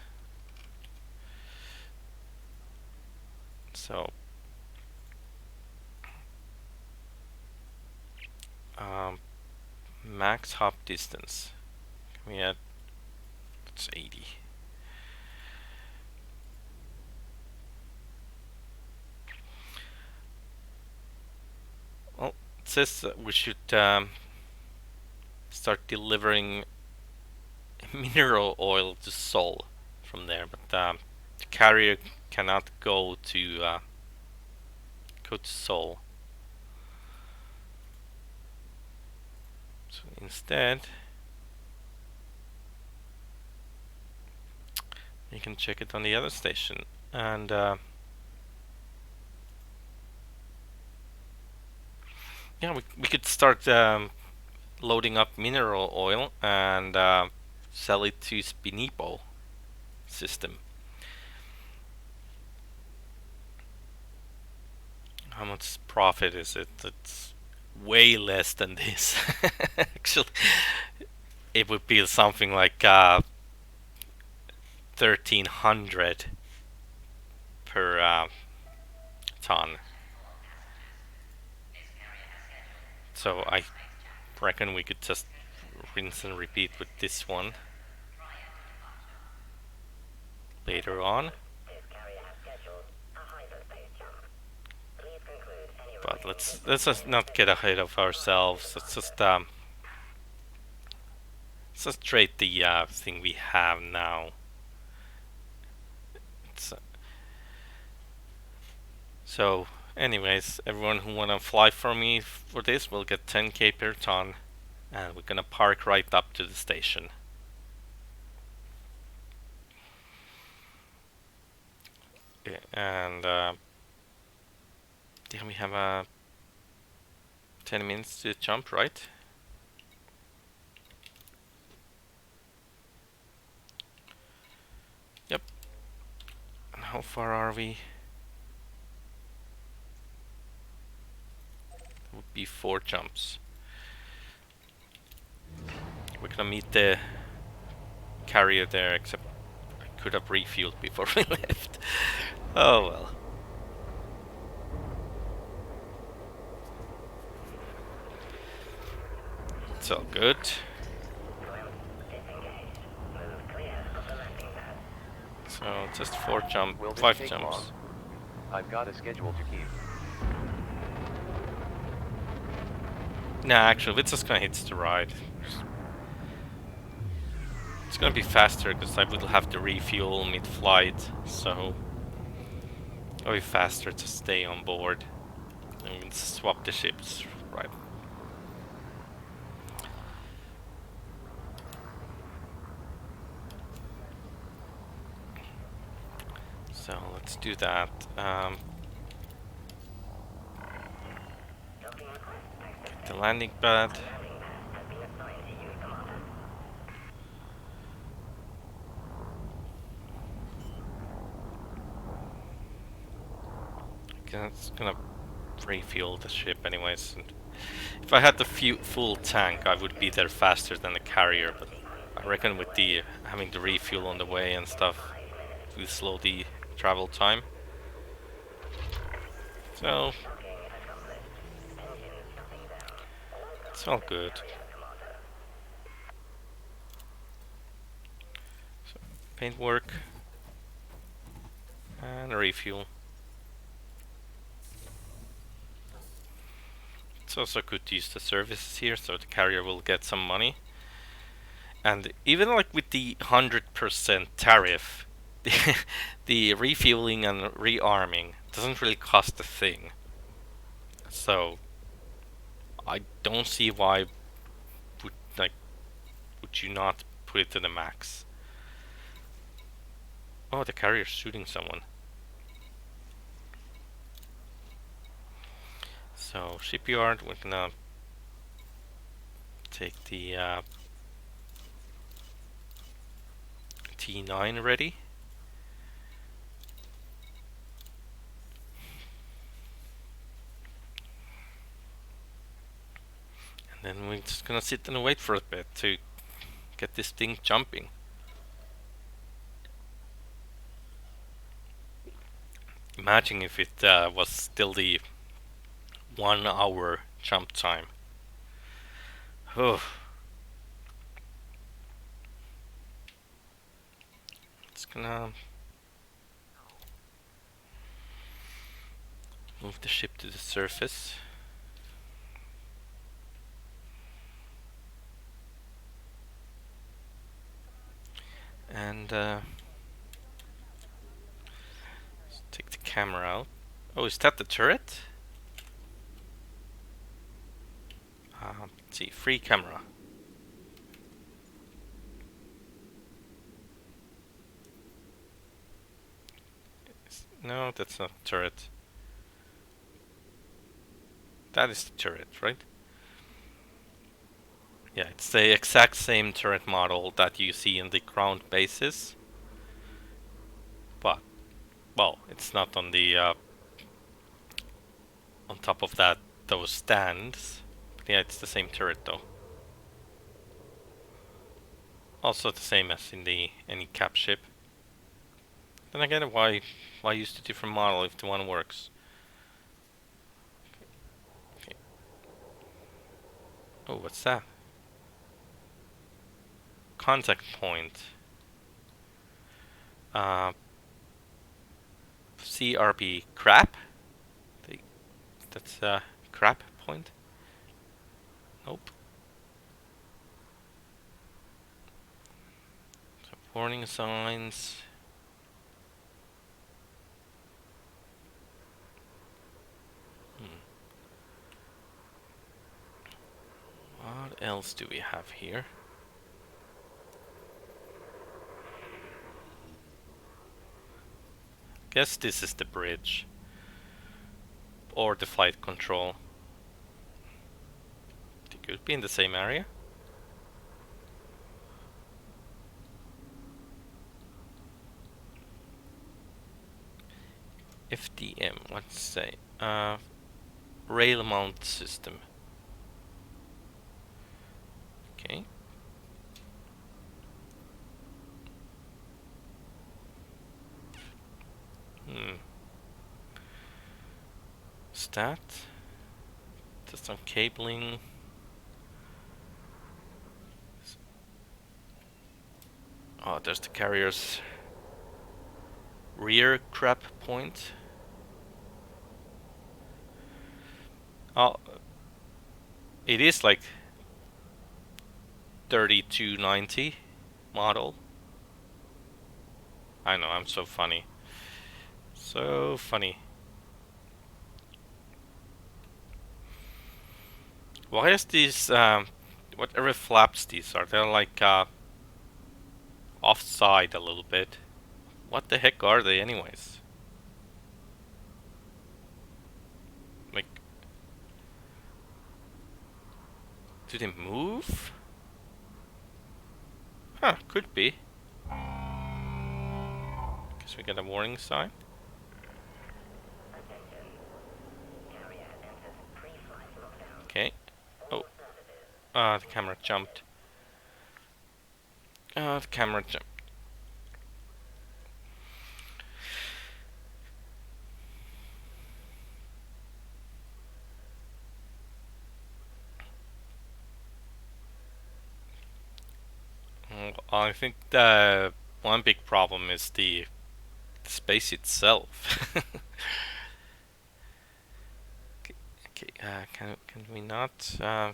So max hop distance. Can we add? It's 80. Well, it says that we should start delivering mineral oil to Sol from there, but the carrier cannot go to Sol. So instead, you can check it on the other station, and yeah, we could start loading up mineral oil and sell it to Spinipo system. How much profit is it? It's way less than this. Actually, it would be something like 1300 per ton. So I reckon we could just rinse and repeat with this one later on. But let's just not get ahead of ourselves. Let's just trade the thing we have now. So anyways, everyone who wanna fly for me for this will get 10k per ton, and we're gonna park right up to the station. Yeah, and yeah, we have 10 minutes to jump, right? Yep. And how far are we? Would be 4 jumps. We're gonna meet the carrier there, except I could have refueled before we left. Oh well. It's all good. So just 4 jump, Will this 5 take jumps. long? I've got a schedule to keep. Nah, actually, we're just gonna hit the ride. It's gonna be faster because I will have to refuel mid-flight, so it'll be faster to stay on board and swap the ships, right? So let's do that. the landing pad. It's gonna refuel the ship anyways. And if I had the full tank, I would be there faster than the carrier. But I reckon with the having the refuel on the way and stuff, it will slow the travel time. So it's all good. So paint work and refuel. It's also good to use the services here, so the carrier will get some money. And even like with the 100% tariff, the refueling and rearming doesn't really cost a thing. So I don't see why would you not put it to the max. Oh, the carrier's shooting someone. So shipyard, we're gonna take the T9 ready. And then we're just gonna sit and wait for a bit to get this thing jumping. Imagine if it was still the 1 hour jump time. Oh. It's gonna move the ship to the surface. And take the camera out. Oh, is that the turret? Let's see, free camera. No, that's not the turret. That is the turret, right? Yeah, it's the exact same turret model that you see in the ground bases. But, well, it's not on the on top of those stands. But yeah, it's the same turret though. Also the same as in any cap ship. Then again, why use the different model if the one works? Okay. Oh, what's that? Contact point. CRP crap. That's a crap point. Nope. So warning signs. What else do we have here? Guess this is the bridge. Or the flight control. It could be in the same area. FDM, let's say. Rail mount system. Okay. Stat. Just some cabling. Oh, there's the carrier's rear crap point. Oh, it is like 3290 model. I know, I'm so funny. So funny. Why is these, whatever flaps these are, they're like offside a little bit. What the heck are they anyways? Like, Do they move? Huh, could be. Guess we get a warning sign. Okay. Oh. Ah, the camera jumped. Ah, the camera jumped. I think the one big problem is the space itself. Okay, can we not? Yeah,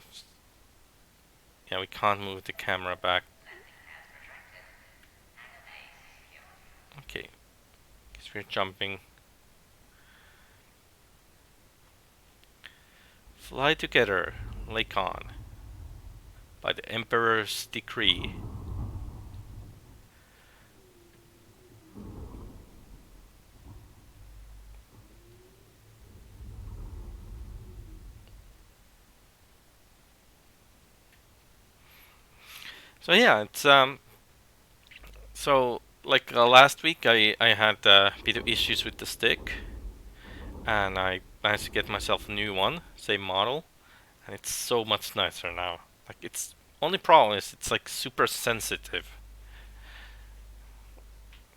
we can't move the camera back. Okay, guess we're jumping. Fly together, Lakon, by the Emperor's decree. So yeah, it's so like last week I had a bit of issues with the stick, and I managed to get myself a new one, same model, and it's so much nicer now. Like it's only problem is it's like super sensitive.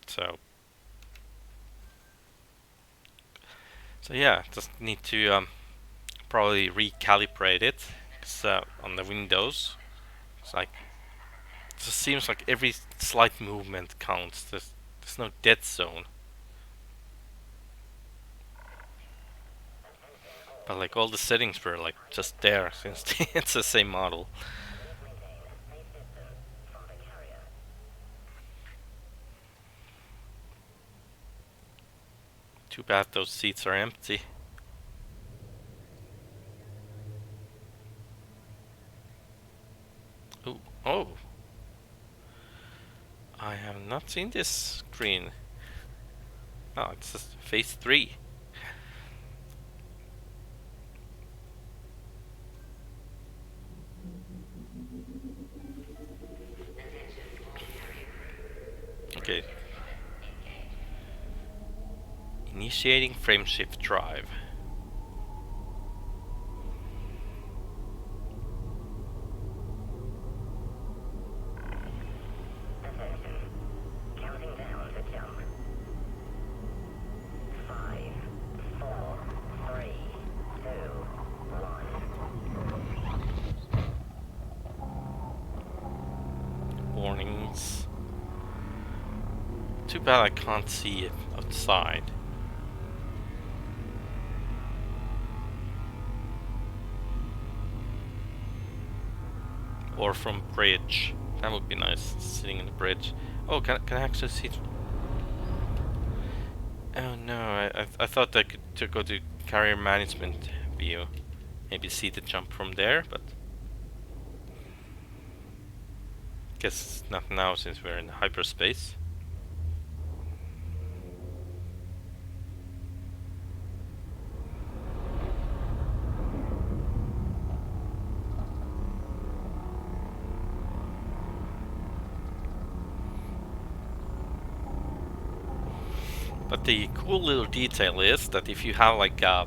So yeah, just need to probably recalibrate it. 'Cause, on the Windows, it's like it just seems like every slight movement counts. There's no dead zone. But like all the settings were like just there since it's the same model. Too bad those seats are empty. Ooh, oh. I have not seen this screen. Oh, it's just phase 3. Okay. Initiating frameshift drive. Counting down to jump. 5, 4, 3, 2, 1. Warnings. Too bad I can't see it outside. Or from bridge. That would be nice, sitting in the bridge. Oh, can I actually see it? Oh no, I thought I could go to carrier management view. Maybe see the jump from there, but guess not now since we're in hyperspace. But the cool little detail is that if you have like the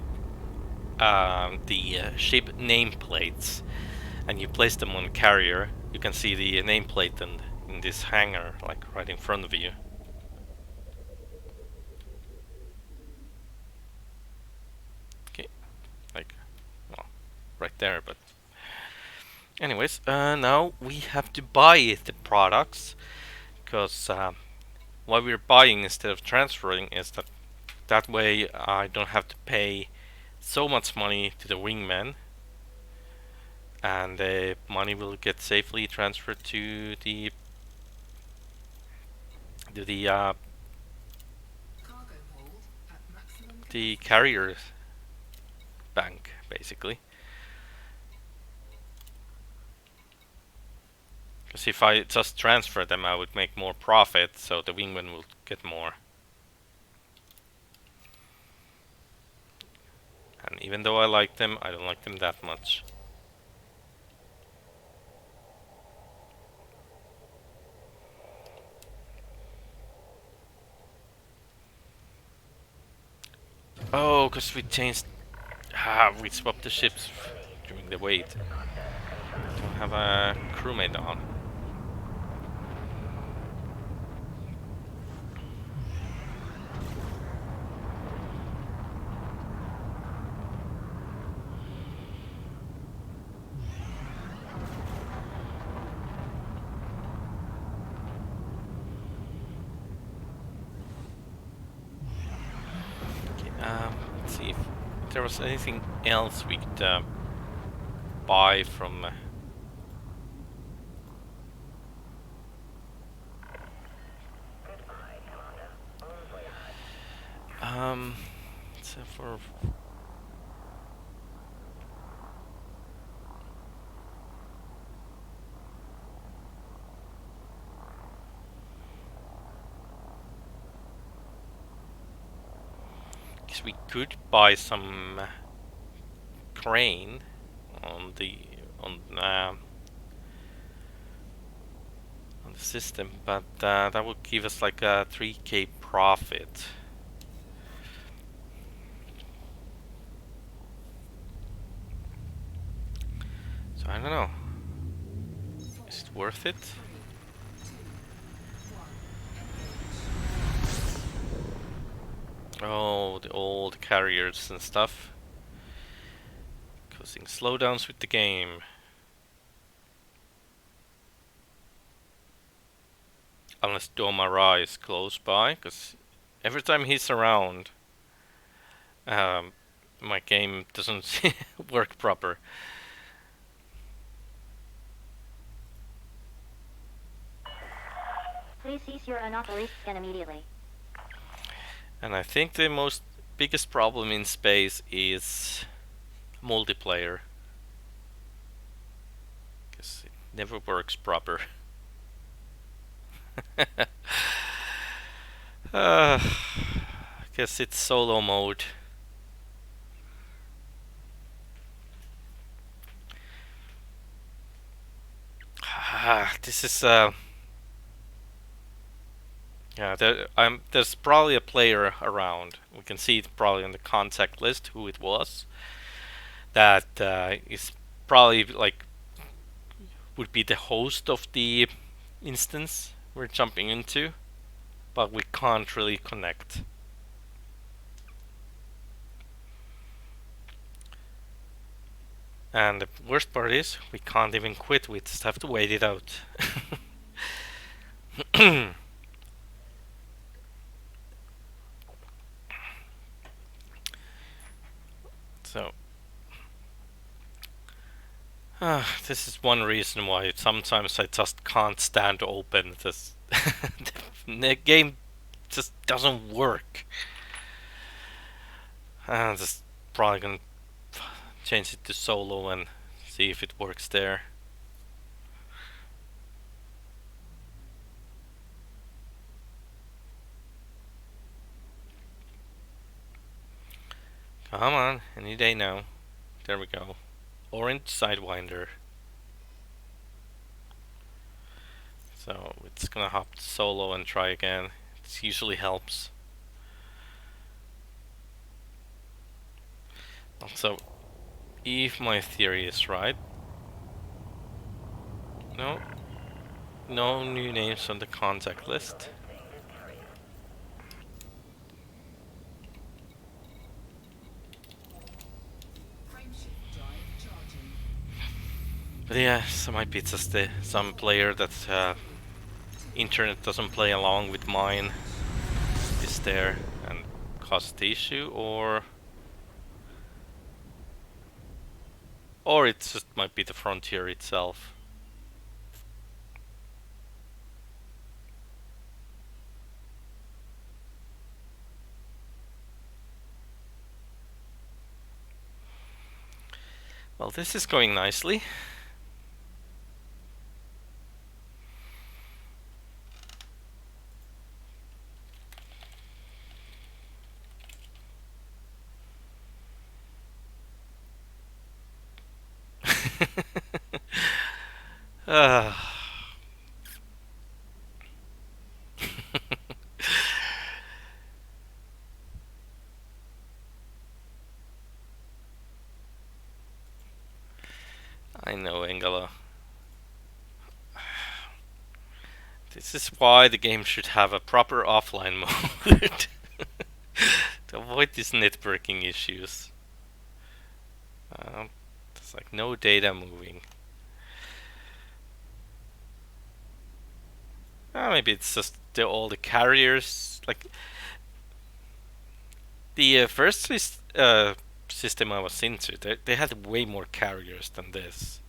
ship nameplates and you place them on carrier, you can see the nameplate in this hangar, like right in front of you. Okay, like, well, right there, but anyways, now we have to buy the products, because what we're buying instead of transferring is that way I don't have to pay so much money to the wingman, and the money will get safely transferred to the Cargo hold at maximum the capacity. carrier bank, basically. Because if I just transfer them, I would make more profit, so the wingman will get more. And even though I like them, I don't like them that much. Oh, because we changed. We swapped the ships during the wait. Don't have a crewmate on. Okay, let's see if there was anything else we could buy from. So for. Guess we could buy some crane on the on on the system, but that would give us like a 3k profit. So I don't know. Is it worth it? Oh, the old carriers and stuff. Causing slowdowns with the game. Unless Domara is close by, because every time he's around, my game doesn't work proper. Please cease your unauthorized scan immediately. And I think the most biggest problem in space is multiplayer. Because it never works proper. I guess it's solo mode. This is yeah. There's probably a player around. We can see it probably on the contact list who it was. That is probably like would be the host of the instance we're jumping into, but we can't really connect. And the worst part is we can't even quit. We just have to wait it out. So this is one reason why sometimes I just can't stand open. This the game just doesn't work. I'm just probably gonna change it to solo and see if it works there. Come on, any day now. There we go. Orange Sidewinder. So it's gonna hop to solo and try again. It usually helps. Also, if my theory is right, no new names on the contact list. Frameshift drive charging. But yeah, so might be just some player that internet doesn't play along with mine is there and cause the issue, or it just might be the frontier itself. Well, this is going nicely. Ah. This is why the game should have a proper offline mode to avoid these networking issues. There's like no data moving. Maybe it's just all the carriers. Like the first system I was into, they had way more carriers than this.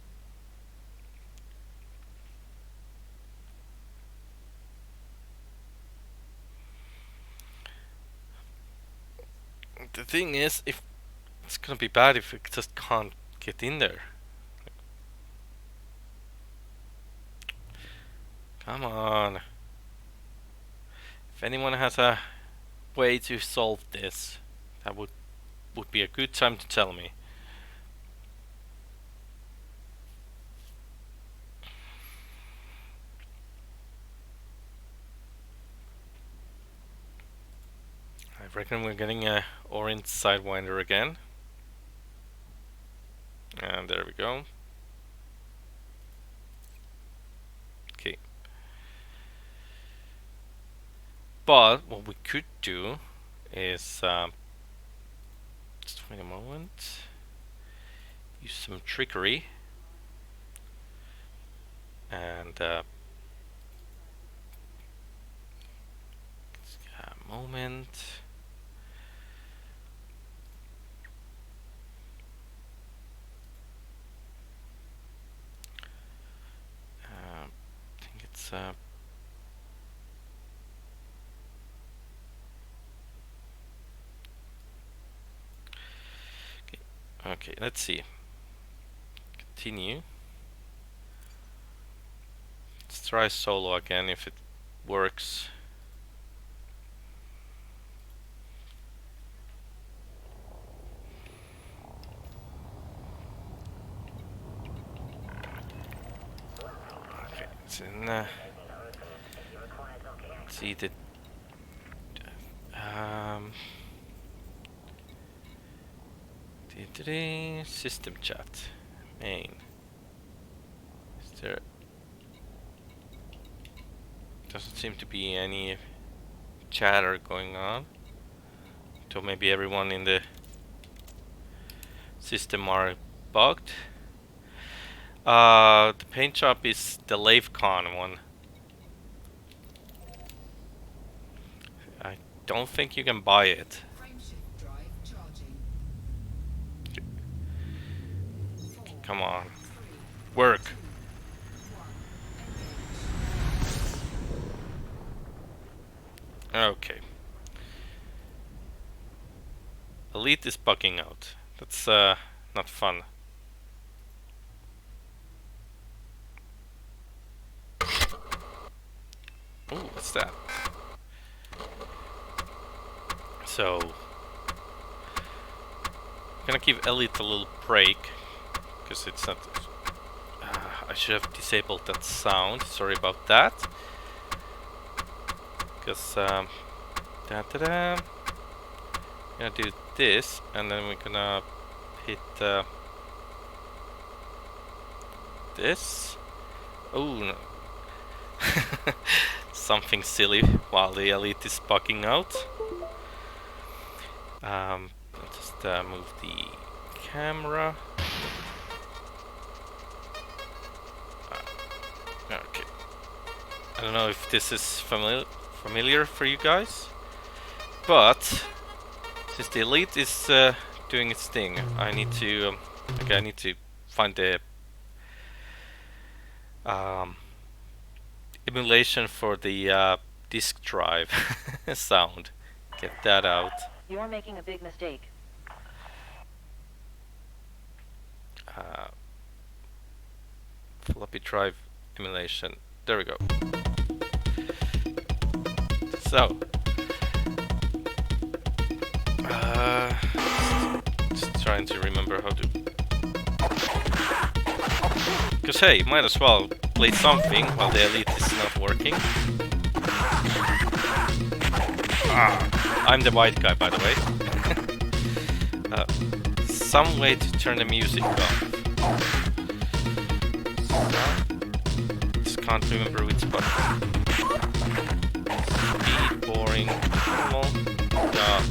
The thing is, if it's gonna be bad if we just can't get in there. Come on. If anyone has a way to solve this, that would be a good time to tell me. I reckon we're getting a orange sidewinder again. And there we go. Okay. But what we could do is just wait a moment. Use some trickery and a moment. I think it's okay, let's see. Continue. Let's try solo again if it works. Okay, it's in let's see the system chat main. Is there doesn't seem to be any chatter going on. So maybe everyone in the system are bugged. The paint shop is the LaveCon one. I don't think you can buy it. Frameshift drive charging. Come on. 3, Work. 2, 1, engage. Okay. Elite is bugging out. That's not fun. Ooh, what's that? So, I'm gonna give Elite a little break because it's not. I should have disabled that sound. Sorry about that. Because da-da-da. Gonna do this, and then we're gonna hit this. Oh no. Something silly while the Elite is bugging out. I'll just move the camera. Okay. I don't know if this is familiar for you guys, but since the Elite is doing its thing, I need to I need to find the emulation for the disk drive sound. Get that out. You're making a big mistake. Floppy drive emulation. There we go. So, just trying to remember how to. Because hey, might as well play something while the Elite is not working. I'm the white guy, by the way. Some way to turn the music off. Just can't remember which button. boring. Normal. Got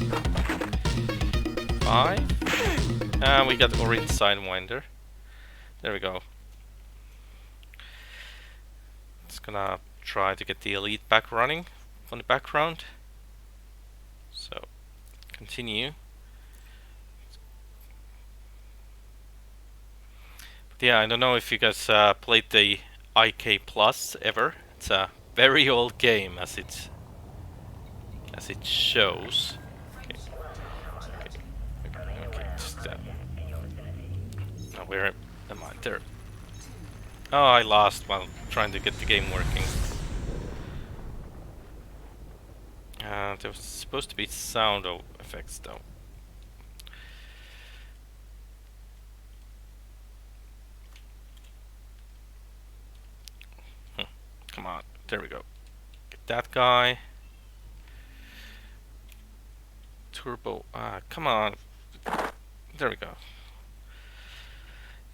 5. And we got orange sidewinder. There we go. Just gonna try to get the elite back running on the background. So continue. But yeah, I don't know if you guys played the IK Plus ever. It's a very old game as it shows. Okay. Okay. Just, now where am I? There. Oh, I lost while trying to get the game working. There was supposed to be sound effects though. Come on, there we go. Get that guy. Turbo, come on. There we go.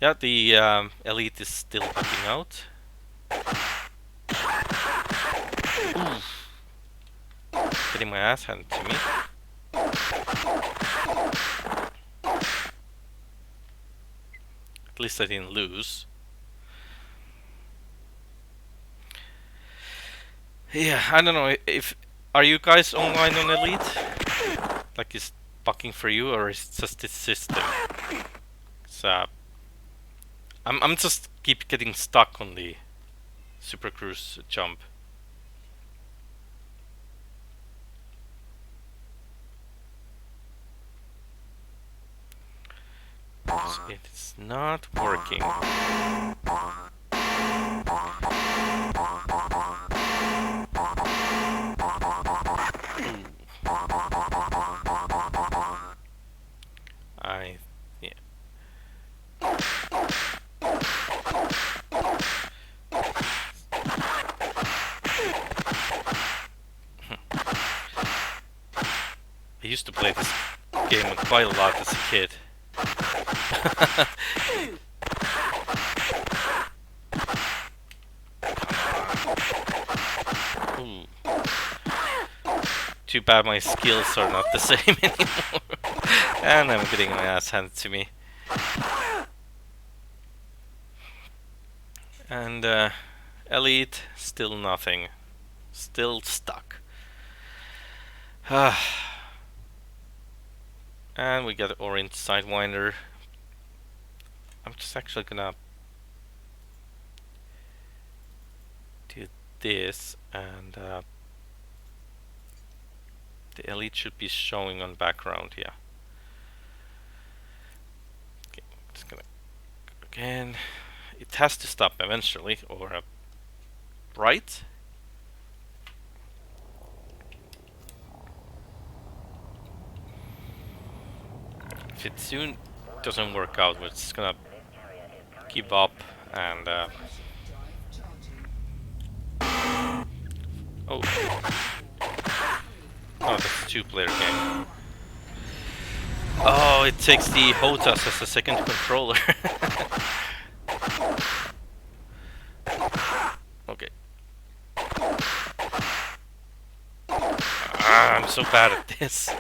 Yeah, the elite is still bugging out. Oof. Getting my ass handed to me. At least I didn't lose. Yeah, I don't know if are you guys online on Elite? Like is bugging for you or is it just this system? So I'm just keep getting stuck on the Super Cruise jump. It's not working. Yeah. I used to play this game quite a lot as a kid. Ooh. Too bad my skills are not the same anymore. And I'm getting my ass handed to me. And Elite, still nothing. Still stuck. And we got the orange sidewinder. I'm just actually gonna do this, and the elite should be showing on background here. Okay, just gonna go again. It has to stop eventually, or right? If it soon doesn't work out, we're just gonna give up and oh, that's a 2-player game. Oh, it takes the HOTAS as a second controller. Okay. I'm so bad at this.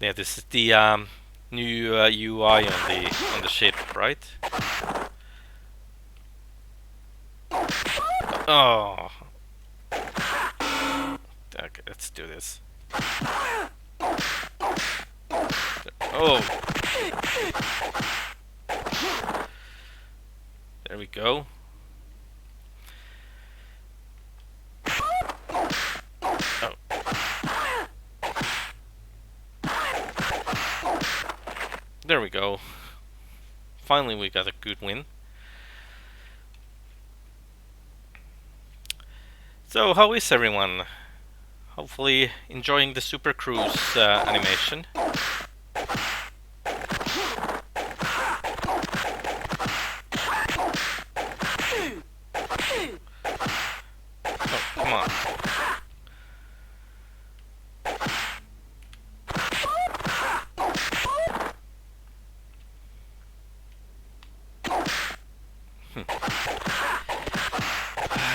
Yeah, this is the new UI on the ship, right? Oh. Okay, let's do this. Oh. There we go. Oh. There we go. Finally we got a good win. So how is everyone? Hopefully enjoying the Super Cruise animation. Oh, come on.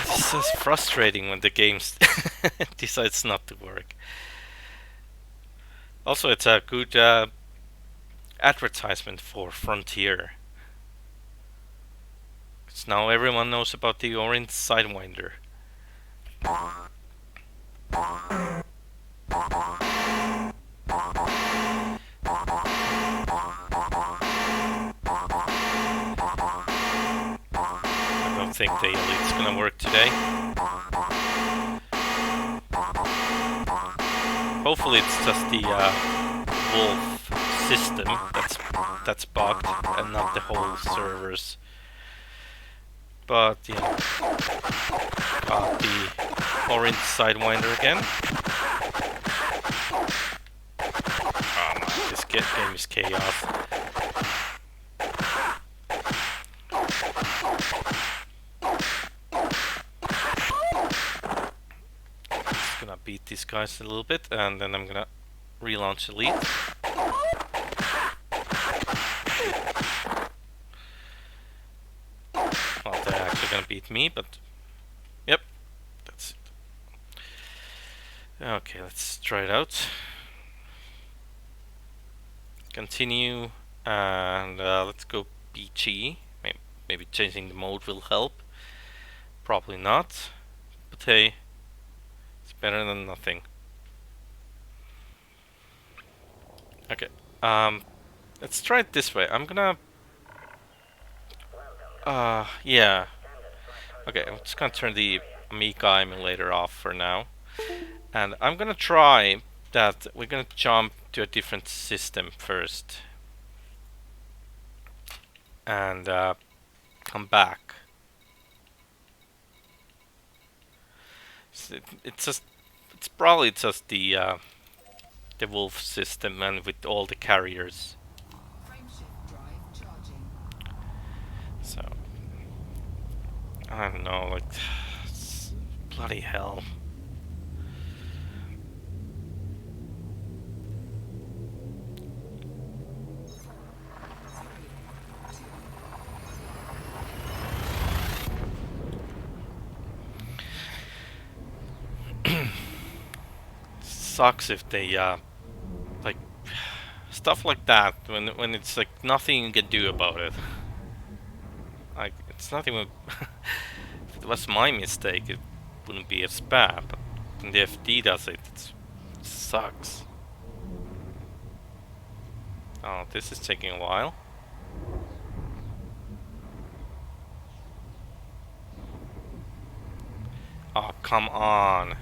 This It's just frustrating when the game decides not to work. Also, it's a good advertisement for Frontier. Because now everyone knows about the orange Sidewinder. I don't think the Elite's gonna work today. Hopefully it's just the Wolf system that's bugged and not the whole servers. But yeah, got the orange Sidewinder again. Oh man, this game is chaos. Just gonna beat these guys a little bit, and then I'm gonna relaunch Elite. Well, they're actually gonna beat me, but yep, that's it. Okay, let's try it out. Continue, and let's go PG. Maybe changing the mode will help. Probably not, but hey, it's better than nothing. Okay, let's try it this way. I'm gonna, yeah. Okay, I'm just gonna turn the Amiga emulator off for now, and I'm gonna try that. We're gonna jump to a different system first, and come back. So it's probably just the Wolf system and with all the carriers. Frameshift drive charging. So I don't know, like bloody hell. Sucks if they like stuff like that when it's like nothing you can do about it. Like it's not even if it was my mistake it wouldn't be as bad, but when the FD does it, it sucks. Oh, this is taking a while. Oh, come on.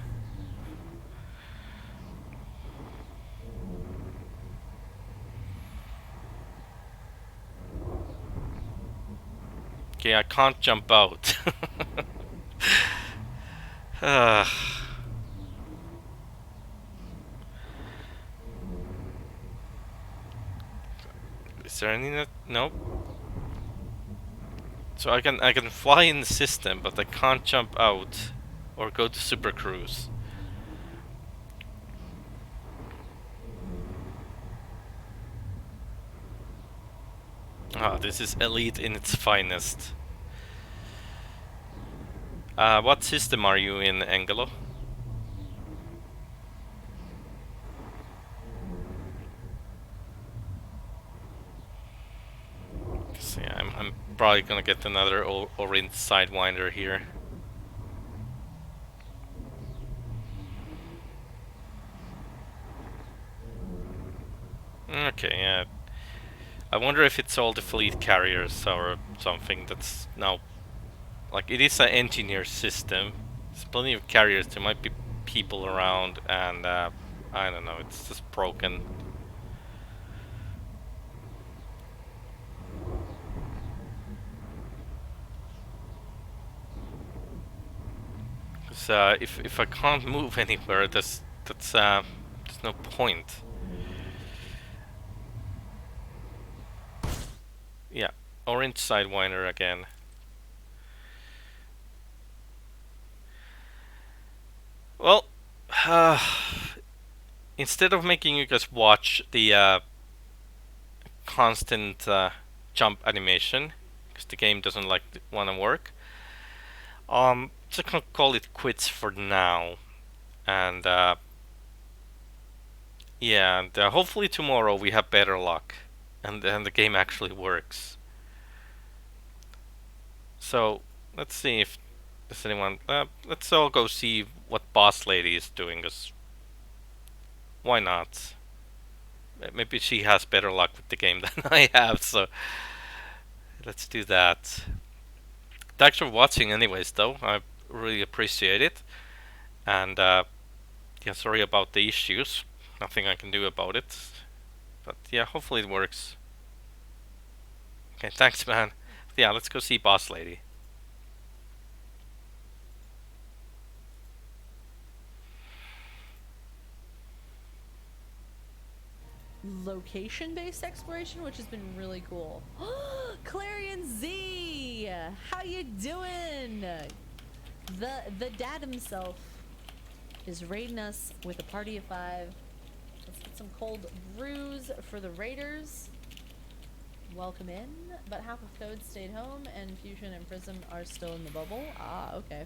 Okay, I can't jump out. Is there any net? Nope. So I can fly in the system, but I can't jump out or go to Super Cruise. Ah, this is Elite in its finest. What system are you in, Angelo? See, I'm probably gonna get another orange Sidewinder here. Okay, yeah. I wonder if it's all the fleet carriers or something that's now... Like, it is an engineer system. There's plenty of carriers, there might be people around, and I don't know, it's just broken. Because if I can't move anywhere, there's no point. Yeah, orange Sidewinder again. Well, instead of making you guys watch the constant jump animation, because the game doesn't want to work, just gonna call it quits for now, and yeah, and hopefully tomorrow we have better luck, and then the game actually works. So let's see if there's anyone. Let's all go see what Boss Lady is doing. 'Cause why not? Maybe she has better luck with the game than I have. So let's do that. Thanks for watching, anyways. Though I really appreciate it, and yeah, sorry about the issues. Nothing I can do about it. But yeah, hopefully it works. Okay, thanks, man. Yeah, let's go see Boss Lady. Location-based exploration, which has been really cool. Clarion-Z! How you doing? The dad himself is raiding us with a party of 5. Let's get some cold brews for the raiders. Welcome in. But half of Code stayed home, and Fusion and Prism are still in the bubble. Ah, okay.